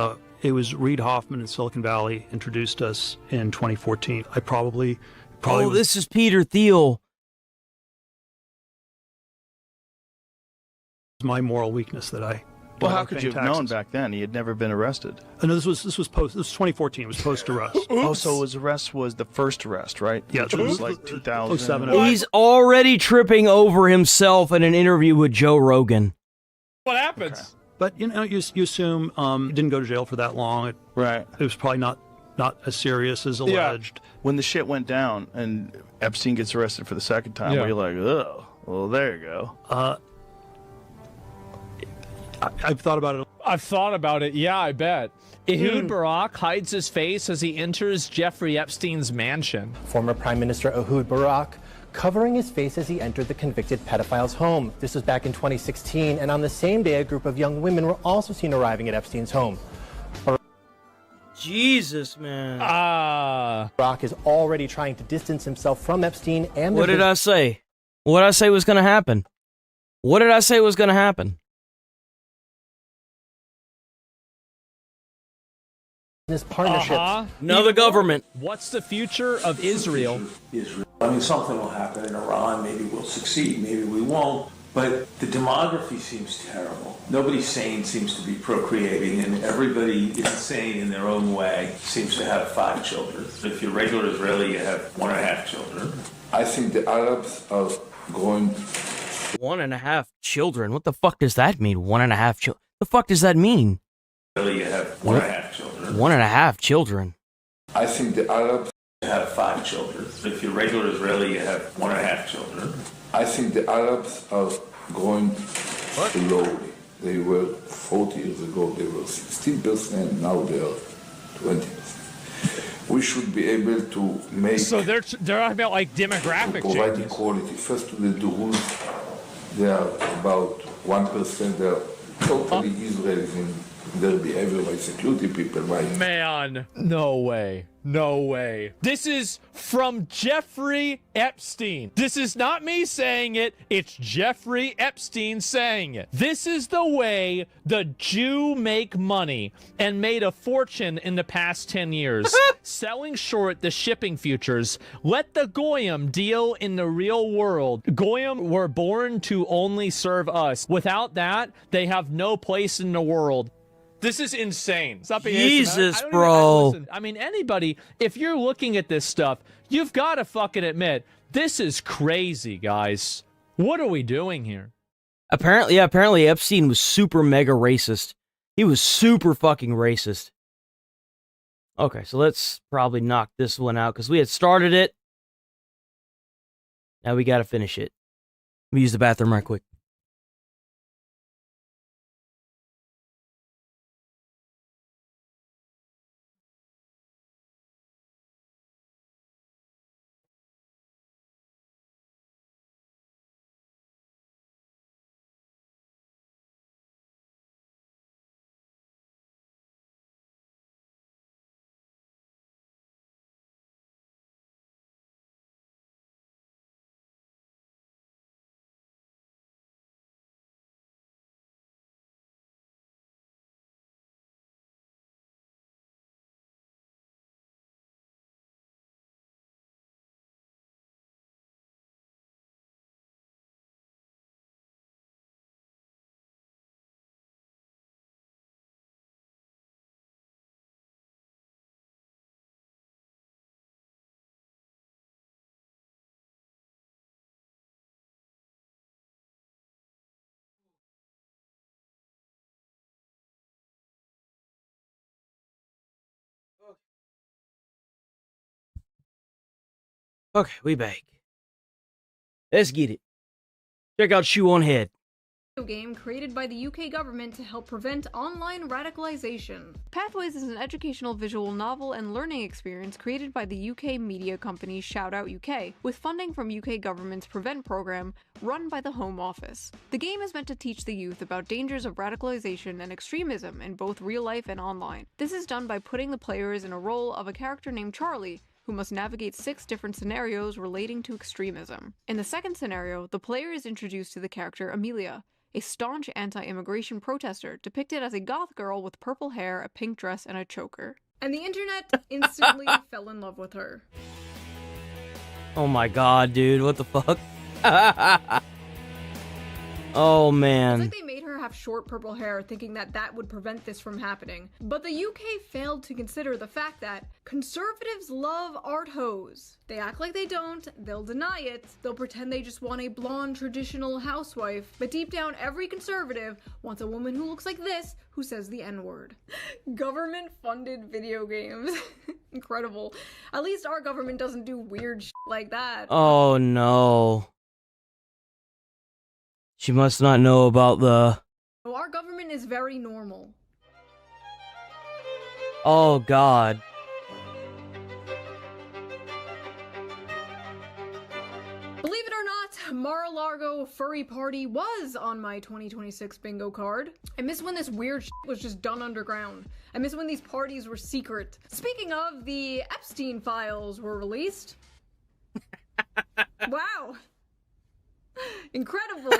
Reid Hoffman in Silicon Valley introduced us in 2014. I probably. Oh, this is Peter Thiel. My moral weakness that I. Well, how could you have known back then? He had never been arrested. No, this was 2014. It was post arrest. Oh, so his arrest was the first arrest, right? Yeah, which was like 2007. He's already tripping over himself in an interview with Joe Rogan. What happens? Okay. But you assume he didn't go to jail for that long. Right. It was probably not as serious as alleged. Yeah. When the shit went down and Epstein gets arrested for the second time, we're like, oh, well, there you go. I've thought about it. I've thought about it. Yeah, I bet. Ehud Barak hides his face as he enters Jeffrey Epstein's mansion. Former Prime Minister Ehud Barak covering his face as he entered the convicted pedophile's home. This was back in 2016, and on the same day, a group of young women were also seen arriving at Epstein's home. Jesus, man. Barak is already trying to distance himself from Epstein and... What did I say? What did I say was going to happen? What did I say was going to happen? Partnerships. Another government. What's the future of Israel? I mean, something will happen in Iran. Maybe we'll succeed. Maybe we won't. But the demography seems terrible. Nobody sane seems to be procreating, and everybody insane in their own way seems to have 5 children. If you're regular Israeli, you have 1.5 children. I think the Arabs are going... 1.5 children? What the fuck does that mean? 1.5 children? The fuck does that mean? You have 1.5 children. 1.5 children. I think the Arabs have 5 children. If you're regular Israeli, you have 1.5 children. I think the Arabs are going slowly. They were 40 years ago, they were 16%, now they are 20%. We should be able to make... So they're talking about like demographic provide changes. equality. First to the Druze, they are about 1%, they are totally Israelis in They'll be everywhere, security people, right? Man, no way. No way. This is from Jeffrey Epstein. This is not me saying it. It's Jeffrey Epstein saying it. This is the way the Jew make money and made a fortune in the past 10 years. Selling short the shipping futures. Let the Goyim deal in the real world. Goyim were born to only serve us. Without that, they have no place in the world. This is insane. Stop being Jesus, bro. listen, I mean, anybody, if you're looking at this stuff, you've got to fucking admit, this is crazy, guys. What are we doing here? Apparently Epstein was super mega racist. He was super fucking racist. Okay, so let's probably knock this one out because we had started it. Now we got to finish it. Let me use the bathroom right quick. Okay, we back. Let's get it. Check out Shoe on Head. Game created by the UK government to help prevent online radicalization. Pathways is an educational visual novel and learning experience created by the UK media company Shout Out UK, with funding from UK government's Prevent program run by the Home Office. The game is meant to teach the youth about dangers of radicalization and extremism in both real life and online. This is done by putting the players in a role of a character named Charlie, who must navigate 6 different scenarios relating to extremism. In the second scenario, the player is introduced to the character Amelia, a staunch anti-immigration protester depicted as a goth girl with purple hair, a pink dress, and a choker. And the internet instantly fell in love with her. Oh my god, dude, what the fuck? Oh man. It's like they made her have short purple hair thinking that that would prevent this from happening. But the UK failed to consider the fact that conservatives love art hoes. They act like they don't, they'll deny it, they'll pretend they just want a blonde traditional housewife, but deep down every conservative wants a woman who looks like this, who says the N-word. Government-funded video games. Incredible. At least our government doesn't do weird shit like that. Oh no. She must not know about the... Our government is very normal. Oh god. Believe it or not, Mar-a-Lago Furry Party was on my 2026 bingo card. I miss when this weird shit was just done underground. I miss when these parties were secret. Speaking of, the Epstein files were released. Wow. Incredible.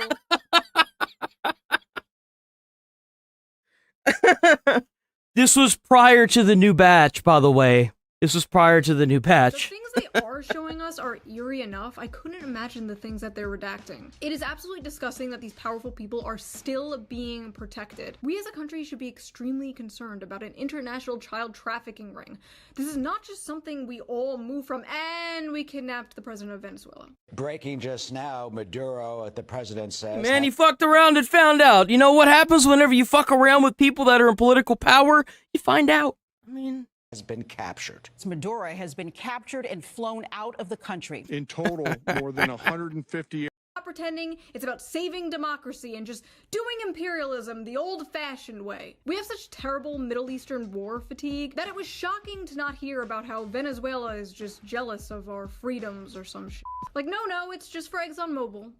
This was prior to the new batch, by the way. This was prior to the new The patch. things they are showing us are eerie enough. I couldn't imagine the things that they're redacting. It is absolutely disgusting that these powerful people are still being protected. We as a country should be extremely concerned about an international child trafficking ring. This is not just something we all move from, and we kidnapped the president of Venezuela. Breaking just now, Maduro, the president says... Man, he fucked around and found out. You know what happens whenever you fuck around with people that are in political power? You find out. I mean... has been captured. Maduro has been captured and flown out of the country. In total, more than 150... Not pretending it's about saving democracy and just doing imperialism the old-fashioned way. We have such terrible Middle Eastern war fatigue that it was shocking to not hear about how Venezuela is just jealous of our freedoms or some shit. Like, no, it's just for ExxonMobil.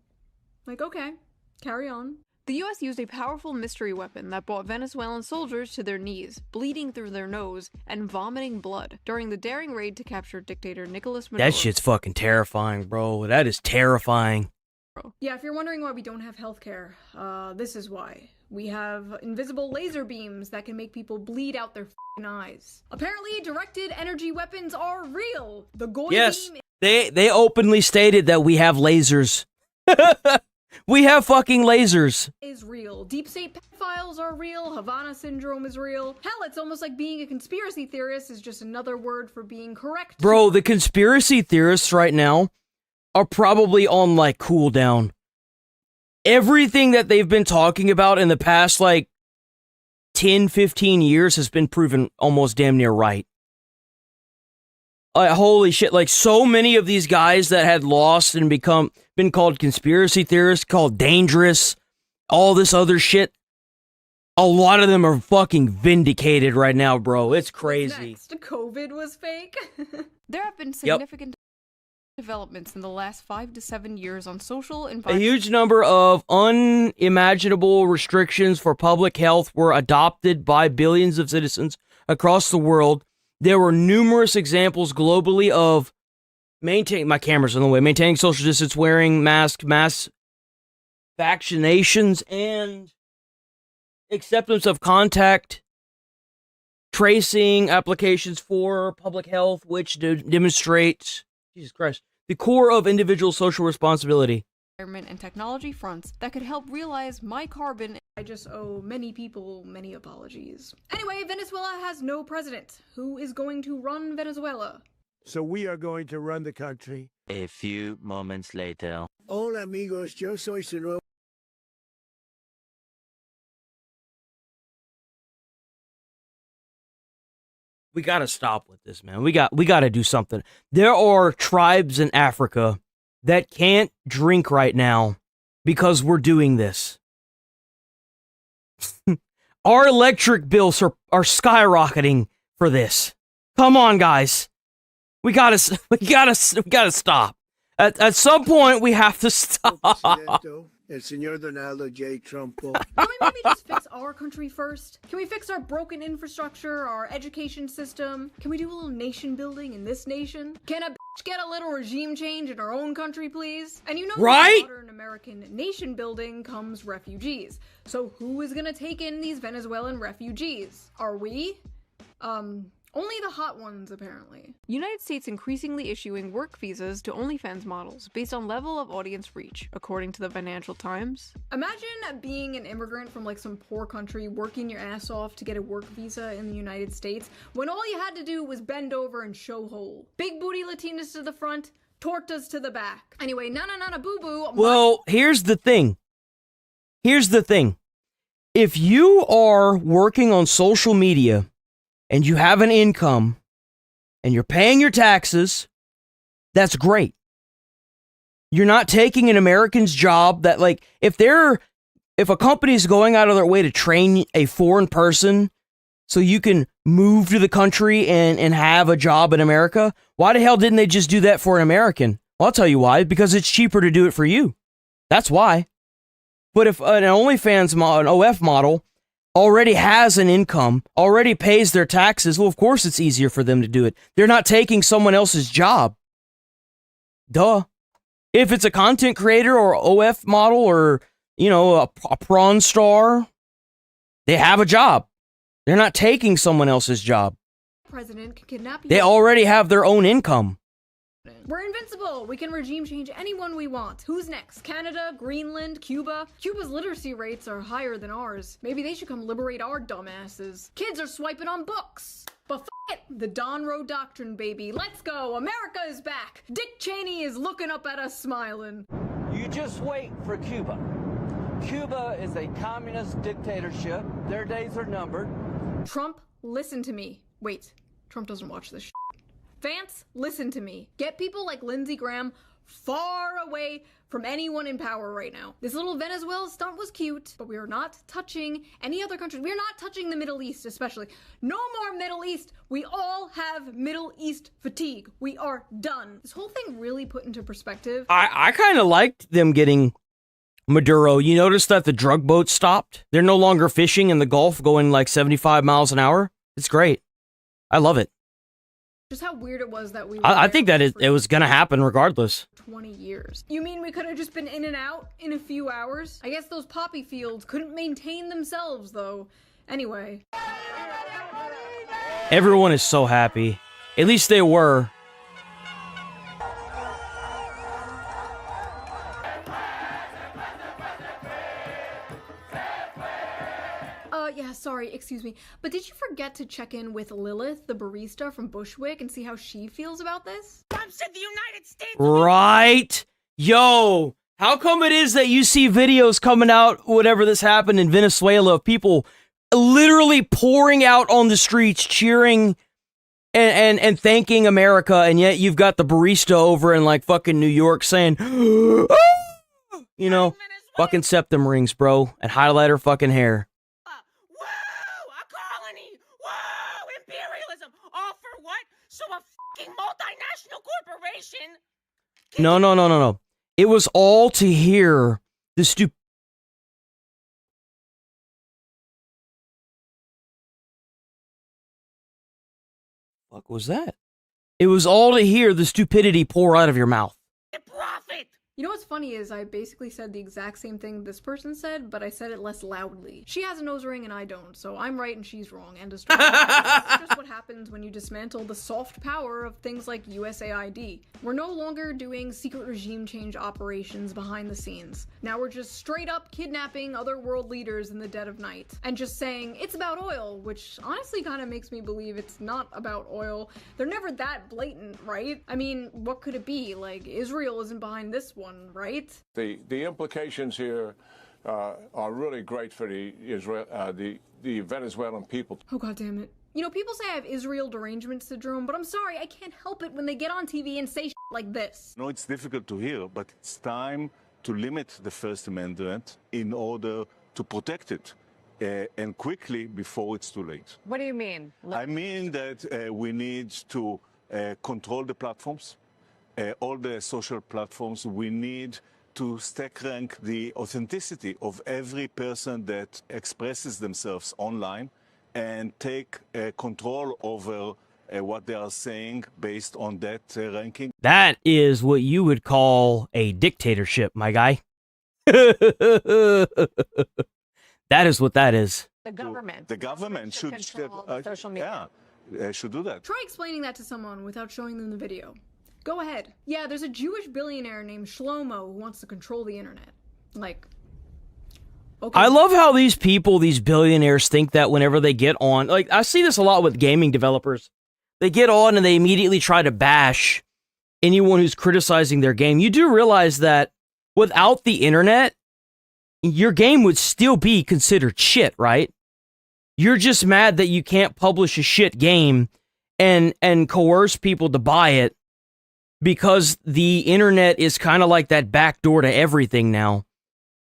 Like, okay, carry on. The U.S. used a powerful mystery weapon that brought Venezuelan soldiers to their knees, bleeding through their nose and vomiting blood during the daring raid to capture dictator Nicolas Maduro. That shit's fucking terrifying, bro. That is terrifying. Yeah, if you're wondering why we don't have healthcare, this is why. We have invisible laser beams that can make people bleed out their f***ing eyes. Apparently, directed energy weapons are real. The Goy beam they openly stated that we have lasers. We have fucking lasers. Is real. Deep state pedophiles are real. Havana syndrome is real. Hell, it's almost like being a conspiracy theorist is just another word for being correct. Bro, the conspiracy theorists right now are probably on like cooldown. Everything that they've been talking about in the past like 10, 15 years has been proven almost damn near right. Holy shit, like so many of these guys that had lost and been called conspiracy theorists, called dangerous, all this other shit, a lot of them are fucking vindicated right now, bro. It's crazy. Next, COVID was fake. There have been significant developments in the last 5 to 7 years on social and a huge number of unimaginable restrictions for public health were adopted by billions of citizens across the world. There were numerous examples globally of maintaining social distance, wearing masks, mass vaccinations, and acceptance of contact tracing applications for public health, which demonstrate, Jesus Christ, the core of individual social responsibility. Environment and technology fronts that could help realize my carbon. I just owe many people many apologies. Anyway, Venezuela has no president. Who is going to run Venezuela? So we are going to run the country. A few moments later. Hola amigos, yo soy su nuevo. We gotta stop with this, man. We gotta do something. There are tribes in Africa that can't drink right now because we're doing this. Our electric bills are skyrocketing for this. Come on, guys. We gotta stop. At some point, we have to stop. El señor Donaldo J. Trump. Can we maybe just fix our country first? Can we fix our broken infrastructure, our education system? Can we do a little nation building in this nation? Can a bitch get a little regime change in our own country, please? And you know, right? With modern American nation building comes refugees. So who is gonna take in these Venezuelan refugees? Are we? Only the hot ones, apparently. United States increasingly issuing work visas to OnlyFans models based on level of audience reach, according to the Financial Times. Imagine being an immigrant from like some poor country, working your ass off to get a work visa in the United States, when all you had to do was bend over and show hole. Big booty Latinas to the front, tortas to the back. Anyway, na boo-boo. Well, here's the thing. If you are working on social media and you have an income, and you're paying your taxes, that's great. You're not taking an American's job that, like, if a company is going out of their way to train a foreign person so you can move to the country and have a job in America, why the hell didn't they just do that for an American? Well, I'll tell you why. Because it's cheaper to do it for you. That's why. But if an OnlyFans an OF model already has an income, already pays their taxes, well, of course it's easier for them to do it. They're not taking someone else's job. Duh. If it's a content creator or OF model or, you know, a prawn star, they have a job. They're not taking someone else's job. President can kidnap you. They already have their own income. We're invincible. We can regime change anyone we want. Who's next? Canada, Greenland, Cuba? Cuba's literacy rates are higher than ours. Maybe they should come liberate our dumbasses. Kids are swiping on books. But f it, the Don Road Doctrine, baby. Let's go. America is back. Dick Cheney is looking up at us smiling. You just wait for Cuba. Cuba is a communist dictatorship. Their days are numbered. Trump, listen to me. Wait, Trump doesn't watch this shit. Vance, listen to me. Get people like Lindsey Graham far away from anyone in power right now. This little Venezuela stunt was cute, but we are not touching any other countries. We are not touching the Middle East, especially. No more Middle East. We all have Middle East fatigue. We are done. This whole thing really put into perspective. I kind of liked them getting Maduro, you notice that the drug boats stopped? They're no longer fishing in the Gulf going like 75 miles an hour. It's great. I love it. Just how weird it was that we were I think that it was going to happen regardless. 20 years. You mean we could have just been in and out in a few hours? I guess those poppy fields couldn't maintain themselves, though. Anyway. Everyone is so happy. At least they were. Yeah, sorry, excuse me. But did you forget to check in with Lilith, the barista from Bushwick, and see how she feels about this? Trump said the United States... Right? Yo, how come it is that you see videos coming out, whatever this happened in Venezuela, of people literally pouring out on the streets, cheering and thanking America, and yet you've got the barista over in like fucking New York saying, you know, fucking septum rings, bro, and highlighter fucking hair. So a fucking multinational corporation... No. It was all to hear the Fuck was that? It was all to hear the stupidity pour out of your mouth. Profit! You know what's funny is I basically said the exact same thing this person said, but I said it less loudly. She has a nose ring and I don't, so I'm right and she's wrong. And this is just what happens when you dismantle the soft power of things like USAID. We're no longer doing secret regime change operations behind the scenes. Now we're just straight up kidnapping other world leaders in the dead of night and just saying it's about oil, which honestly kind of makes me believe it's not about oil. They're never that blatant, right? I mean, what could it be? Like, Israel isn't behind this one, right? The implications here are really great for the Venezuelan people. Oh, God damn it. You know, people say I have Israel derangement syndrome, but I'm sorry, I can't help it when they get on TV and say shit like this. No, it's difficult to hear, but it's time to limit the First Amendment in order to protect it, and quickly before it's too late. What do you mean? I mean that we need to control the platforms, all the social platforms. We need to stack rank the authenticity of every person that expresses themselves online and take control over what they are saying based on that ranking. That is what you would call a dictatorship, my guy. That is what that is. The government. The government should control social media. Yeah, should do that. Try explaining that to someone without showing them the video. Go ahead. Yeah, there's a Jewish billionaire named Shlomo who wants to control the internet. Like, okay. I love how these people, these billionaires, think that whenever they get on, like, I see this a lot with gaming developers. They get on and they immediately try to bash anyone who's criticizing their game. You do realize that without the internet, your game would still be considered shit, right? You're just mad that you can't publish a shit game and coerce people to buy it because the internet is kind of like that back door to everything now.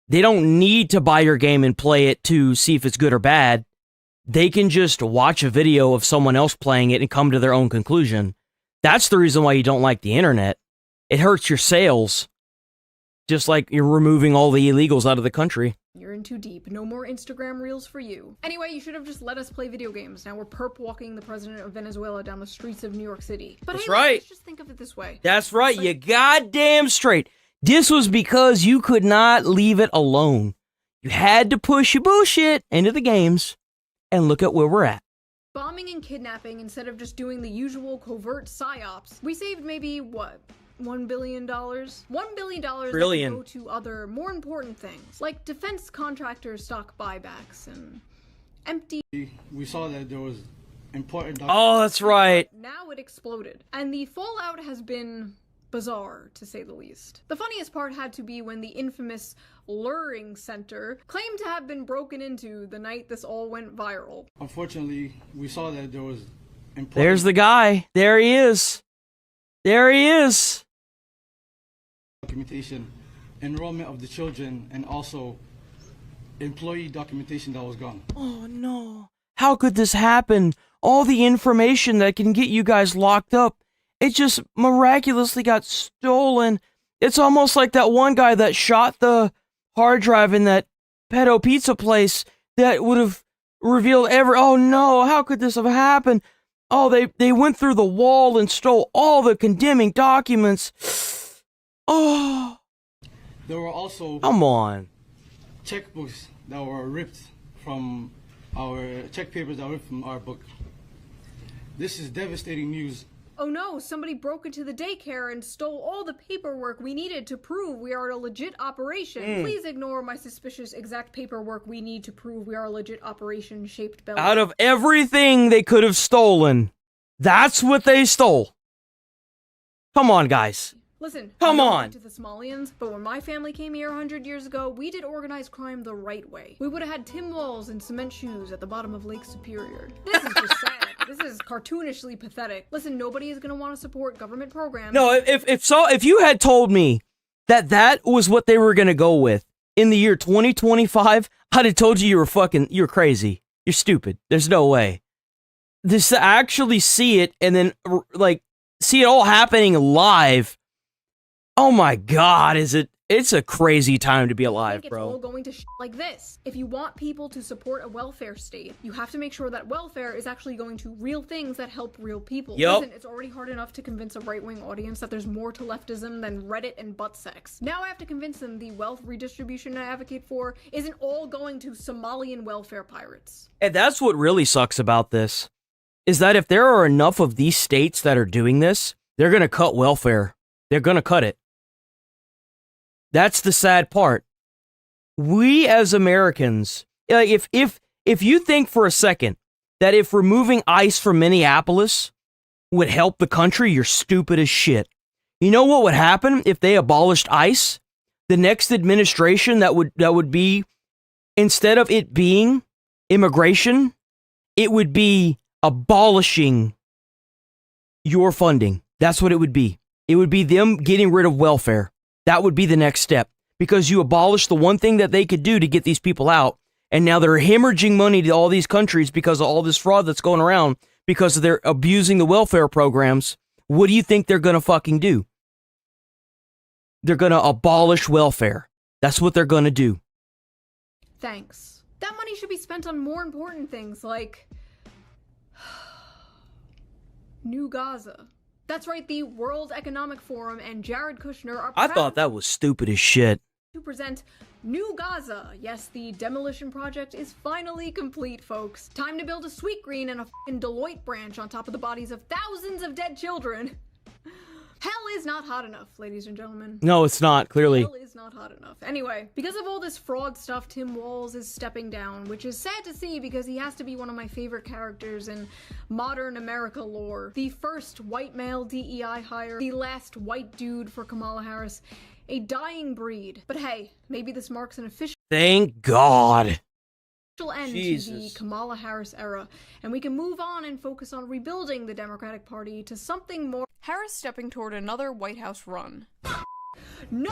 They don't need to buy your game and play it to see if it's good or bad. They can just watch a video of someone else playing it and come to their own conclusion. That's the reason why you don't like the internet. It hurts your sales. Just like you're removing all the illegals out of the country. You're in too deep. No more Instagram reels for you. Anyway, you should have just let us play video games. Now we're perp walking the president of Venezuela down the streets of New York City. But that's hey, right. Let's just think of it this way. That's right. Like, you goddamn straight. This was because you could not leave it alone. You had to push your bullshit into the games. And look at where we're at. Bombing and kidnapping instead of just doing the usual covert psyops. We saved maybe, what? $1 billion? $1 billion that go to other, more important things, like defense contractors' stock buybacks and empty... We saw that there was important... Oh, that's right. Now it exploded, and the fallout has been bizarre, to say the least. The funniest part had to be when the infamous luring center claimed to have been broken into the night this all went viral. Unfortunately, we saw that there was important... There's the guy. There he is. There he is. Documentation, enrollment of the children, and also employee documentation that was gone. Oh no. How could this happen? All the information that can get you guys locked up, it just miraculously got stolen. It's almost like that one guy that shot the hard drive in that pedo pizza place that would have revealed oh no, how could this have happened? Oh, they went through the wall and stole all the condemning documents. Oh. There were also Come on. checkbooks that were ripped from our check papers that were ripped from our book. This is devastating news. Oh no, somebody broke into the daycare and stole all the paperwork we needed to prove we are a legit operation. Please ignore my suspicious exact paperwork we need to prove we are a legit operation shaped belly. Out of everything they could have stolen, that's what they stole. Come on, guys. Listen, Come on. To the Somalians, but when my family came here 100 years ago, we did organized crime the right way. We would have had tin walls and cement shoes at the bottom of Lake Superior. This is just sad. This is cartoonishly pathetic. Listen, nobody is going to want to support government programs. No, if you had told me that was what they were going to go with in the year 2025, I'd have told you you're crazy. You're stupid. There's no way. This to actually see it and then like see it all happening live. Oh my God, it's a crazy time to be alive, It's bro. all going to like this. If you want people to support a welfare state, you have to make sure that welfare is actually going to real things that help real people. Yup. Listen, it's already hard enough to convince a right-wing audience that there's more to leftism than Reddit and butt sex. Now I have to convince them the wealth redistribution I advocate for isn't all going to Somalian welfare pirates. And that's what really sucks about this, is that if there are enough of these states that are doing this, they're going to cut welfare. They're going to cut it. That's the sad part. We as Americans, like if you think for a second that if removing ICE from Minneapolis would help the country, you're stupid as shit. You know what would happen if they abolished ICE? The next administration that would be, instead of it being immigration, it would be abolishing your funding. That's what it would be. It would be them getting rid of welfare. That would be the next step, because you abolish the one thing that they could do to get these people out, and now they're hemorrhaging money to all these countries because of all this fraud that's going around, because they're abusing the welfare programs. What do you think they're going to fucking do? They're going to abolish welfare. That's what they're going to do. Thanks. That money should be spent on more important things like New Gaza. That's right, the World Economic Forum and Jared Kushner are I thought that was stupid as shit. to present New Gaza. Yes, the demolition project is finally complete, folks. Time to build a sweet green and a f***ing Deloitte branch on top of the bodies of thousands of dead children. Hell is not hot enough, ladies and gentlemen. No, it's not, clearly. Hell is not hot enough. Anyway, because of all this fraud stuff, Tim Walz is stepping down, which is sad to see because he has to be one of my favorite characters in modern America lore. The first white male DEI hire, the last white dude for Kamala Harris, a dying breed. But hey, maybe this marks an official Thank God. end to the Kamala Harris era, and we can move on and focus on rebuilding the Democratic Party to something more. Harris stepping toward another White House run. No.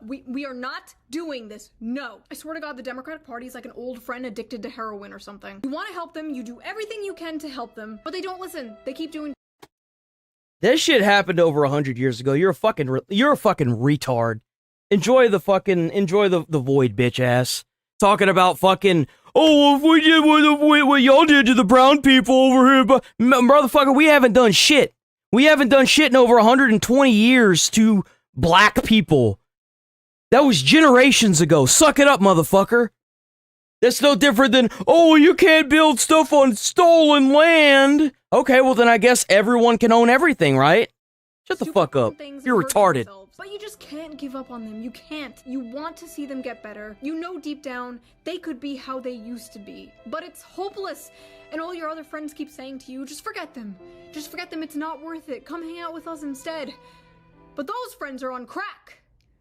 We are not doing this. No. I swear to God, the Democratic Party is like an old friend addicted to heroin or something. You want to help them, you do everything you can to help them, but they don't listen. They keep doing. This shit happened over 100 years ago. You're a fucking retard. Enjoy the void, bitch ass. Talking about fucking, oh, if we did what y'all did to the brown people over here, but motherfucker, we haven't done shit. We haven't done shit in over 120 years to black people. That was generations ago. Suck it up, motherfucker. That's no different than, oh, you can't build stuff on stolen land. Okay, well then I guess everyone can own everything, right? Shut the fuck up. You're retarded. But you just can't give up on them. You can't. You want to see them get better. You know deep down they could be how they used to be. But it's hopeless. And all your other friends keep saying to you, just forget them. Just forget them. It's not worth it. Come hang out with us instead. But those friends are on crack.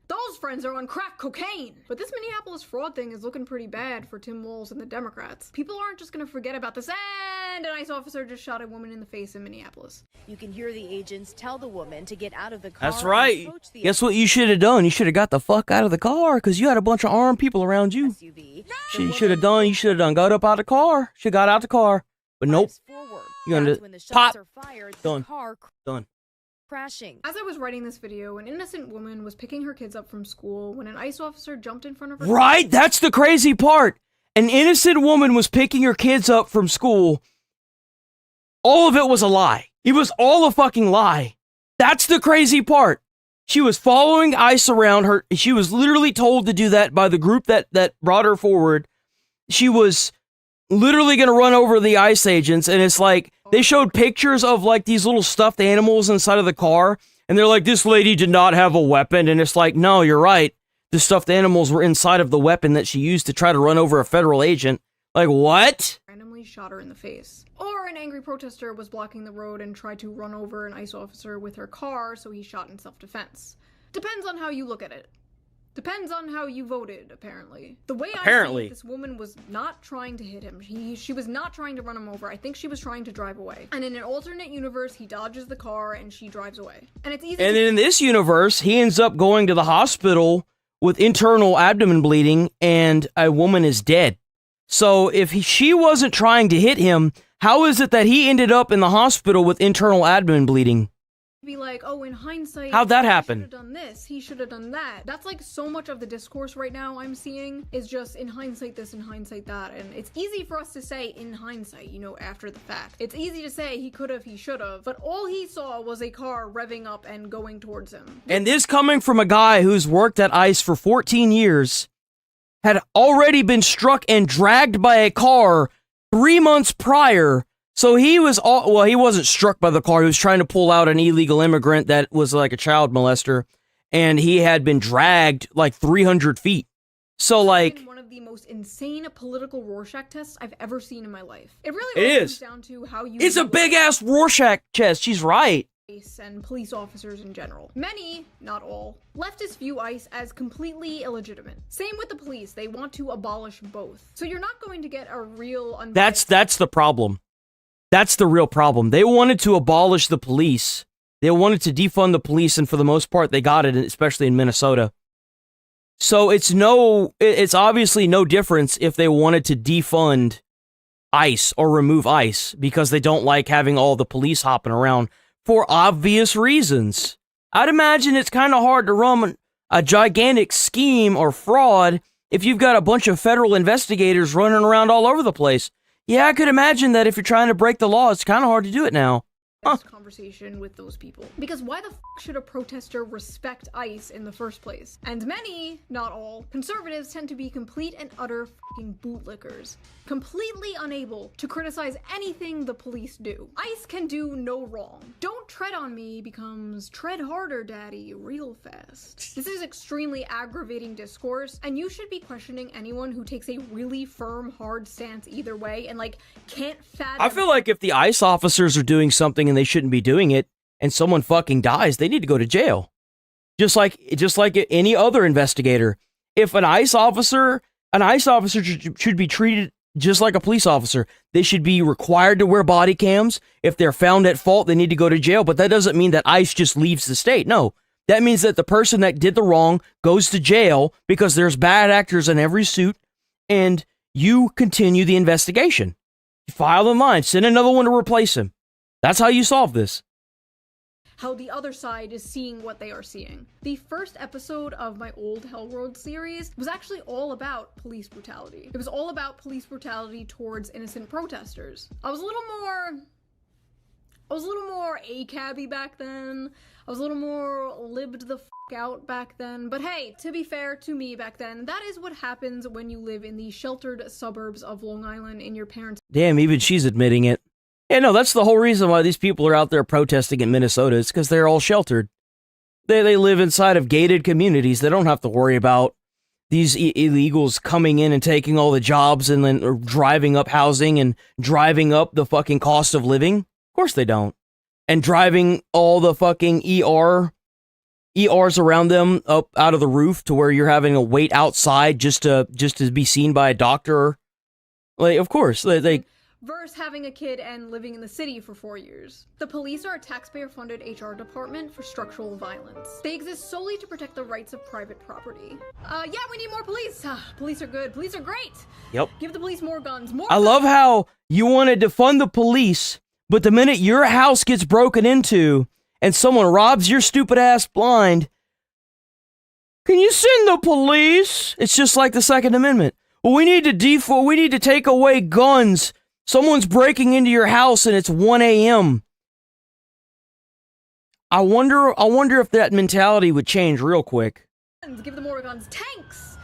Those friends are on crack cocaine. But this Minneapolis fraud thing is looking pretty bad for Tim Walz and the Democrats. People aren't just gonna forget about this, and an ICE officer just shot a woman in the face in Minneapolis. You can hear the agents tell the woman to get out of the car. That's right. Guess what you should have done? You should have got the fuck out of the car, because you had a bunch of armed people around you. You should have done, got up out of the car. Should got out the car. But nope. You're gonna pop. Done. crashing. As I was writing this video, an innocent woman was picking her kids up from school when an ICE officer jumped in front of her. Right? That's the crazy part. An innocent woman was picking her kids up from school. All of it was a lie. It was all a fucking lie. That's the crazy part. She was following ICE around her. She was literally told to do that by the group that brought her forward. She was literally going to run over the ICE agents, and it's like, they showed pictures of like these little stuffed animals inside of the car, and they're like, this lady did not have a weapon, and it's like, no, you're right. The stuffed animals were inside of the weapon that she used to try to run over a federal agent. Like, what? Randomly shot her in the face. Or an angry protester was blocking the road and tried to run over an ICE officer with her car, so he shot in self-defense. Depends on how you look at it. Depends on how you voted, apparently. The way I see it, this woman was not trying to hit him. She was not trying to run him over. I think she was trying to drive away. And in an alternate universe, he dodges the car and she drives away. And it's easy. And in this universe, he ends up going to the hospital with internal abdomen bleeding, and a woman is dead. So if she wasn't trying to hit him, how is it that he ended up in the hospital with internal abdomen bleeding? Be like, oh, in hindsight, how'd that happen? He should have done this, he should have done that. That's like so much of the discourse right now I'm seeing is just in hindsight this, in hindsight that, and it's easy for us to say in hindsight, you know, after the fact. It's easy to say he could have, he should have, but all he saw was a car revving up and going towards him. And this coming from a guy who's worked at ICE for 14 years, had already been struck and dragged by a car 3 months prior. So he was he wasn't struck by the car. He was trying to pull out an illegal immigrant that was like a child molester, and he had been dragged like 300 feet. So like, one of the most insane political Rorschach tests I've ever seen in my life. It really comes down to how you. It's a big ass Rorschach test. She's right. And police officers in general. Many, not all, leftists view ICE as completely illegitimate. Same with the police. They want to abolish both. So you're not going to get a real. That's the problem. That's the real problem. They wanted to abolish the police. They wanted to defund the police, and for the most part, they got it, especially in Minnesota. So it's obviously no difference if they wanted to defund ICE or remove ICE, because they don't like having all the police hopping around for obvious reasons. I'd imagine it's kind of hard to run a gigantic scheme or fraud if you've got a bunch of federal investigators running around all over the place. Yeah, I could imagine that if you're trying to break the law, it's kind of hard to do it now. Conversation with those people. Because why the f should a protester respect ICE in the first place? And many, not all, conservatives tend to be complete and utter f***ing bootlickers. Completely unable to criticize anything the police do. ICE can do no wrong. Don't tread on me becomes tread harder, daddy, real fast. This is extremely aggravating discourse, and you should be questioning anyone who takes a really firm, hard stance either way and like can't fathom. I feel like if the ICE officers are doing something and they shouldn't be doing it, and someone fucking dies, they need to go to jail. Just like any other investigator. If an ICE officer should be treated just like a police officer. They should be required to wear body cams. If they're found at fault, they need to go to jail. But that doesn't mean that ICE just leaves the state. No, that means that the person that did the wrong goes to jail because there's bad actors in every suit, and you continue the investigation. You file in line, send another one to replace him. That's how you solve this. How the other side is seeing what they are seeing. The first episode of my old Hellworld series was actually all about police brutality. It was all about police brutality towards innocent protesters. I was a little more ACAB-y back then. I was a little more libbed the f*** out back then. But hey, to be fair to me back then, that is what happens when you live in the sheltered suburbs of Long Island in your parents' Damn, even she's admitting it. Yeah, no, that's the whole reason why these people are out there protesting in Minnesota. It's because they're all sheltered. They live inside of gated communities. They don't have to worry about these illegals coming in and taking all the jobs and then driving up housing and driving up the fucking cost of living. Of course they don't. And driving all the fucking ERs around them up out of the roof to where you're having to wait outside just to be seen by a doctor. Like, of course, they versus having a kid and living in the city for 4 years. The police are a taxpayer-funded HR department for structural violence. They exist solely to protect the rights of private property. Yeah, we need more police. Police are good. Police are great. Yep. Give the police more guns. I love how you want to defund the police, but the minute your house gets broken into and someone robs your stupid ass blind, can you send the police? It's just like the Second Amendment. Well, we need to take away guns. Someone's breaking into your house and it's 1 a.m. I wonder if that mentality would change real quick. Give them more guns. Tanks!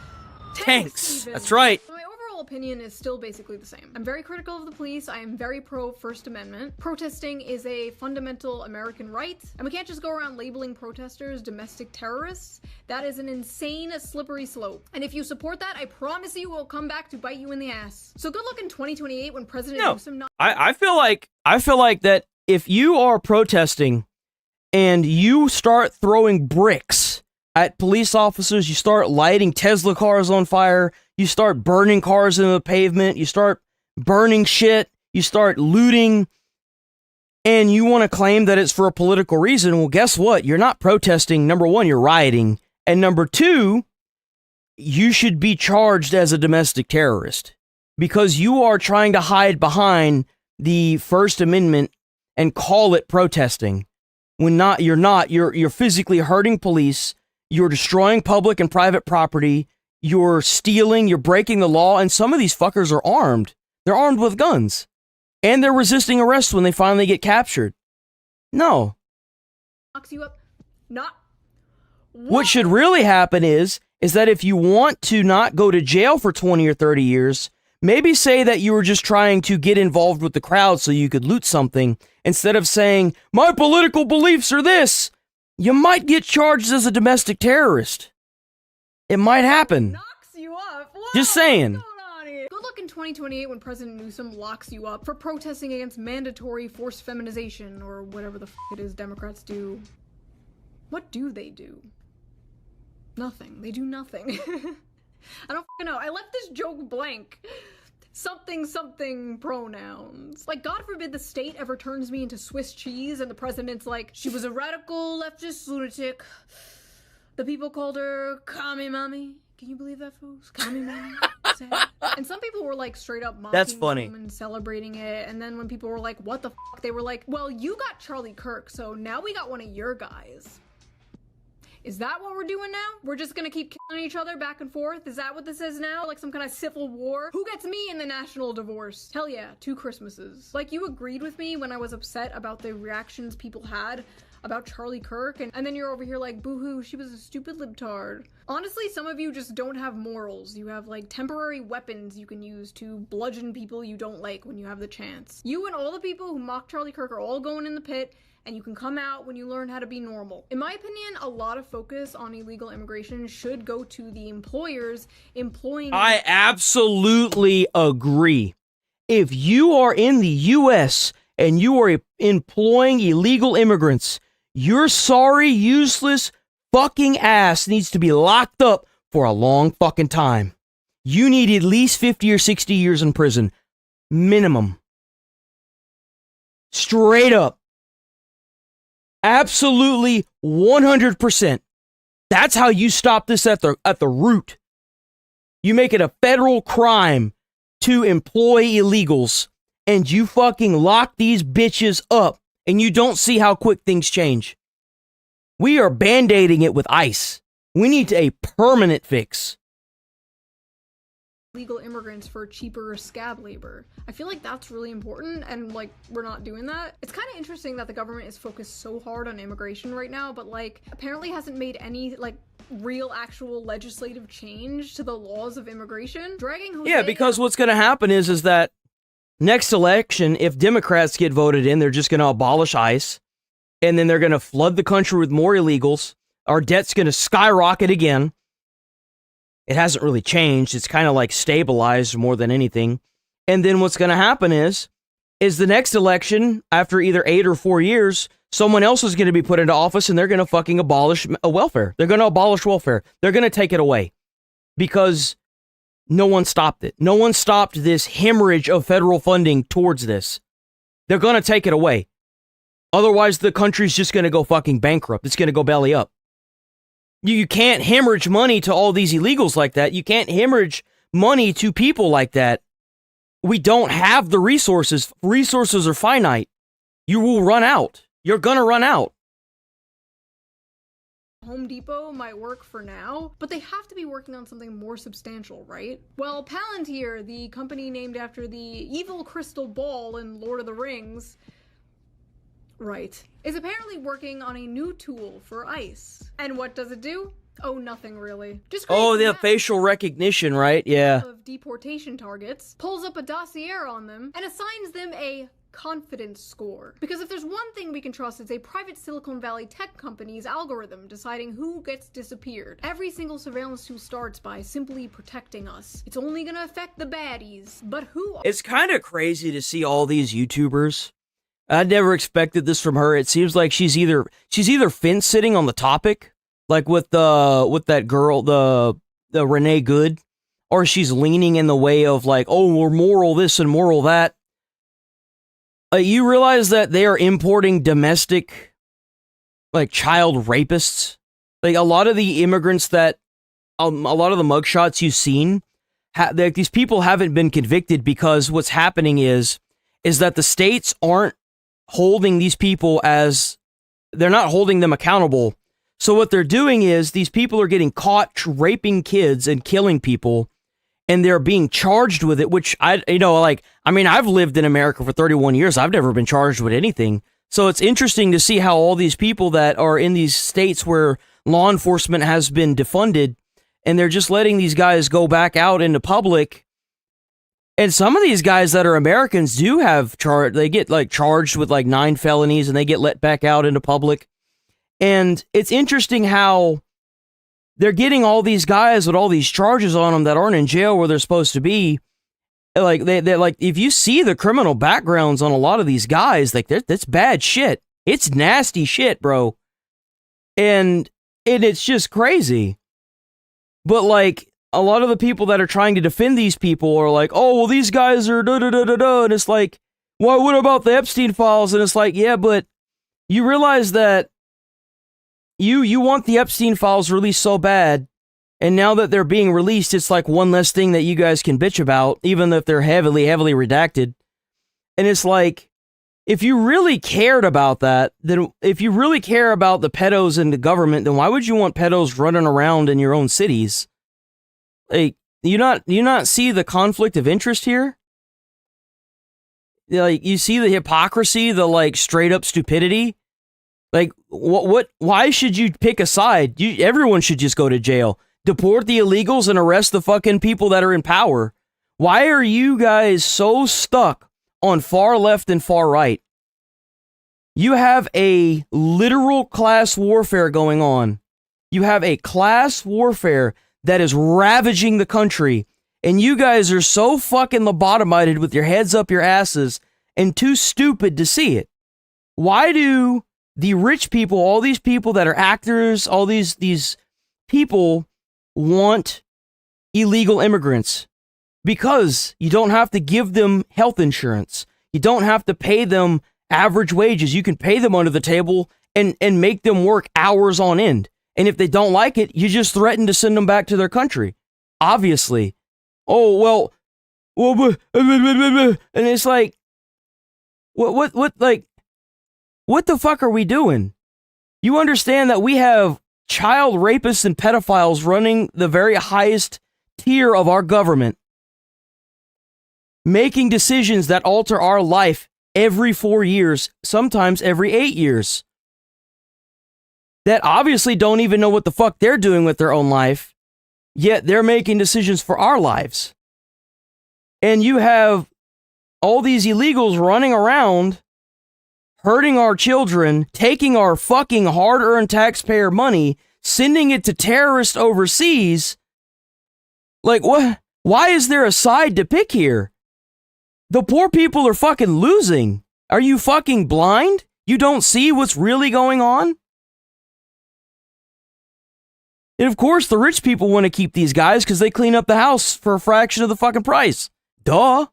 Tanks! Even. That's right. My overall opinion is still basically the same. I'm very critical of the police. I am very pro First Amendment. Protesting is a fundamental American right, and we can't just go around labeling protesters domestic terrorists. That is an insane, slippery slope. And if you support that, I promise you it will come back to bite you in the ass. So good luck in 2028 when President Newsom... I feel like that if you are protesting and you start throwing bricks at police officers, you start lighting Tesla cars on fire, you start burning cars into the pavement, you start burning shit, you start looting, and you want to claim that it's for a political reason, well, guess what? You're not protesting. Number one, you're rioting. And number two, you should be charged as a domestic terrorist because you are trying to hide behind the First Amendment and call it protesting. When you're physically hurting police, you're destroying public and private property, you're stealing, you're breaking the law, and some of these fuckers are armed. They're armed with guns. And they're resisting arrest when they finally get captured. No. Locks you up. Not. What should really happen is that if you want to not go to jail for 20 or 30 years, maybe say that you were just trying to get involved with the crowd so you could loot something, instead of saying, my political beliefs are this. You might get charged as a domestic terrorist. It might happen. Knocks you up. Whoa, just saying. What's going on here? Good luck in 2028 when President Newsom locks you up for protesting against mandatory forced feminization or whatever the f it is Democrats do. What do they do? Nothing. They do nothing. I don't f***ing know. I left this joke blank. Something pronouns. Like, God forbid the state ever turns me into Swiss cheese and the president's like, she was a radical leftist lunatic. The people called her Commie Mommy. Can you believe that, folks? Commie Mommy. Sad. And some people were like straight up mocking That's funny. and celebrating it. And then when people were like, what the f***? They were like, well, you got Charlie Kirk, so now we got one of your guys. Is that what we're doing now? We're just gonna keep killing each other back and forth? Is that what this is now? Like some kind of civil war? Who gets me in the national divorce? Hell yeah, 2 Christmases. Like, you agreed with me when I was upset about the reactions people had about Charlie Kirk, and then you're over here like, boo-hoo, she was a stupid libtard. Honestly, some of you just don't have morals. You have like temporary weapons you can use to bludgeon people you don't like when you have the chance. You and all the people who mock Charlie Kirk are all going in the pit, and you can come out when you learn how to be normal. In my opinion, a lot of focus on illegal immigration should go to the employers employing... I absolutely agree. If you are in the U.S. and you are employing illegal immigrants, your sorry, useless fucking ass needs to be locked up for a long fucking time. You need at least 50 or 60 years in prison. Minimum. Straight up. Absolutely 100%. That's how you stop this at the root. You make it a federal crime to employ illegals, and you fucking lock these bitches up, and you don't see how quick things change. We are band-aiding it with ice. We need a permanent fix. Legal immigrants for cheaper scab labor. I feel like that's really important, and like, we're not doing that. It's kind of interesting that the government is focused so hard on immigration right now, but like, apparently hasn't made any like real actual legislative change to the laws of immigration. Dragging Jose... Yeah, because what's going to happen is that next election, if Democrats get voted in, they're just going to abolish ICE, and then they're going to flood the country with more illegals. Our debt's going to skyrocket again. It hasn't really changed. It's kind of like stabilized more than anything. And then what's going to happen is the next election, after either 8 or 4 years, someone else is going to be put into office and they're going to fucking abolish welfare. They're going to abolish welfare. They're going to take it away because no one stopped it. No one stopped this hemorrhage of federal funding towards this. They're going to take it away. Otherwise, the country's just going to go fucking bankrupt. It's going to go belly up. You can't hemorrhage money to all these illegals like that. You can't hemorrhage money to people like that. We don't have the resources. Resources are finite. You will run out. You're gonna run out. Home Depot might work for now, but they have to be working on something more substantial, right? Well, Palantir, the company named after the evil crystal ball in Lord of the Rings, right, is apparently working on a new tool for ICE. And what does it do? Oh, nothing really. Just Oh, the facial recognition, right? Yeah. of deportation targets, pulls up a dossier on them, and assigns them a confidence score. Because if there's one thing we can trust, it's a private Silicon Valley tech company's algorithm deciding who gets disappeared. Every single surveillance tool starts by simply protecting us. It's only gonna affect the baddies, but who? It's kind of crazy to see all these YouTubers. I never expected this from her. It seems like she's either fence sitting on the topic, like with that girl, the Renee Good, or she's leaning in the way of like, oh, we're moral this and moral that. You realize that they are importing domestic, like, child rapists? Like, a lot of the immigrants that, a lot of the mugshots you've seen, these people haven't been convicted because what's happening is that the states aren't holding these people they're not holding them accountable. So what they're doing is these people are getting caught raping kids and killing people, and they're being charged with it, which I've lived in America for 31 years. I've never been charged with anything. So it's interesting to see how all these people that are in these states where law enforcement has been defunded, and they're just letting these guys go back out into public. And some of these guys that are Americans do have they get like charged with like 9 felonies and they get let back out into public. And it's interesting how they're getting all these guys with all these charges on them that aren't in jail where they're supposed to be. Like they're like, if you see the criminal backgrounds on a lot of these guys, like that's bad shit. It's nasty shit, bro. And it's just crazy. But like a lot of the people that are trying to defend these people are like, oh, well, these guys are da da da da da, and it's like, well, what about the Epstein files? And it's like, yeah, but you realize that you want the Epstein files released so bad, and now that they're being released, it's like one less thing that you guys can bitch about, even if they're heavily redacted. And it's like, if you really cared about that, then if you really care about the pedos in the government, then why would you want pedos running around in your own cities? Like, you not see the conflict of interest here? Like, you see the hypocrisy, the like straight up stupidity? Like, why should you pick a side? Everyone should just go to jail. Deport the illegals and arrest the fucking people that are in power. Why are you guys so stuck on far left and far right? You have a literal class warfare going on. You have a class warfare that is ravaging the country. And you guys are so fucking lobotomized with your heads up your asses and too stupid to see it. Why do the rich people, all these people that are actors, all these people want illegal immigrants? Because you don't have to give them health insurance. You don't have to pay them average wages. You can pay them under the table and make them work hours on end. And if they don't like it, you just threaten to send them back to their country. Obviously. Oh, well, and it's like, what the fuck are we doing? You understand that we have child rapists and pedophiles running the very highest tier of our government, making decisions that alter our life every 4 years, sometimes every 8 years, that obviously don't even know what the fuck they're doing with their own life, yet they're making decisions for our lives. And you have all these illegals running around, hurting our children, taking our fucking hard-earned taxpayer money, sending it to terrorists overseas. Like, what? Why is there a side to pick here? The poor people are fucking losing. Are you fucking blind? You don't see what's really going on? And of course, the rich people want to keep these guys because they clean up the house for a fraction of the fucking price. Duh.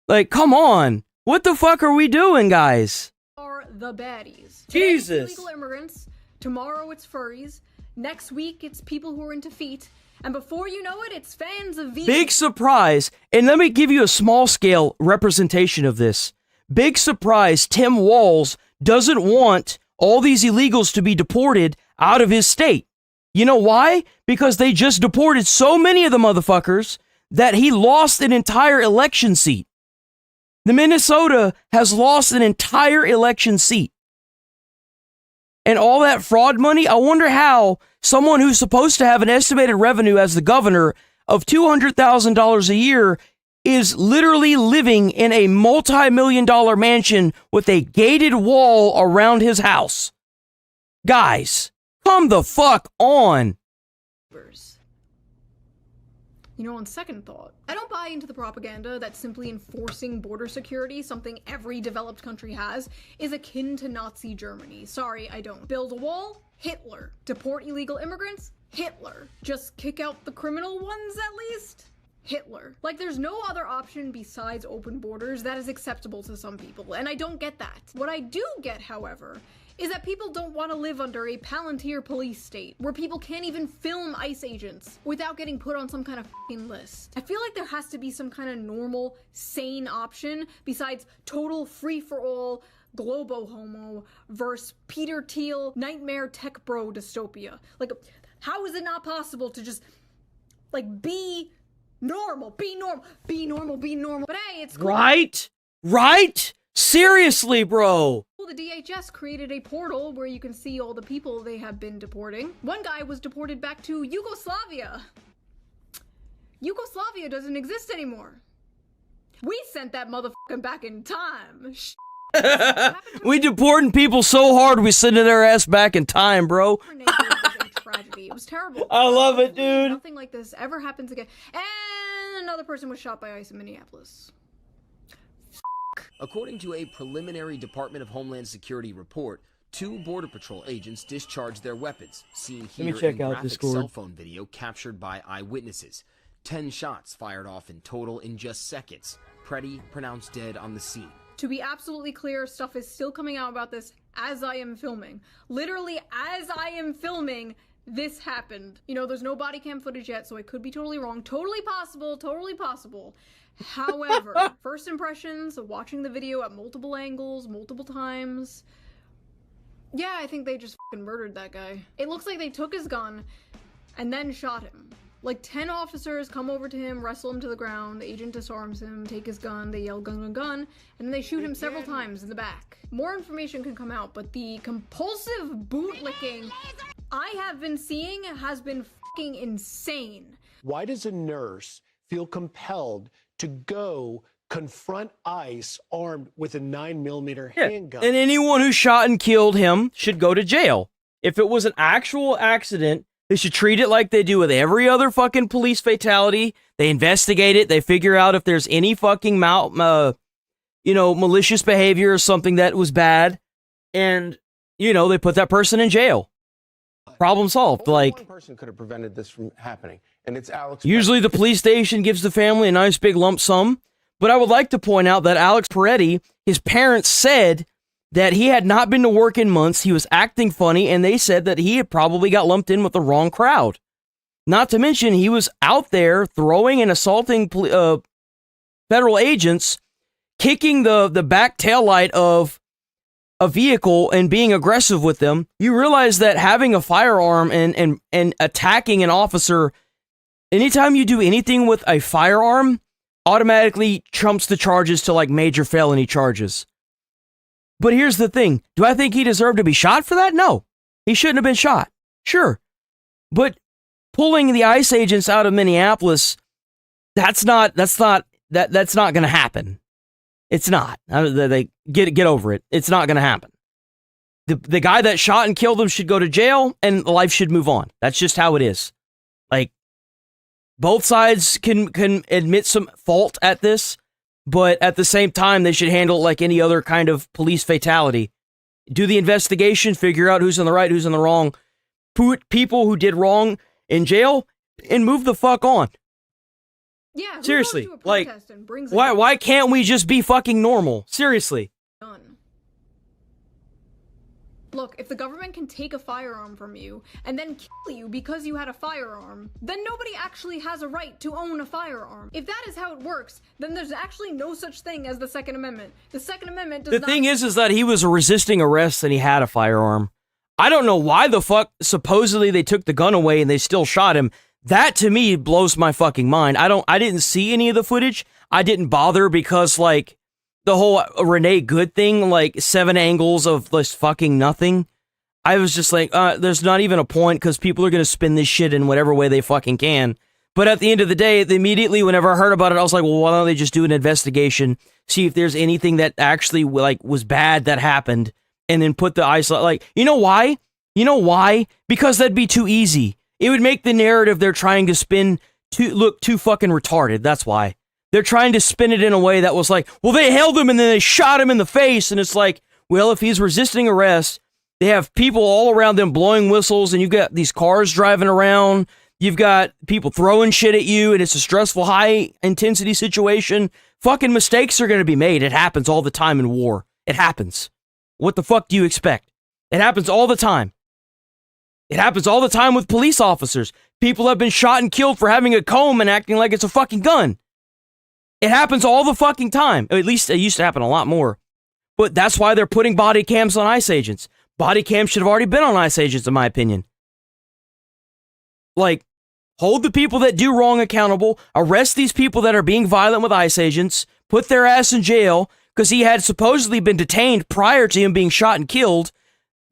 Like, come on. What the fuck are we doing, guys? Are the baddies. Jesus. Today, illegal immigrants. Tomorrow, it's furries. Next week, it's people who are into feet. And before you know it, it's fans of V. Big surprise. And let me give you a small scale representation of this. Big surprise, Tim Walz doesn't want all these illegals to be deported out of his state. You know why? Because they just deported so many of the motherfuckers that he lost an entire election seat. The Minnesota has lost an entire election seat. And all that fraud money, I wonder how someone who's supposed to have an estimated revenue as the governor of $200,000 a year is literally living in a multi-million-dollar mansion with a gated wall around his house. Guys, come the fuck on. You know, on second thought, I don't buy into the propaganda that simply enforcing border security, something every developed country has, is akin to Nazi Germany. Sorry, I don't. Build a wall? Hitler. Deport illegal immigrants? Hitler. Just kick out the criminal ones at least? Hitler. Like, there's no other option besides open borders that is acceptable to some people, and I don't get that. What I do get, however, is that people don't want to live under a Palantir police state, where people can't even film ICE agents without getting put on some kind of f***ing list. I feel like there has to be some kind of normal, sane option besides total free-for-all, globo-homo versus Peter Thiel, nightmare tech bro dystopia. Like, how is it not possible to just, like, be normal, be normal, be normal, be normal? But hey, it's cool. Right? Seriously, bro. The DHS created a portal where you can see all the people they have been deporting. One guy was deported back to Yugoslavia. Yugoslavia doesn't exist anymore. We sent that motherfucker back in time. We deporting people so hard we sending their ass back in time, bro. Tragedy. It was terrible. I love it, dude. Nothing like this ever happens again. And another person was shot by ICE in Minneapolis. According to a preliminary Department of Homeland Security report, 2 Border Patrol agents discharged their weapons, seen here in graphic cell phone video captured by eyewitnesses. 10 shots fired off in total in just seconds. Preddy pronounced dead on the scene. To be absolutely clear, stuff is still coming out about this as I am filming. Literally, as I am filming, this happened. You know, there's no body cam footage yet, so I could be totally wrong. Totally possible, totally possible. However, first impressions of watching the video at multiple angles, multiple times. Yeah, I think they just fucking murdered that guy. It looks like they took his gun and then shot him. Like 10 officers come over to him, wrestle him to the ground, the agent disarms him, take his gun, they yell gun, gun, gun, and then they shoot him several times in the back. More information can come out, but the compulsive bootlicking I have been seeing has been fucking insane. Why does a nurse feel compelled to go confront ICE armed with a 9mm handgun? And anyone who shot and killed him should go to jail. If it was an actual accident, they should treat it like they do with every other fucking police fatality. They investigate it. They figure out if there's any fucking malicious behavior or something that was bad. And, they put that person in jail. Problem solved. Only one person could have prevented this from happening, and it's Alex. Usually the police station gives the family a nice big lump sum, but I would like to point out that Alex Peretti, his parents said that he had not been to work in months, he was acting funny, and they said that he had probably got lumped in with the wrong crowd. Not to mention, he was out there throwing and assaulting federal agents, kicking the back taillight of a vehicle and being aggressive with them. You realize that having a firearm and attacking an officer, anytime you do anything with a firearm, automatically trumps the charges to like major felony charges. But here's the thing. Do I think he deserved to be shot for that? No. He shouldn't have been shot. Sure. But pulling the ICE agents out of Minneapolis, that's not going to happen. It's not. They get over it. It's not going to happen. The guy that shot and killed him should go to jail and life should move on. That's just how it is. Like, both sides can admit some fault at this, but at the same time, they should handle it like any other kind of police fatality. Do the investigation, figure out who's in the right, who's in the wrong, put people who did wrong in jail, and move the fuck on. Yeah, seriously, like, why can't we just be fucking normal? Seriously. Look, if the government can take a firearm from you and then kill you because you had a firearm, then nobody actually has a right to own a firearm. If that is how it works, then there's actually no such thing as the Second Amendment. The Second Amendment does The not— thing is that he was resisting arrest and he had a firearm. I don't know why the fuck supposedly they took the gun away and they still shot him. That to me blows my fucking mind. I didn't see any of the footage. I didn't bother because like the whole Renee Good thing, like 7 angles of this fucking nothing. I was just like, there's not even a point because people are going to spin this shit in whatever way they fucking can. But at the end of the day, immediately whenever I heard about it, I was like, well, why don't they just do an investigation, see if there's anything that actually like was bad that happened, and then put the isolate. Like, you know why? You know why? Because that'd be too easy. It would make the narrative they're trying to spin look too fucking retarded. That's why. They're trying to spin it in a way that was like, well, they held him and then they shot him in the face. And it's like, well, if he's resisting arrest, they have people all around them blowing whistles and you've got these cars driving around. You've got people throwing shit at you and it's a stressful, high intensity situation. Fucking mistakes are going to be made. It happens all the time in war. It happens. What the fuck do you expect? It happens all the time. It happens all the time with police officers. People have been shot and killed for having a comb and acting like it's a fucking gun. It happens all the fucking time. At least it used to happen a lot more. But that's why they're putting body cams on ICE agents. Body cams should have already been on ICE agents, in my opinion. Like, hold the people that do wrong accountable, arrest these people that are being violent with ICE agents, put their ass in jail, because he had supposedly been detained prior to him being shot and killed.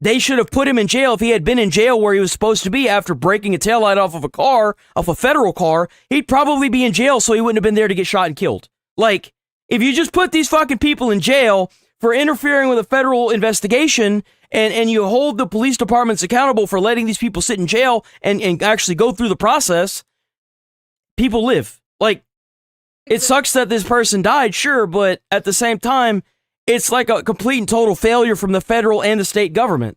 They should have put him in jail. If he had been in jail where he was supposed to be after breaking a taillight off of a car, off a federal car, he'd probably be in jail so he wouldn't have been there to get shot and killed. Like, if you just put these fucking people in jail for interfering with a federal investigation and you hold the police departments accountable for letting these people sit in jail and actually go through the process, people live. Like, it sucks that this person died, sure, but at the same time, it's like a complete and total failure from the federal and the state government.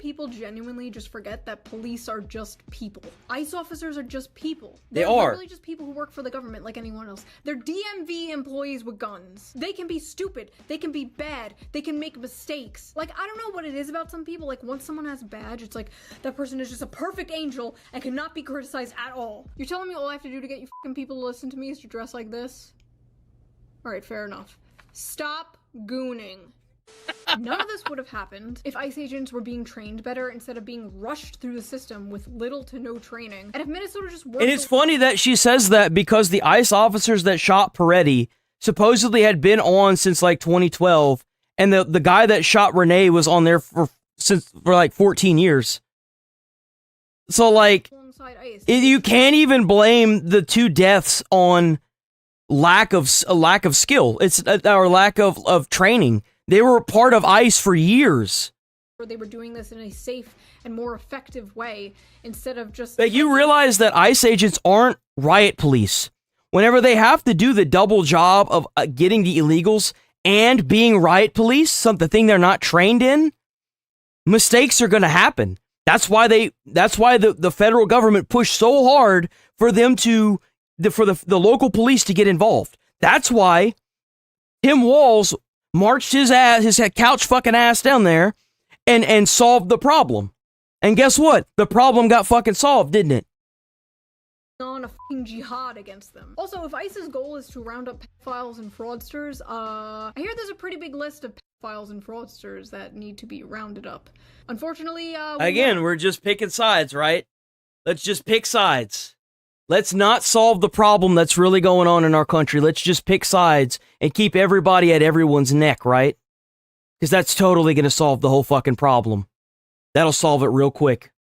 People genuinely just forget that police are just people. ICE officers are just people. They They're are. literally just people who work for the government like anyone else. They're DMV employees with guns. They can be stupid. They can be bad. They can make mistakes. Like, I don't know what it is about some people. Like, once someone has a badge, it's like, that person is just a perfect angel and cannot be criticized at all. You're telling me all I have to do to get you fucking people to listen to me is to dress like this? Alright, fair enough. Stop gooning. None of this would have happened if ICE agents were being trained better instead of being rushed through the system with little to no training. And if Minnesota just worked— And it's funny that she says that because the ICE officers that shot Peretti supposedly had been on since like 2012, and the guy that shot Renee was on there for like 14 years. So like, you can't even blame the 2 deaths on lack of skill. It's or lack of training. They were part of ICE for years. They were doing this in a safe and more effective way instead of just— But you realize that ICE agents aren't riot police. Whenever they have to do the double job of getting the illegals and being riot police, something they're not trained in, mistakes are going to happen. That's why the federal government pushed so hard for them to for the local police to get involved. That's why Tim Walz marched his couch fucking ass down there and solved the problem. And guess what? The problem got fucking solved, didn't it? On a fucking jihad against them. Also, if ICE's goal is to round up pedophiles and fraudsters, I hear there's a pretty big list of pedophiles and fraudsters that need to be rounded up. Unfortunately, we're just picking sides, right? Let's just pick sides. Let's not solve the problem that's really going on in our country. Let's just pick sides and keep everybody at everyone's neck, right? Because that's totally going to solve the whole fucking problem. That'll solve it real quick.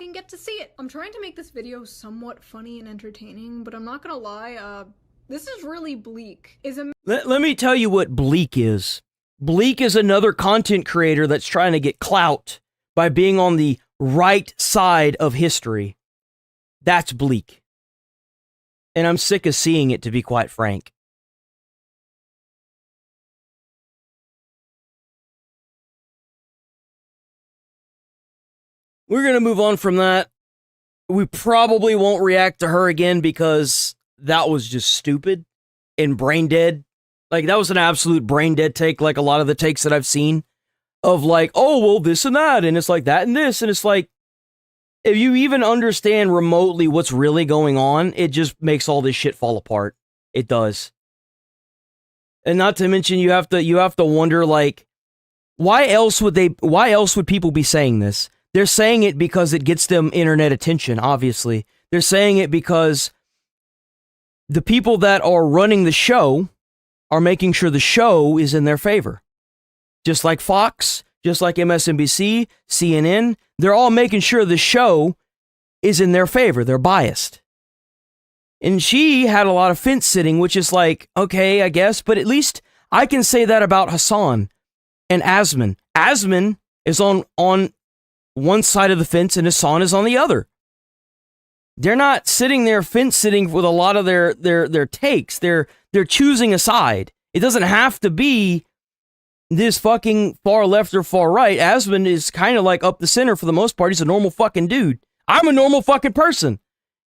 Can get to see it. I'm trying to make this video somewhat funny and entertaining, but I'm not gonna lie, this is really bleak. Let me tell you what Bleak is. Bleak is another content creator that's trying to get clout by being on the right side of history. That's Bleak. And I'm sick of seeing it, to be quite frank. We're going to move on from that. We probably won't react to her again because that was just stupid and brain dead. Like, that was an absolute brain dead take, like a lot of the takes that I've seen. of like, oh, well, this and that, and it's like that and this, and it's like, if you even understand remotely what's really going on, it just makes all this shit fall apart. It does. And not to mention, you have to wonder, like, why else would people be saying this? They're saying it because it gets them internet attention, obviously. They're saying it because the people that are running the show are making sure the show is in their favor. Just like Fox, just like MSNBC, CNN, they're all making sure the show is in their favor. They're biased. And she had a lot of fence sitting, which is like, okay, I guess, but at least I can say that about Hassan and Asman. Asman is on one side of the fence and Hassan is on the other. They're not sitting there fence sitting with a lot of their takes. They're choosing a side. It doesn't have to be this fucking far left or far right. Asman is kind of like up the center for the most part. He's a normal fucking dude. I'm a normal fucking person.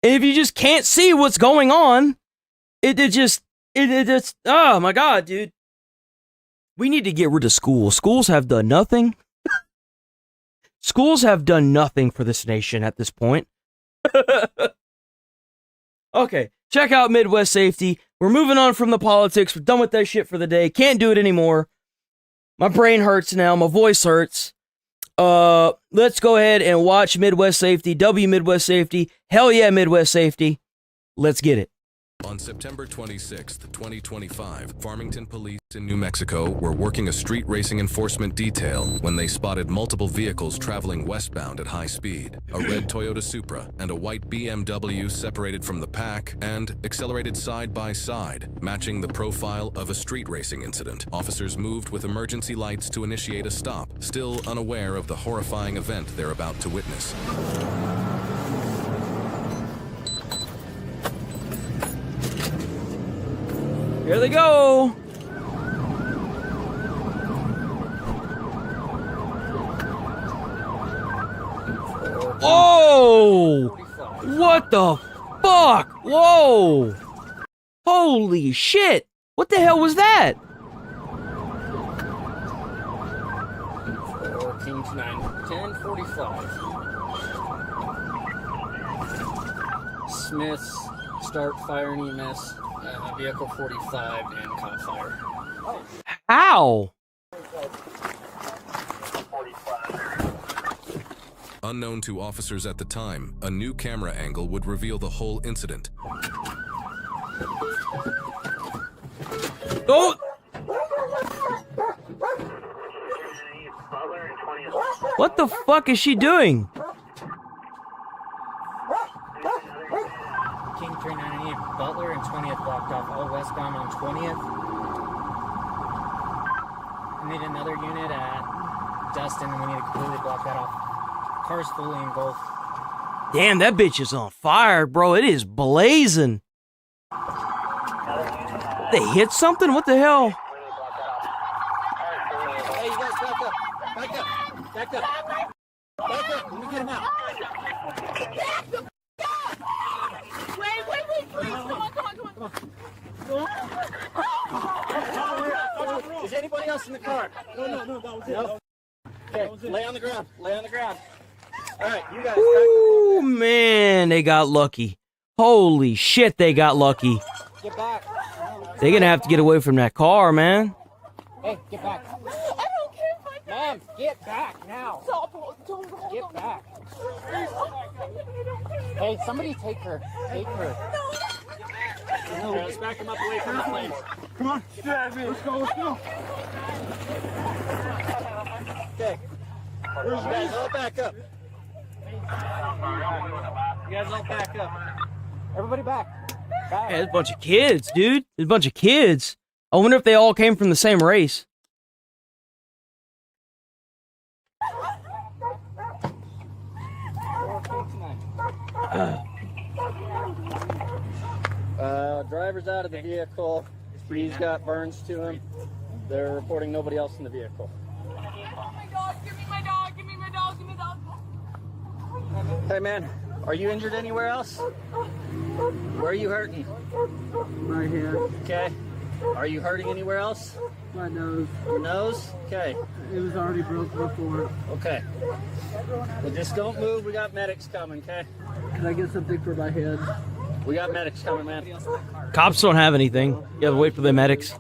And if you just can't see what's going on, it just, oh my God, dude. We need to get rid of schools. Schools have done nothing. Schools have done nothing for this nation at this point. Okay, check out Midwest Safety. We're moving on from the politics. We're done with that shit for the day. Can't do it anymore. My brain hurts now. My voice hurts. Let's go ahead and watch Midwest Safety. W Midwest Safety. Hell yeah, Midwest Safety. Let's get it. On September 26, 2025, Farmington police in New Mexico were working a street racing enforcement detail when they spotted multiple vehicles traveling westbound at high speed. A red Toyota Supra and a white BMW separated from the pack and accelerated side by side, matching the profile of a street racing incident. Officers moved with emergency lights to initiate a stop, still unaware of the horrifying event they're about to witness. Here they go. Oh! What the fuck? Whoa! Holy shit! What the hell was that? 1045. Smith's start fire and EMS. Vehicle 45 and caught fire. How? Unknown to officers at the time, a new camera angle would reveal the whole incident. Oh! What the fuck is she doing? King 398, Butler and 20th blocked off, all westbound on 20th. We need another unit at Dustin, and we need to completely block that off. Car's fully engulfed. Damn, that bitch is on fire, bro. It is blazing. They hit something? What the hell? Hey, you guys back up. Back up. Back up. Back up. Let me get him out. Wait, please. Come on. Is anybody else in the car? No, that was it. Okay, lay on the ground. Lay on the ground. All right, you guys. Ooh, man, they got lucky. Holy shit, they got lucky. Get back. They're gonna have to get away from that car, man. Hey, get back. I don't care if I Ma'am, get back now. Get back. Hey, somebody take her. Take her. No. Okay, let's back him up away from the flames. Come on. Let's go. Okay. You guys all back up. You guys all back up. Everybody back. Yeah, there's a bunch of kids, dude. There's a bunch of kids. I wonder if they all came from the same race. Driver's out of the vehicle. He's got burns to him. They're reporting nobody else in the vehicle. Give me my dog. Hey man, are you injured anywhere else? Where are you hurting? Right here. Okay. Are you hurting anywhere else? My nose. Your nose? Okay. It was already broke before. Okay. Well, just don't move. We got medics coming, okay? Can I get something for my head? We got medics coming, man. Cops don't have anything. You have to wait for the medics.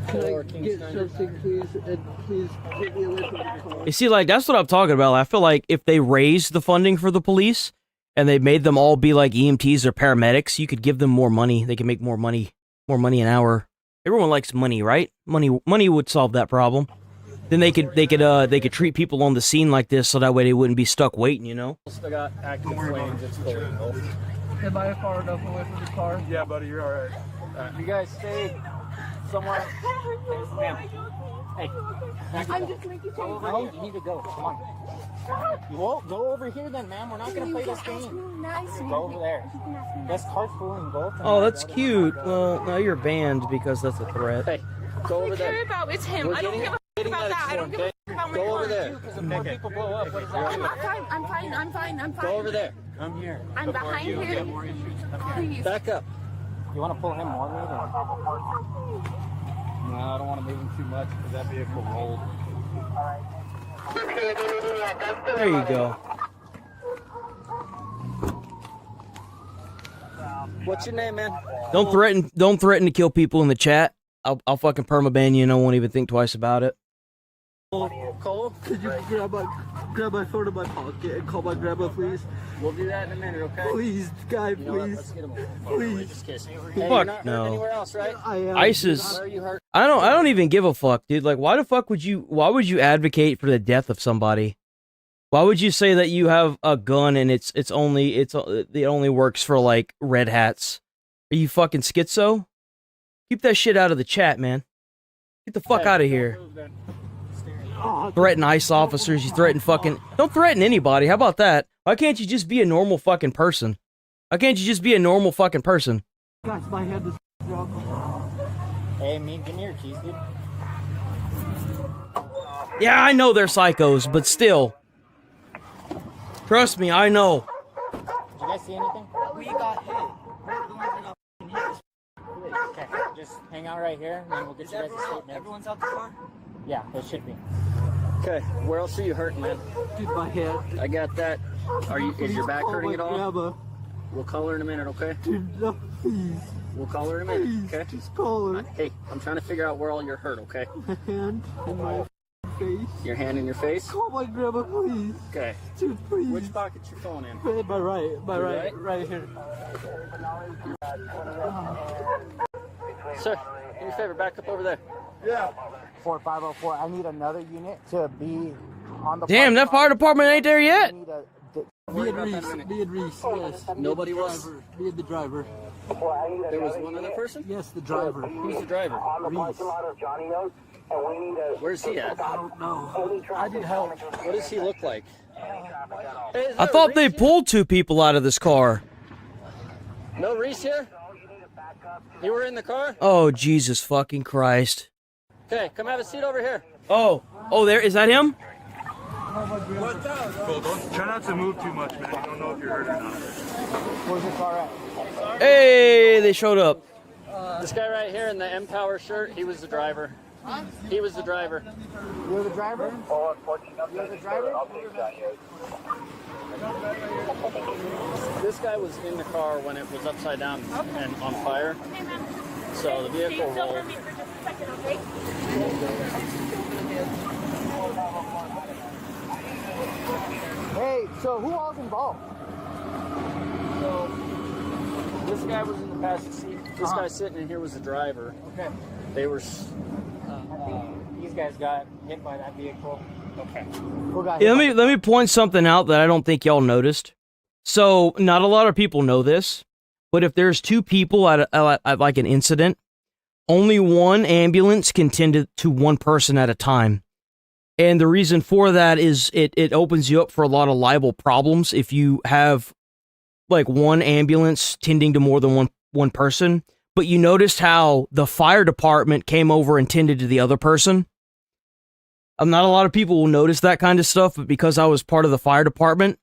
Can I get something, please? And please get me away from the car. You see, like, that's what I'm talking about. I feel like if they raised the funding for the police and they made them all be like EMTs or paramedics, you could give them more money. They can make more money an hour. Everyone likes money, right? Money would solve that problem. Then they could treat people on the scene like this, so that way they wouldn't be stuck waiting, you know? Still got active flames. It's cold. Am I far enough away from the car? Yeah, buddy, you're all right. You guys stay somewhere. Hey. I'm just making sure. No, you need to go. Come on. You won't go over here then, ma'am. We're not going to play this game. Go over there. This car's fooling both. Oh, that's cute. Well, now you're banned because that's a threat. Hey, go over there. I care about it's him. I don't give a about that. I don't give a about my Go over car. there. Because if more people blow up, what is that? I'm fine. Go over there. I'm here. I'm behind here. Please. Back up. You want to pull him more, maybe? No, I don't want to move him too much because that vehicle rolled. There you go. What's your name, man? Don't threaten to kill people in the chat. I'll fucking permaban you and I won't even think twice about it. Cole? Could you grab my phone in my pocket and call my grandma, please? We'll do that in a minute, okay? Please, guy, You know what? please. Let's get him over. Please. Just kiss. Hey, Fuck you're not no. hurt anywhere else, right? I am. ISIS. Where are you hurt? I don't even give a fuck, dude. Like, why would you advocate for the death of somebody? Why would you say that you have a gun and it only works for like red hats? Are you fucking schizo? Keep that shit out of the chat, man. Get the fuck out of here. Threaten ICE officers, you threaten don't threaten anybody. How about that? Why can't you just be a normal fucking person? Why can't you just be a normal fucking person? Guys, my head is wrong. Hey, me, give me your keys, dude. Yeah, I know they're psychos, but still. Trust me, I know. Did you guys see anything? We got hit. Okay, just hang out right here, and then we'll get you guys a statement. Everyone's out the car? Yeah, it should be. Okay, where else are you hurting, man? Dude, my head. I got that. Is your back hurting at all? Grandma. We'll call her in a minute, okay? Dude, no, please. We'll call her in a minute, Please, okay? just call her. Hey, I'm trying to figure out where all you're hurt, okay? My hand in my face. Your hand in your face? Call my grandma, please. Okay. Dude, please. Which pocket's your phone in? My right, Your right here. Sir, do me a favor, back up over there. Yeah. 4504, I need another unit to be on the... Damn, that fire department ain't there yet. Me and Reese, yes. Nobody was? Me and the driver. There was one other person? Yes, the driver. Who's the driver? Reese. Where's he at? I don't know. I need help. What does he look like? Hey, is I there thought Reese they here? pulled 2 people out of this car. No Reese here? You were in the car? Oh, Jesus fucking Christ. Okay, come have a seat over here. Oh, there, is that him? What's up? Cool, try not to move too much, man. You don't know if you're hurt or not. Where's the car at? Hey, they showed up. This guy right here in the Empower shirt, he was the driver. He was the driver. You're the driver? You're the driver? This guy was in the car when it was upside down and on fire. So the vehicle rolled. Hey, so who all's involved? So this guy was in the passenger seat. This guy sitting in here was the driver. Okay. They were. I think these guys got hit by that vehicle. Okay. Who got Yeah, hit let me point something out that I don't think y'all noticed. So, not a lot of people know this, but if there's 2 people at like an incident, only one ambulance can tend to one person at a time. And the reason for that is it opens you up for a lot of liable problems if you have like one ambulance tending to more than one person. But you noticed how the fire department came over and tended to the other person? Not a lot of people will notice that kind of stuff, but because I was part of the fire department,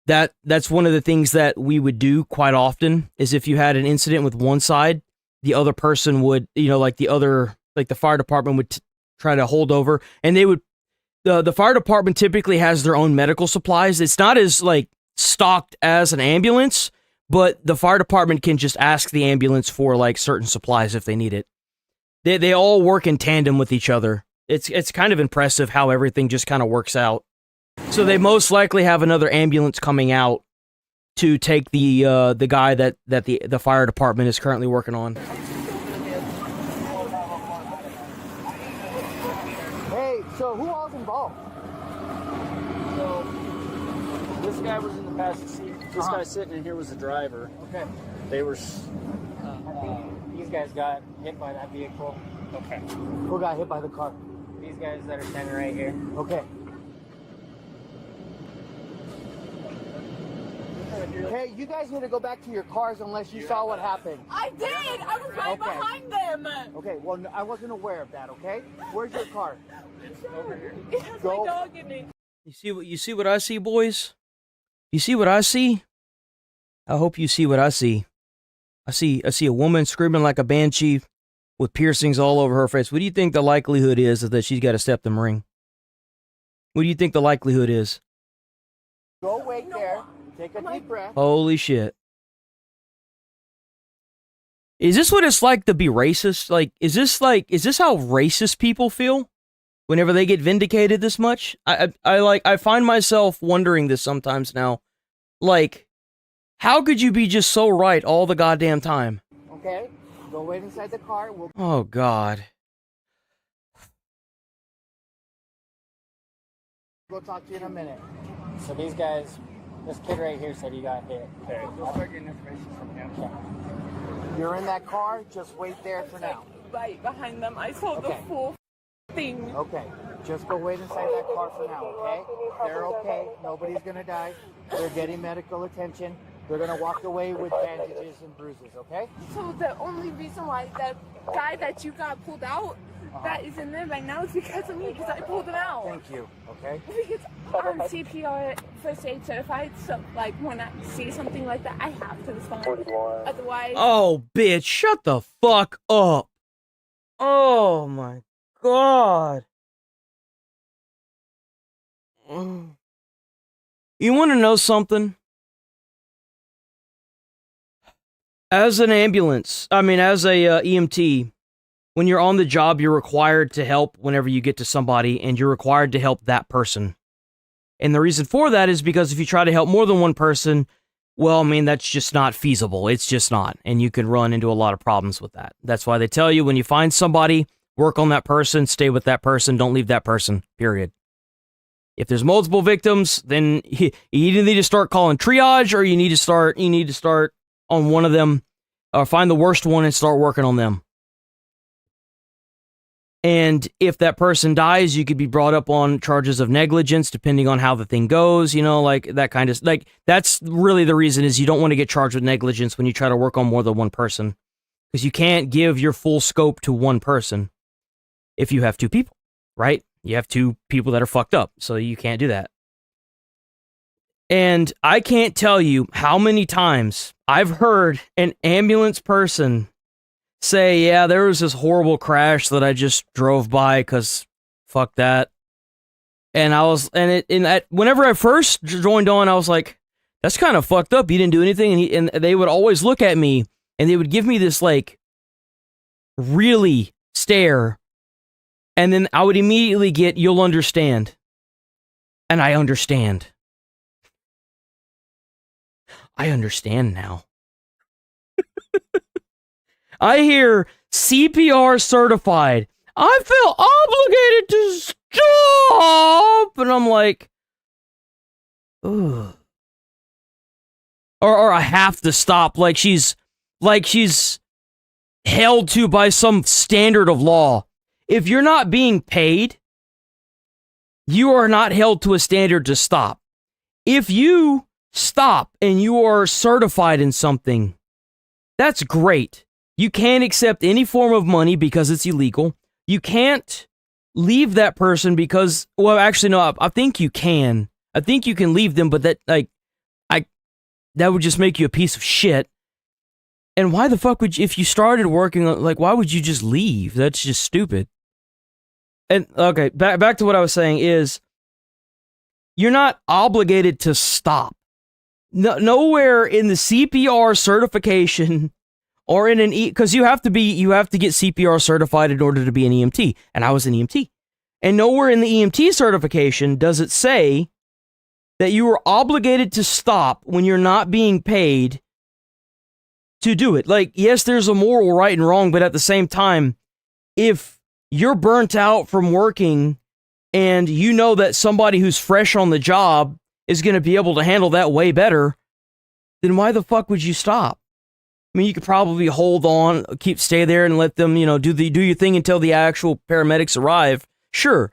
that's one of the things that we would do quite often, is if you had an incident with one side, the other person would, like the fire department would try to hold over, and they would, the fire department typically has their own medical supplies. It's not as like stocked as an ambulance, but the fire department can just ask the ambulance for like certain supplies if they need it. They all work in tandem with each other. It's kind of impressive how everything just kind of works out. So they most likely have another ambulance coming out to take the guy that the fire department is currently working on. Hey, so who all's involved? So, this guy was in the passenger seat. This guy sitting in here was the driver. Okay. They were. I think these guys got hit by that vehicle. Okay. Who got hit by the car? These guys that are standing right here. Okay. Hey, you guys need to go back to your cars unless you saw what happened. I did. I was right behind them. Okay, well, I wasn't aware of that, okay? Where's your car? It's over here. It has my dog in it. You see what I see, boys? You see what I see? I hope you see what I see. I see a woman screaming like a banshee with piercings all over her face. What do you think the likelihood is that she's got a septum ring? What do you think the likelihood is? Go wait there. Take a deep breath. Holy shit. Is this what it's like to be racist? Is this how racist people feel whenever they get vindicated this much? I find myself wondering this sometimes now. Like, how could you be just so right all the goddamn time? Okay, go wait inside the car. Oh, God. We'll talk to you in a minute. So these guys, this kid right here said he got hit. Okay. I'll start getting information from him. You're in that car. Just wait there for now. Right behind them. I saw the full thing. Okay. Just go wait inside that car for now, okay? They're okay. Nobody's gonna die. They're getting medical attention. They're gonna walk away with bandages and bruises, okay? So the only reason why that guy that you got pulled out, that is in there right now, is because of me, because I pulled him out. Thank you, okay? Because I'm CPR first aid certified, so like when I see something like that, I have to respond. Otherwise... Oh, bitch, shut the fuck up. Oh, my God. You want to know something? As an ambulance, as a EMT, when you're on the job, you're required to help whenever you get to somebody, and you're required to help that person. And the reason for that is because if you try to help more than one person, well, that's just not feasible. It's just not. And you can run into a lot of problems with that. That's why they tell you when you find somebody, work on that person, stay with that person, don't leave that person, period. If there's multiple victims, then you either need to start calling triage, or you need to start on one of them, or find the worst one and start working on them. And if that person dies, you could be brought up on charges of negligence, depending on how the thing goes, like that kind of, like, that's really the reason is you don't want to get charged with negligence when you try to work on more than one person. Because you can't give your full scope to one person if you have two people, right? You have two people that are fucked up, so you can't do that. And I can't tell you how many times I've heard an ambulance person say, yeah, there was this horrible crash that I just drove by because fuck that. And whenever I first joined on, I was like, that's kind of fucked up. You didn't do anything. And they would always look at me and they would give me this like really stare. And then I would immediately get, you'll understand. And I understand. I understand now. I hear CPR certified. I feel obligated to stop. And I'm like, ugh. Or I have to stop like she's held to by some standard of law. If you're not being paid, you are not held to a standard to stop. If you stop and you are certified in something, that's great. You can't accept any form of money because it's illegal. You can't leave that person because, well, actually, no, I think you can. I think you can leave them, but that would just make you a piece of shit. And why the fuck would you, if you started working, like, why would you just leave? That's just stupid. And, okay, back to what I was saying is, you're not obligated to stop. Nowhere in the CPR certification or in an because you have to get CPR certified in order to be an EMT, and I was an EMT. And nowhere in the EMT certification does it say that you are obligated to stop when you're not being paid to do it. Like, yes, there's a moral right and wrong, but at the same time, if you're burnt out from working and you know that somebody who's fresh on the job is going to be able to handle that way better, then why the fuck would you stop? I mean, you could probably hold on, stay there and let them, do your thing until the actual paramedics arrive. Sure.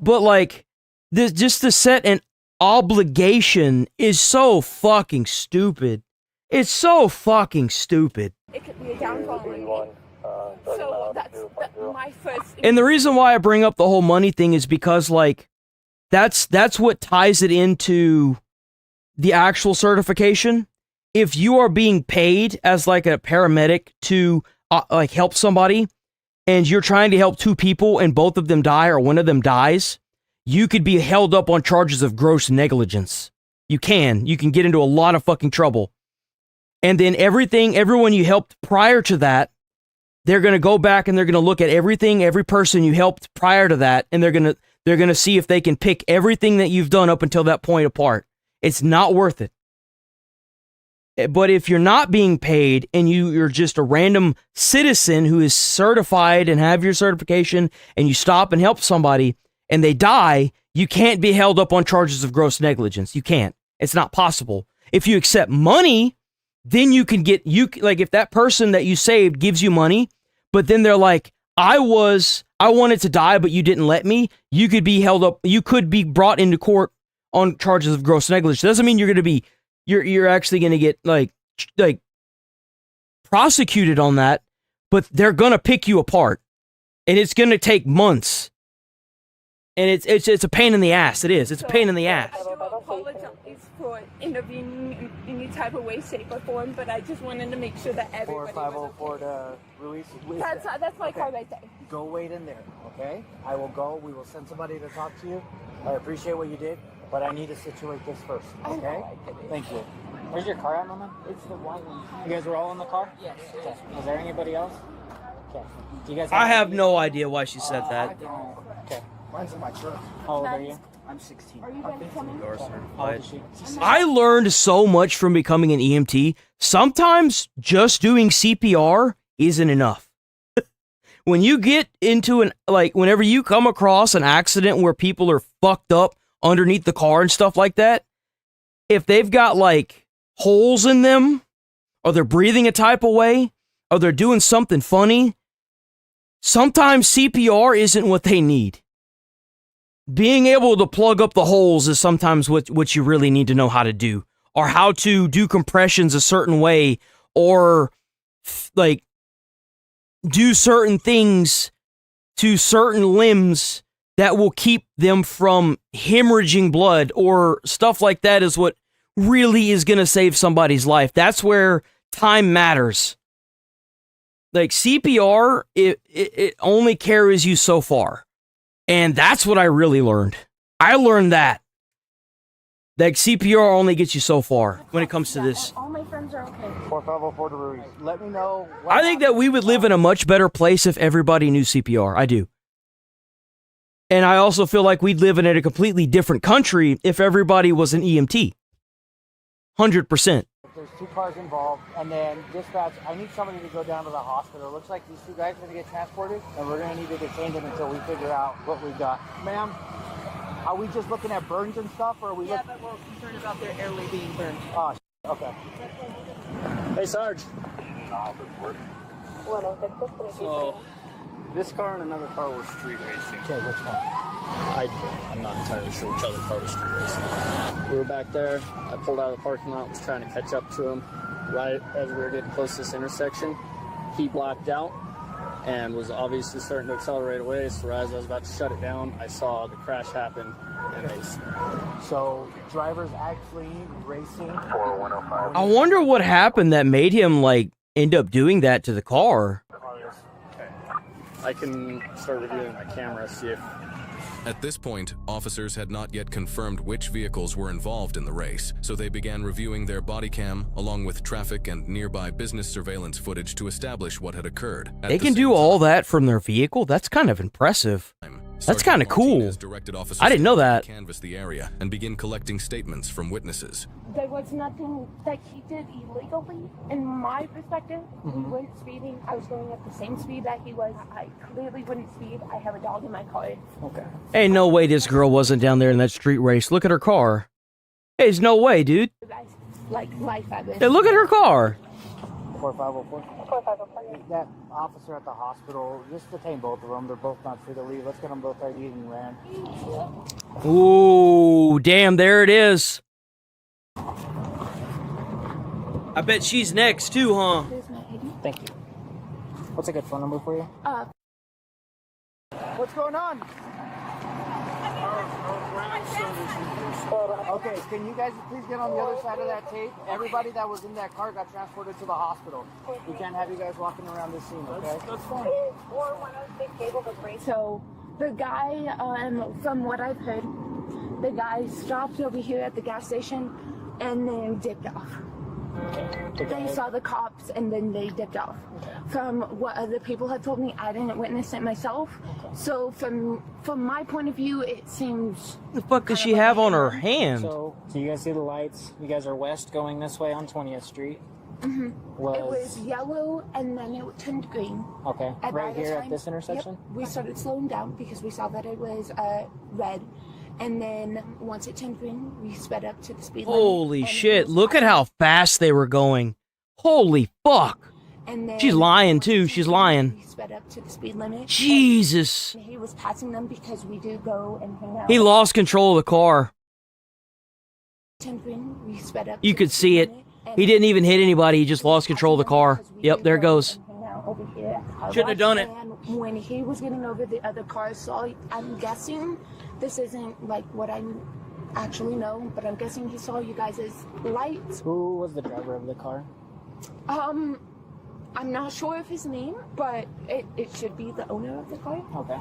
But like, this, just to set an obligation is so fucking stupid. It's so fucking stupid. It could be a downfall on me. So that's my first. And the reason why I bring up the whole money thing is because, like, that's what ties it into the actual certification. If you are being paid as like a paramedic to like help somebody, and you're trying to help two people and both of them die or one of them dies, you could be held up on charges of gross negligence. You can get into a lot of fucking trouble. And then everyone you helped prior to that, they're going to go back and they're going to look at every person you helped prior to that, and they're going to see if they can pick everything that you've done up until that point apart. It's not worth it. But if you're not being paid and you're just a random citizen who is certified and have your certification, and you stop and help somebody and they die, you can't be held up on charges of gross negligence. You can't. It's not possible. If you accept money, then you can get, like, if that person that you saved gives you money, but then they're like, I wanted to die, but you didn't let me, you could be held up, you could be brought into court on charges of gross negligence. Doesn't mean you're going to be, you're actually going to get like prosecuted on that, but they're going to pick you apart, and it's going to take months, and it's a pain in the ass. It is. It's a pain in the ass. I do apologize for intervening in any type of way, shape, or form, but I just wanted to make sure that everybody 4504 to Ruiz. That's my car right there. Go wait in there, okay? I will go. We will send somebody to talk to you. I appreciate what you did, but I need to situate this first, okay? Thank you. Where's your car at, Mama? It's the white one. You guys were all in the car? Yes. Okay. Was there anybody else? Okay. Do you guys I have no idea why she said that. Okay. Mine's in my truck. How old are you? I'm 16. Are you guys coming? I learned so much from becoming an EMT. Sometimes just doing CPR isn't enough. When you get into whenever you come across an accident where people are fucked up underneath the car and stuff like that, if they've got like holes in them, or they're breathing a type of way, or they're doing something funny, sometimes CPR isn't what they need. Being able to plug up the holes is sometimes what you really need to know how to do, or how to do compressions a certain way, or like do certain things to certain limbs that will keep them from hemorrhaging blood, or stuff like that is what really is going to save somebody's life. That's where time matters. Like CPR, it only carries you so far. And that's what I really learned. I learned that CPR only gets you so far when it comes to this. All my friends are okay. 4504 to Ruiz. Let me know. I think that we would live in a much better place if everybody knew CPR. I do. And I also feel like we'd live in a completely different country if everybody was an EMT. 100%. There's two cars involved, and then dispatch, I need somebody to go down to the hospital. It looks like these two guys are going to get transported, and we're going to need to detain them until we figure out what we've got. Ma'am, are we just looking at burns and stuff, or are we but we're concerned about their airway being burned. Oh, okay. Hey, Sarge. So, this car and another car were street racing. Okay, which one? I'm not entirely sure which other car was street racing. We were back there. I pulled out of the parking lot, was trying to catch up to him. Right as we were getting close to this intersection, he blacked out and was obviously starting to accelerate away. So as I was about to shut it down, I saw the crash happen. So, drivers actually racing. I wonder what happened that made him, like, end up doing that to the car. I can start reviewing my camera, see if... At this point, officers had not yet confirmed which vehicles were involved in the race, so they began reviewing their body cam along with traffic and nearby business surveillance footage to establish what had occurred. They can do all that from their vehicle? That's kind of impressive. That's kind of cool. I didn't know that. Canvass the area and begin collecting statements from witnesses. There was nothing that he did illegally. In my perspective, we weren't speeding. I was going at the same speed that he was. I clearly wouldn't speed. I have a dog in my car. Okay. Hey, no way this girl wasn't down there in that street race. Look at her car. Hey, there's no way, dude. Like life at this. Hey, look at her car. 4504. 4504. That officer at the hospital, just detain both of them. They're both not free to leave. Let's get them both ID'd and ran. Ooh, damn, there it is. I bet she's next too, huh? Thank you. What's a good phone number for you? What's going on? Okay, can you guys please get on the other side of that tape? Everybody that was in that car got transported to the hospital. We can't have you guys walking around this scene, okay? That's fine. So the guy, from what I've heard, the guy stopped over here at the gas station and then dipped off. They saw the cops and then they dipped off. From what other people have told me, I didn't witness it myself. So from my point of view, it seems... What the fuck does she have on her hand? So you guys see the lights? You guys are west going this way on 20th Street. It was yellow and then it turned green. Okay, And right by the here at time- this intersection? Yep, we started slowing down because we saw that it was red. And then once it turned green, we sped up to the speed limit. Holy shit, look at how fast they were going. Holy fuck. And then She's lying too, she's lying. we sped up to the speed limit. Jesus. And he was passing them because we do go and hang out. He lost control of the car. Turned green, we sped up You to could the see speed it. limit, and He didn't even hit anybody, he just lost control of the car. Yep, there it goes. hang out over here at the car Shouldn't have wash. done it. And when he was getting over the other cars, so I'm guessing this isn't like what I actually know, but I'm guessing he saw you guys' lights. Who was the driver of the car? I'm not sure of his name, but it should be the owner of the car. Okay.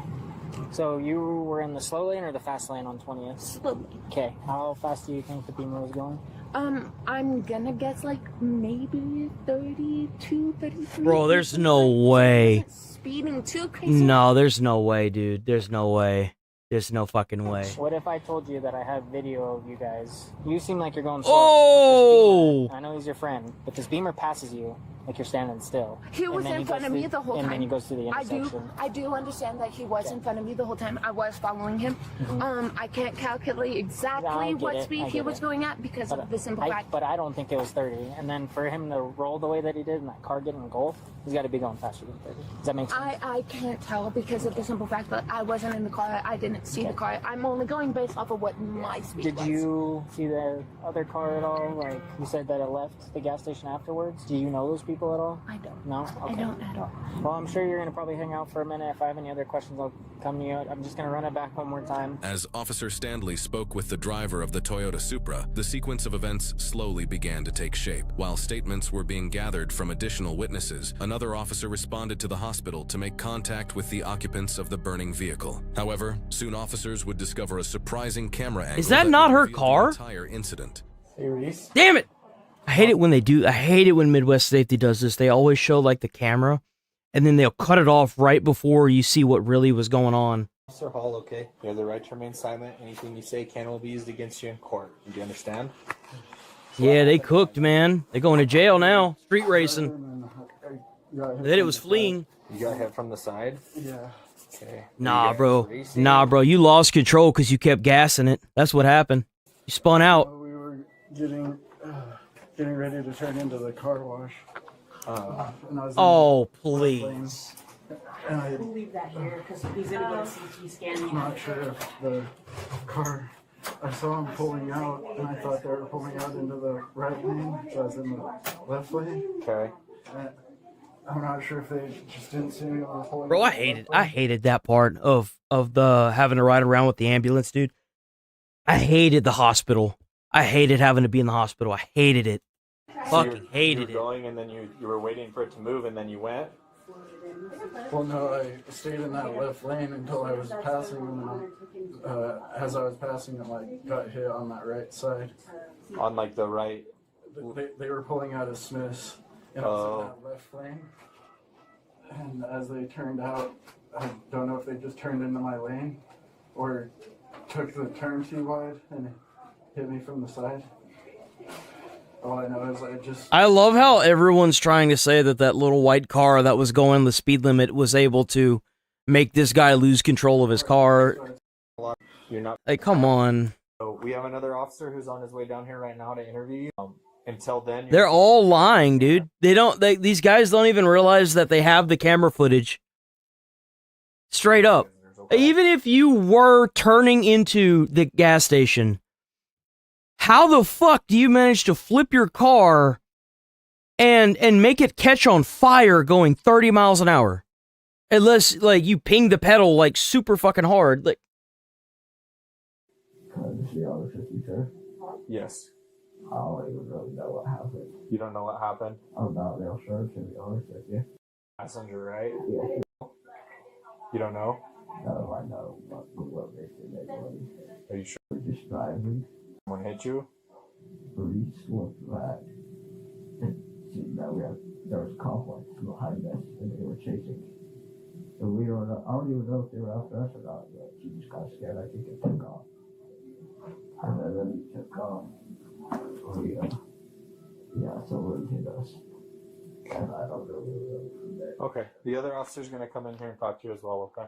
So you were in the slow lane or the fast lane on 20th? Slow lane. Okay. How fast do you think the Beamer was going? I'm gonna guess like maybe 32, 33. Bro, there's no way. Speeding too crazy. No, there's no way, dude. There's no way. There's no fucking way. What if I told you that I have video of you guys? You seem like you're going slow. Oh! I know he's your friend, but this Beamer passes you like you're standing still. He was in front of me the whole time. And then he goes through the intersection. I do understand that he was in front of me the whole time. I was following him. I can't calculate exactly what speed he was going at because of the simple fact. But I don't think it was 30. And then for him to roll the way that he did and that car get engulfed, he's got to be going faster than 30. Does that make sense? I can't tell because of the simple fact that I wasn't in the car. I didn't see the car. I'm only going based off of what my speed was. Did you see the other car at all? Like you said that it left the gas station afterwards. Do you know those people at all? I don't. No? Okay. I don't at all. Well, I'm sure you're going to probably hang out for a minute. If I have any other questions, I'll come to you. I'm just going to run it back one more time. As Officer Stanley spoke with the driver of the Toyota Supra, the sequence of events slowly began to take shape. While statements were being gathered from additional witnesses, another officer responded to the hospital to make contact with the occupants of the burning vehicle. However, soon officers would discover a surprising camera angle. Is that not her revealed car? The entire incident. Damn it! I hate it when they do. I hate it when Midwest Safety does this. They always show like the camera, and then they'll cut it off right before you see what really was going on. Officer Hall, okay? You have the right to remain silent. Anything you say can will be used against you in court. Do you understand? Yeah, they cooked, man. They're going to jail now. Street racing. Then it was fleeing. You got hit from the side? Yeah. Okay. Nah, bro. Nah, bro. You lost control because you kept gassing it. That's what happened. You spun out. We were getting ready to turn into the car wash. And I was Oh, please. And I We'll leave that here because he's going to go to CT scan. I'm not sure if the car, I saw him pulling out, and I thought they were pulling out into the right lane, so I was in the left lane. Okay. And I'm not sure if they just didn't see me when I was pulling Bro, out. I hated that part of the having to ride around with the ambulance, dude. I hated the hospital. I hated having to be in the hospital. I hated it. Fucking hated you were going and then you were waiting for it to move and then you went? Well, no, I stayed in that left lane until I was passing, and then as I was passing, I like got hit on that right side. On like the right? They were pulling out of Smith's, and I was in that left lane. And as they turned out, I don't know if they just turned into my lane or took the turn too wide and hit me from the side. All I know is I love how everyone's trying to say that that little white car that was going the speed limit was able to make this guy lose control of his car. You're not. Like, come on. So we have another officer who's on his way down here right now to interview you. Until then, They're all lying, dude. These guys don't even realize that they have the camera footage. Straight up. Even if you were turning into the gas station, how the fuck do you manage to flip your car and make it catch on fire going 30 miles an hour? Unless, like, you ping the pedal, like, super fucking hard. Like, yes. I don't even really know what happened. You don't know what happened? I'm not real sure, to be honest with you. Passenger, right? Yeah. You don't know? No, I know what they said. Are you sure? We're just driving. Someone hit you? We slipped back. And there was conflict behind us, and they were chasing. So we don't know. I don't even know if they were after us or not, but she just got scared. I think it took off. And then it took off. Yeah, someone hit us. And I don't know really from there. Okay. The other officer's going to come in here and talk to you as well, okay?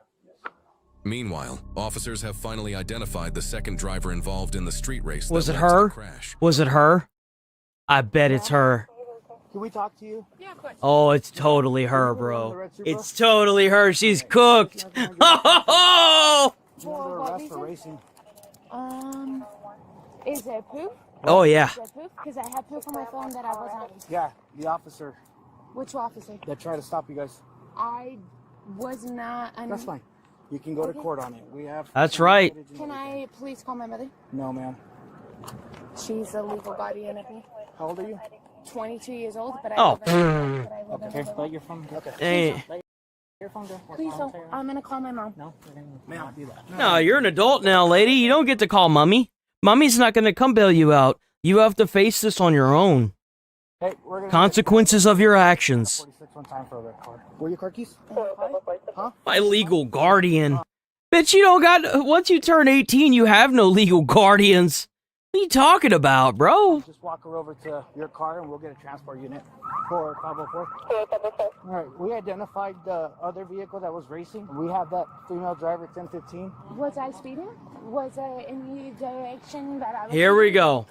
Meanwhile, officers have finally identified the second driver involved in the street race. was that it led to the her? crash. Was it her? I bet it's her. Can we talk to you? Yeah, of course. Oh, it's totally her, bro. It's totally her. She's cooked. Oh! For racing. Is there proof? Oh, yeah. Is there proof? Because I have proof on my phone that I wasn't. Yeah, the officer. Which officer? That tried to stop you guys. I was not. That's fine. You can go to court on it. We have. That's right. Can I please call my mother? No, ma'am. She's a legal guardian of me. How old are you? 22 years old, but I Oh. Okay, let your phone go. Hey. Let your phone go. Please don't. I'm gonna call my mom. No, may not do that. No, you're an adult now, lady. You don't get to call mommy. Mommy's not going to come bail you out. You have to face this on your own. Hey, we're gonna Consequences of your actions. 46 one time for a red car. Were your car keys? Huh? My legal guardian. Bitch, you don't got... Once you turn 18, you have no legal guardians. What are you talking about, bro? Just walk her over to your car and we'll get a transport unit for 504. All right, we identified the other vehicle that was racing. We have that female driver, 1015. Was I speeding? Was I in the direction that I was? Here we go.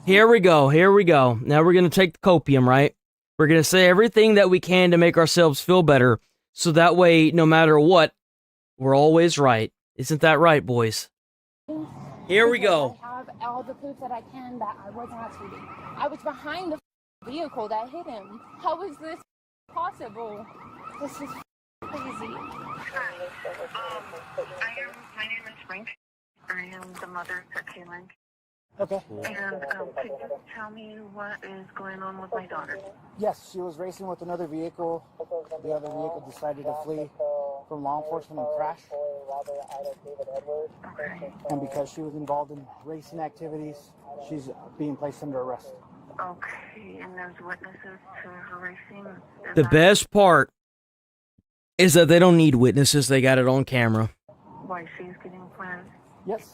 Here we go. Here we go. Now we're going to take the copium, right? We're going to say everything that we can to make ourselves feel better. So that way, no matter what, we're always right. Isn't that right, boys? Here we go. I have all the proof that I can that I was not speeding. I was behind the vehicle that hit him. How is this possible? This is crazy. My name is Frank. I am the mother to Kaylin. Okay. And could you tell me what is going on with my daughter? Yes, she was racing with another vehicle. The other vehicle decided to flee from law enforcement and crash. Okay. And because she was involved in racing activities, she's being placed under arrest. Okay, and there's witnesses to her racing? Is The that best part is that they don't need witnesses. They got it on camera. why she's getting plans? Yes.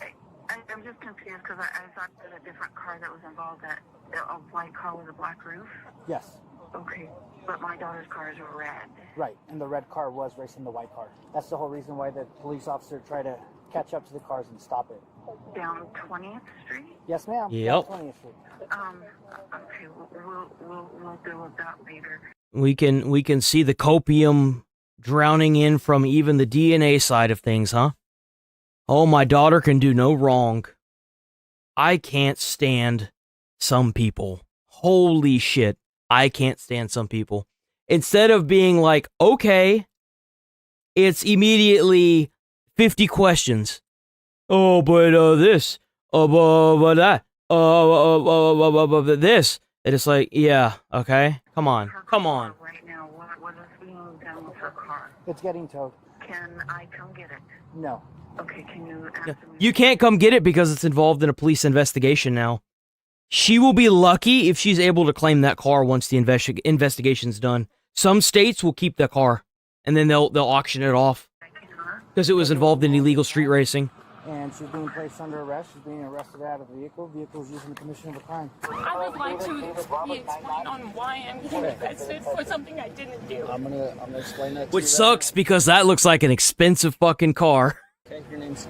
I'm just confused because I thought that a different car that was involved, that a white car with a black roof. Yes. Okay, but my daughter's car is red. Right, and the red car was racing the white car. That's the whole reason why the police officer tried to catch up to the cars and stop it. Down 20th Street? Yes, ma'am. Yep. 20th Street. Okay, we'll deal with that later. We can see the copium drowning in from even the DNA side of things, huh? Oh, my daughter can do no wrong. I can't stand some people. Holy shit. I can't stand some people. Instead of being like, okay, it's immediately 50 questions. Oh, but this. Oh, but that. This. It is like, yeah, okay, come on, come on. Right now, what is being done with her car? It's getting towed. Can I come get it? No. Okay, can you ask them? You can't come get it because it's involved in a police investigation now. She will be lucky if she's able to claim that car once the investigation's done. Some states will keep that car, and then they'll auction it off because it was involved in illegal street racing. And she's being placed under arrest. She's being arrested out of the vehicle. Vehicle is used in the commission of a crime. I would like to be explained on why I'm getting arrested for something I didn't do. I'm gonna explain that to Which you. sucks because that looks like an expensive fucking car. Okay, your name's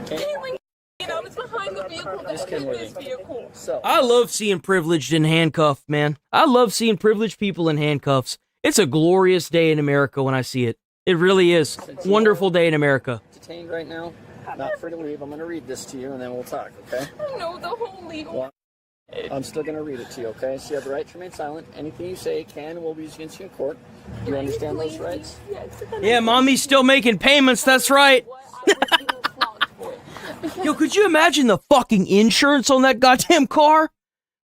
Caitlin, and I was behind the vehicle that hit this vehicle. So I love seeing privileged in handcuffs, man. I love seeing privileged people in handcuffs. It's a glorious day in America when I see it. It really is. Wonderful day in America. detained right now, not free to leave. I'm gonna read this to you and then we'll talk, okay? I know the whole legal. Well, I'm still gonna read it to you, okay? So you have the right to remain silent. Anything you say can and will be used against you in court. Do you understand those rights? Yeah, mommy's still making payments, that's right. Yo, could you imagine the fucking insurance on that goddamn car?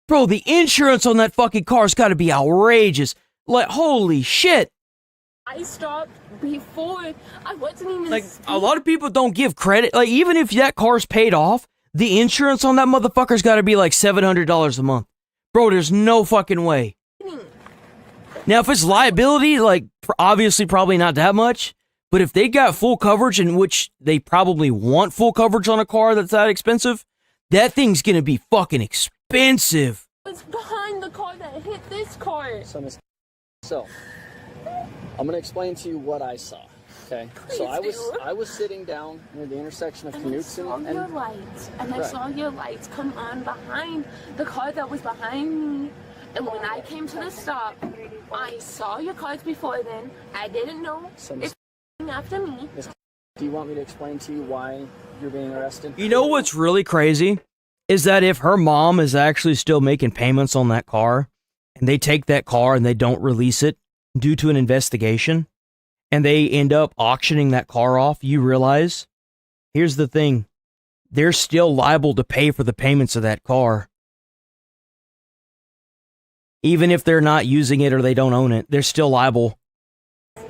Bro, the insurance on that fucking car's gotta be outrageous. Like, holy shit. I stopped before I wasn't even Like, a lot of people don't give credit. Like, even if that car's paid off, the insurance on that motherfucker's gotta be like $700 a month. Bro, there's no fucking way. Now, if it's liability, like, obviously probably not that much. But if they got full coverage, in which they probably want full coverage on a car that's that expensive, that thing's gonna be fucking expensive. I was behind the car that hit this car. So, I'm gonna explain to you what I saw. Okay, so I was sitting down near the intersection of Knutson and I saw your lights, and I saw your lights come on behind the car that was behind me. And when I came to the stop, I saw your cars before then. I didn't know if after me. Do you want me to explain to you why you're being arrested? You know what's really crazy? Is that if her mom is actually still making payments on that car, and they take that car and they don't release it due to an investigation, and they end up auctioning that car off, you realize, here's the thing, they're still liable to pay for the payments of that car. Even if they're not using it or they don't own it, they're still liable.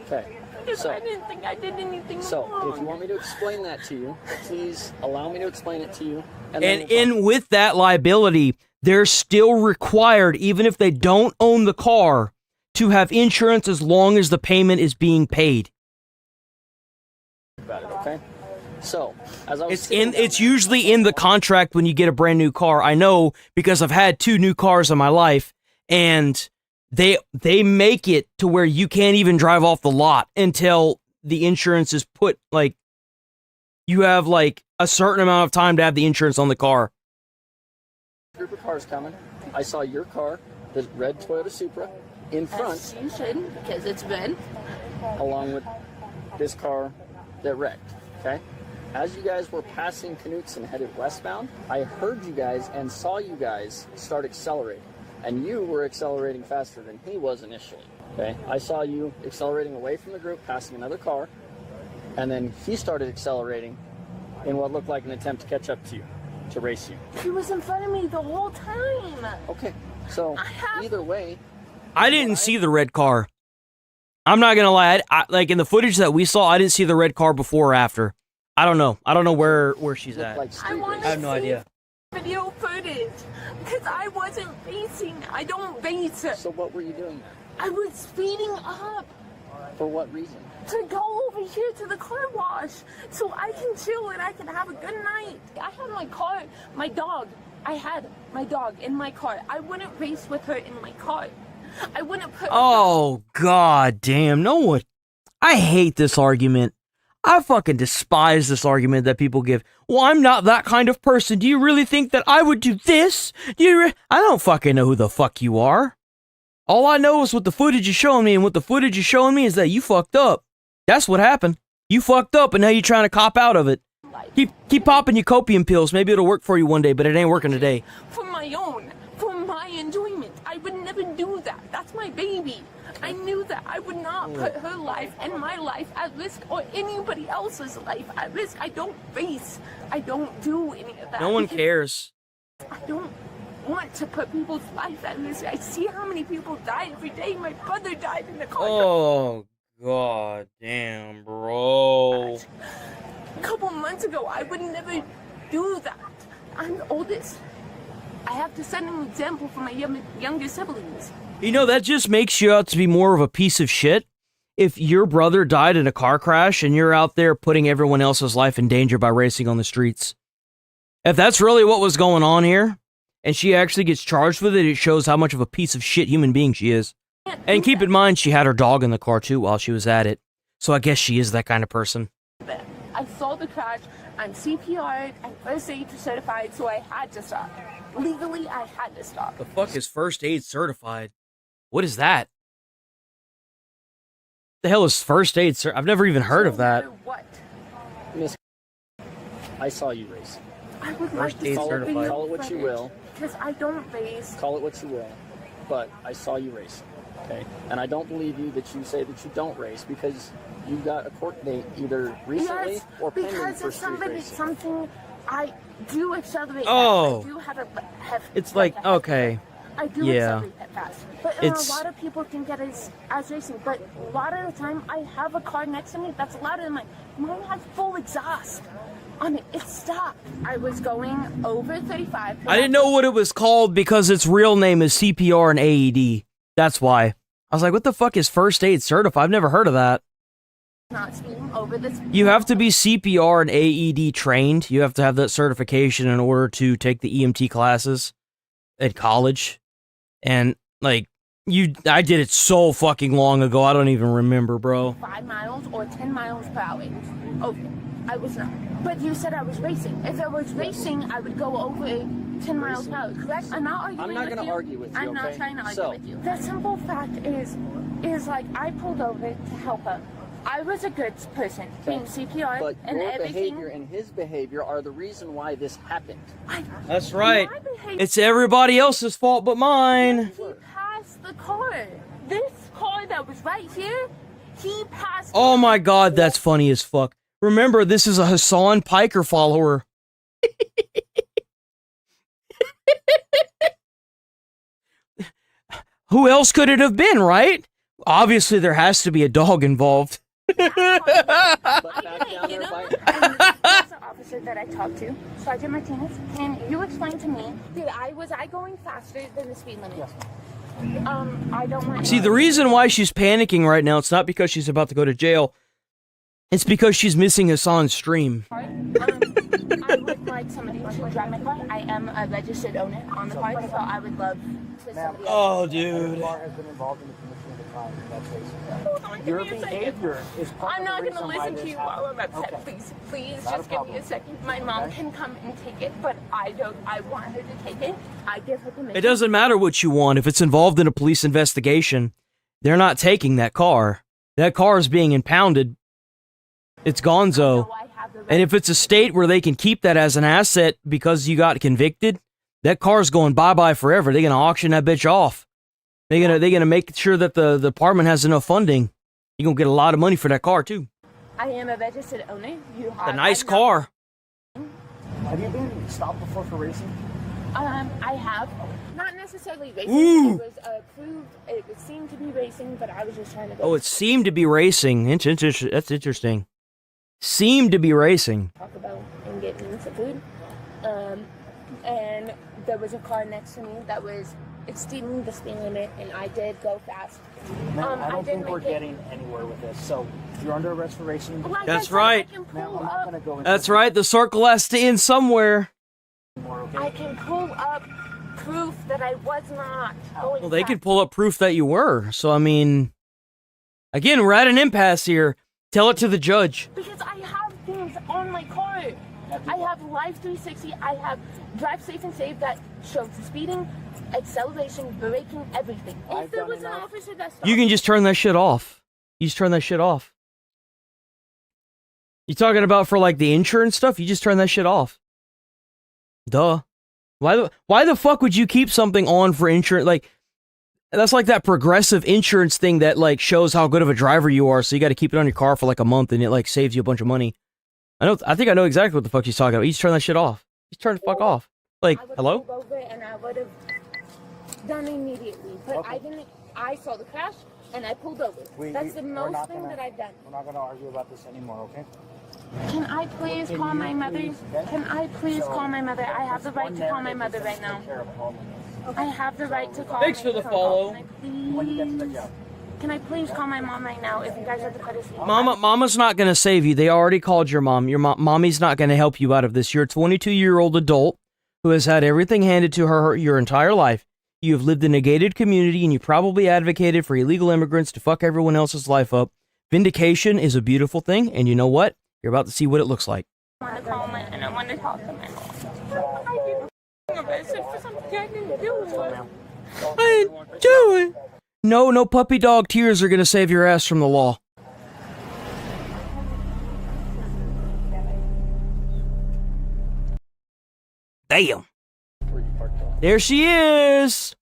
Okay. So, I didn't think I did anything wrong. If you want me to explain that to you, please allow me to explain it to you. And with that liability, they're still required, even if they don't own the car, to have insurance as long as the payment is being paid. About it, okay? So, as I was it's usually in the contract when you get a brand new car. I know because I've had 2 new cars in my life, and they make it to where you can't even drive off the lot until the insurance is put, like, you have like a certain amount of time to have the insurance on the car. Group of cars coming. I saw your car, the red Toyota Supra, in front. As you should, because it's been. Along with this car that wrecked, okay? As you guys were passing Knutson headed westbound, I heard you guys and saw you guys start accelerating. And you were accelerating faster than he was initially, okay? I saw you accelerating away from the group, passing another car, and then he started accelerating in what looked like an attempt to catch up to you, to race you. He was in front of me the whole time. Okay, so either way... I didn't see the red car. I'm not gonna lie, like in the footage that we saw, I didn't see the red car before or after. I don't know. I don't know where she's at. I have no idea. Video footage, because I wasn't racing. I don't race. So what were you doing there? I was speeding up. For what reason? To go over here to the car wash so I can chill and I can have a good night. I had my car, my dog. I had my dog in my car. I wouldn't race with her in my car. I wouldn't put. Oh, god damn. No one. I hate this argument. I fucking despise this argument that people give. Well, I'm not that kind of person. Do you really think that I would do this? I don't fucking know who the fuck you are. All I know is what the footage is showing me, and what the footage is showing me is that you fucked up. That's what happened. You fucked up, and now you're trying to cop out of it. Keep popping your copium pills. Maybe it'll work for you one day, but it ain't working today. For my own, for my enjoyment. I would never do that. That's my baby. I knew that I would not put her life and my life at risk, or anybody else's life at risk. I don't race. I don't do any of that. No one cares. I don't want to put people's life at risk. I see how many people die every day. My brother died in the car. Oh, god damn, bro. A couple months ago, I would never do that. I'm the oldest. I have to set an example for my younger siblings. You know, that just makes you out to be more of a piece of shit. If your brother died in a car crash and you're out there putting everyone else's life in danger by racing on the streets. If that's really what was going on here, and she actually gets charged with it, it shows how much of a piece of shit human being she is. And keep in mind, she had her dog in the car too while she was at it. So I guess she is that kind of person. I saw the crash. I'm CPR and first aid certified, so I had to stop. Legally, I had to stop. The fuck is first aid certified? What is that? The hell is first aid I've never even heard of that. What? Miss, I saw you race. I would First like to aid call certified. Call it what you will. Because I don't race. Call it what you will. But I saw you race. Okay? And I don't believe you that you say that you don't race because you got a court date either recently Yes, or pending because for if street somebody, racing. something I do accelerate. Oh. Fast. I do have It's like, okay. I do Yeah. accelerate that fast. But It's- a lot of people think that is as racing. But a lot of the time, I have a car next to me that's louder than mine. Mine has full exhaust on it. It stopped. I was going over 35. I didn't know what it was called because its real name is CPR and AED. That's why. I was like, what the fuck is first aid certified? I've never heard of that. Not speeding over this. You have to be CPR and AED trained. You have to have that certification in order to take the EMT classes at college. And, like, I did it so fucking long ago, I don't even remember, bro. 5 miles or 10 miles per hour. Okay, I was not. But you said I was racing. If I was racing, I would go over 10 miles per hour, correct? I'm not arguing I'm not with gonna you. argue with you, I'm not okay? trying to argue So- with you. The simple fact is like, I pulled over to help her. I was a good person, being CPR But and your everything. behavior and his behavior are the reason why this happened. That's right. It's everybody else's fault but mine. He passed the car. This car that was right here, he passed. Oh my god, that's funny as fuck. Remember, this is a Hassan Piker follower. Who else could it have been, right? Obviously, there has to be a dog involved. You know, and there's an officer that I talked to, Sergeant Martinez, and you explained to me that was I going faster than the speed limit? Yes. I don't want. See, the reason why she's panicking right now, it's not because she's about to go to jail. It's because she's missing Hassan's stream. I would like somebody to drive my car. I am a registered owner on the car, so I would love to somebody Oh, else. dude. The car has been involved in the commission of the crime, and that's racing. Your behavior is part I'm of not the going to reason why listen this to you while I'm happened. upset. Okay. Please, Not a just give me problem. a second. My mom can come and take it, but I don't. I want her to take it. I give her permission. It doesn't matter what you want. If it's involved in a police investigation, they're not taking that car. That car is being impounded. It's gonzo. And if it's a state where they can keep that as an asset because you got convicted, that car's going bye-bye forever. They're going to auction that bitch off. They're gonna make sure that the department has enough funding. You're going to get a lot of money for that car, too. I am a registered owner. You have A nice car. Have you been stopped before for racing? I have. Not necessarily racing. Ooh. It was approved. It seemed to be racing, but I was just trying to go. Oh, it seemed to be racing. That's interesting. Seemed to be racing. Talk about and get me some food. And there was a car next to me that was exceeding the speed limit, and I did go fast. Ma'am, I don't did think we're make it. getting anywhere with this. So you're under arrest for racing. Like That's I said, right. I can Ma'am, pull I'm not up. going to go into That's right. The circle has to end somewhere. I can pull up proof that I was not going. Well, they fast. could pull up proof that you were. So, I mean, again, we're at an impasse here. Tell it to the judge. Because I have things on my car. I have Life 360. I have Drive Safe and Save that shows speeding, acceleration, braking, everything. If there was an officer that stopped You can just turn that shit off. You just turn that shit off. You talking about for like the insurance stuff? You just turn that shit off. Duh. Why the fuck would you keep something on for insurance? Like, that's like that progressive insurance thing that like shows how good of a driver you are. So you got to keep it on your car for like a month, and it like saves you a bunch of money. I think I know exactly what the fuck she's talking about. You just turn that shit off. Just turn the fuck off. Like, I would've hello? pulled over and I would have done it immediately. But I didn't. I saw the crash and I pulled over. That's the most thing that I've done. We're not going to argue about this anymore, okay? Can I please call my mother? Can I please call my mother? I have the right to call my mother right now. I have the right to call. Thanks for the follow. Can I please call my mom right now if you guys are the courtesy? Mama's not going to save you. They already called your mom. Your mommy's not going to help you out of this. You're a 22-year-old adult who has had everything handed to her your entire life. You have lived in a gated community, and you probably advocated for illegal immigrants to fuck everyone else's life up. Vindication is a beautiful thing, and you know what? You're about to see what it looks like. I want to call my, and I want to talk to my mom. I did arrested for something I didn't do. I didn't do it. No puppy dog tears are going to save your ass from the law. Damn. There she is.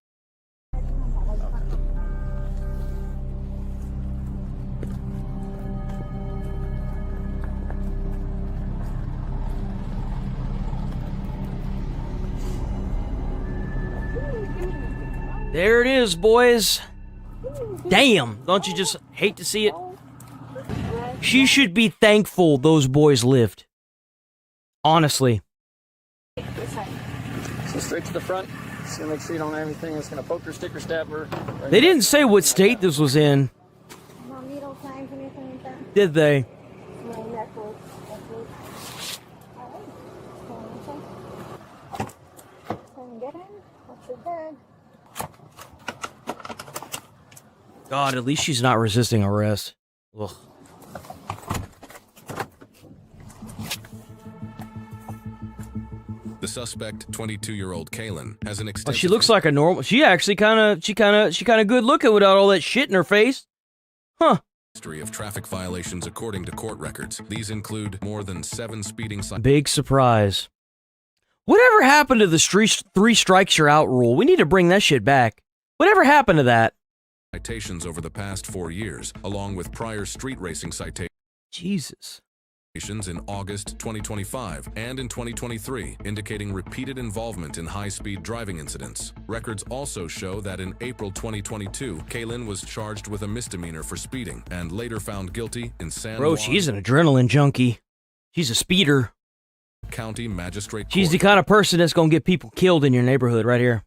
There it is, boys. Damn, don't you just hate to see it? She should be thankful those boys lived. Honestly. So straight to the front. Just gonna make sure you don't have anything that's gonna poke her, stick her, stab her. They didn't say what state this was in. Mom, you don't find anything like that? Did they? No, necklace. Can you get in? What's your bag? God, at least she's not resisting arrest. Ugh. The suspect, 22-year-old Kaylin, has an Oh, extensive she looks like a normal. She actually kind of good looking without all that shit in her face. Huh. history of traffic violations according to court records. These include more than 7 speeding Big surprise. Whatever happened to the three strikes you're out rule? We need to bring that shit back. Whatever happened to that? citations over the past 4 years, along with prior street racing citations. Jesus. In August 2025 and in 2023, indicating repeated involvement in high-speed driving incidents. Records also show that in April 2022, Kaylin was charged with a misdemeanor for speeding and later found guilty in San Bro, Juan she's an adrenaline junkie. She's a speeder. County Magistrate Court. She's the kind of person that's gonna get people killed in your neighborhood right here.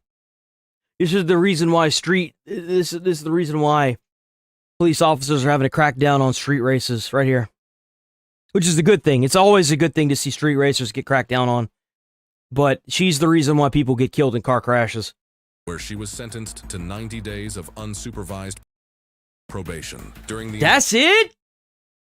This is the reason why this is the reason why police officers are having to crack down on street races right here. Which is a good thing. It's always a good thing to see street racers get cracked down on. But she's the reason why people get killed in car crashes. Where she was sentenced to 90 days of unsupervised probation. During the That's it?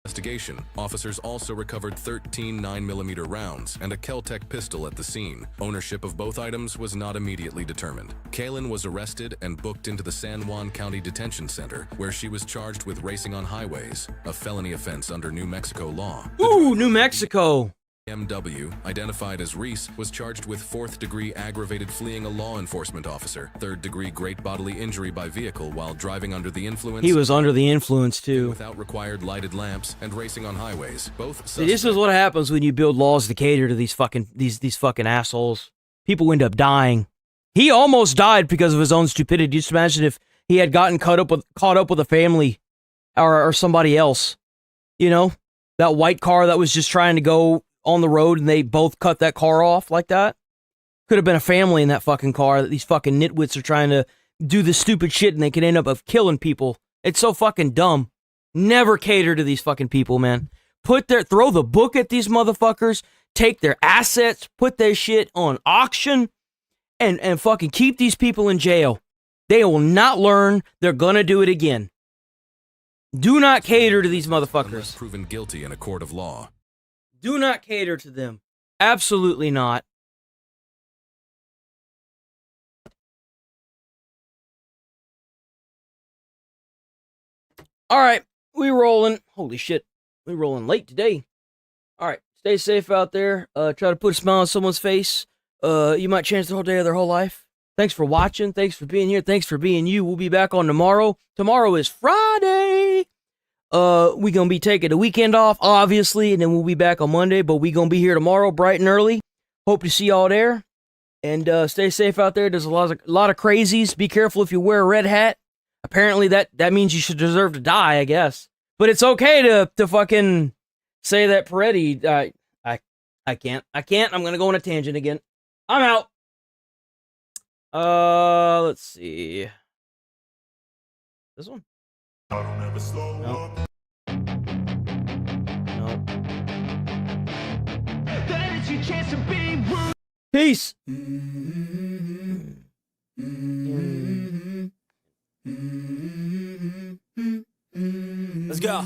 investigation, officers also recovered 13 9mm rounds and a Kel-Tec pistol at the scene. Ownership of both items was not immediately determined. Kaylin was arrested and booked into the San Juan County Detention Center, where she was charged with racing on highways, a felony offense under New Mexico law. Ooh, New Mexico! MW, identified as Reese, was charged with 4th-degree aggravated fleeing a law enforcement officer, 3rd-degree great bodily injury by vehicle while driving under the influence. He was under the influence too. Without required lighted lamps and racing on highways. Both See, this is what happens when you build laws to cater to these fucking assholes. People end up dying. He almost died because of his own stupidity. Just imagine if he had gotten caught up with a family or somebody else. You know, that white car that was just trying to go on the road and they both cut that car off like that. Could have been a family in that fucking car that these fucking nitwits are trying to do this stupid shit and they could end up of killing people. It's so fucking dumb. Never cater to these fucking people, man. Throw the book at these motherfuckers, take their assets, put their shit on auction, and fucking keep these people in jail. They will not learn. They're gonna do it again. Do not cater to these motherfuckers. Unless proven guilty in a court of law. Do not cater to them. Absolutely not. All right, we rolling. Holy shit, we rolling late today. All right, stay safe out there. Try to put a smile on someone's face. You might change the whole day of their whole life. Thanks for watching. Thanks for being here. Thanks for being you. We'll be back on tomorrow. Tomorrow is Friday. We gonna be taking the weekend off, obviously, and then we'll be back on Monday, but we gonna be here tomorrow bright and early. Hope to see y'all there. And stay safe out there. There's a lot of crazies. Be careful if you wear a red hat. Apparently that means you should deserve to die, I guess. But it's okay to fucking say that Peretti. I can't. I'm gonna go on a tangent again. I'm out. Let's see. This one? No. Peace. Let's go.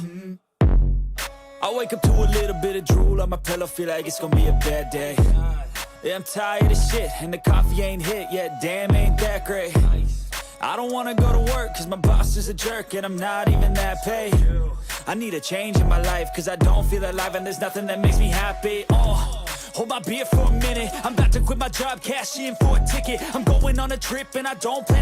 I wake up to a little bit of drool on my pillow, feel like it's gonna be a bad day. Yeah, I'm tired of shit, and the coffee ain't hit yet, damn, ain't that great. I don't wanna go to work, cause my boss is a jerk, and I'm not even that paid. I need a change in my life, cause I don't feel alive, and there's nothing that makes me happy. Hold my beer for a minute, I'm about to quit my job, cash in for a ticket. I'm going on a trip, and I don't plan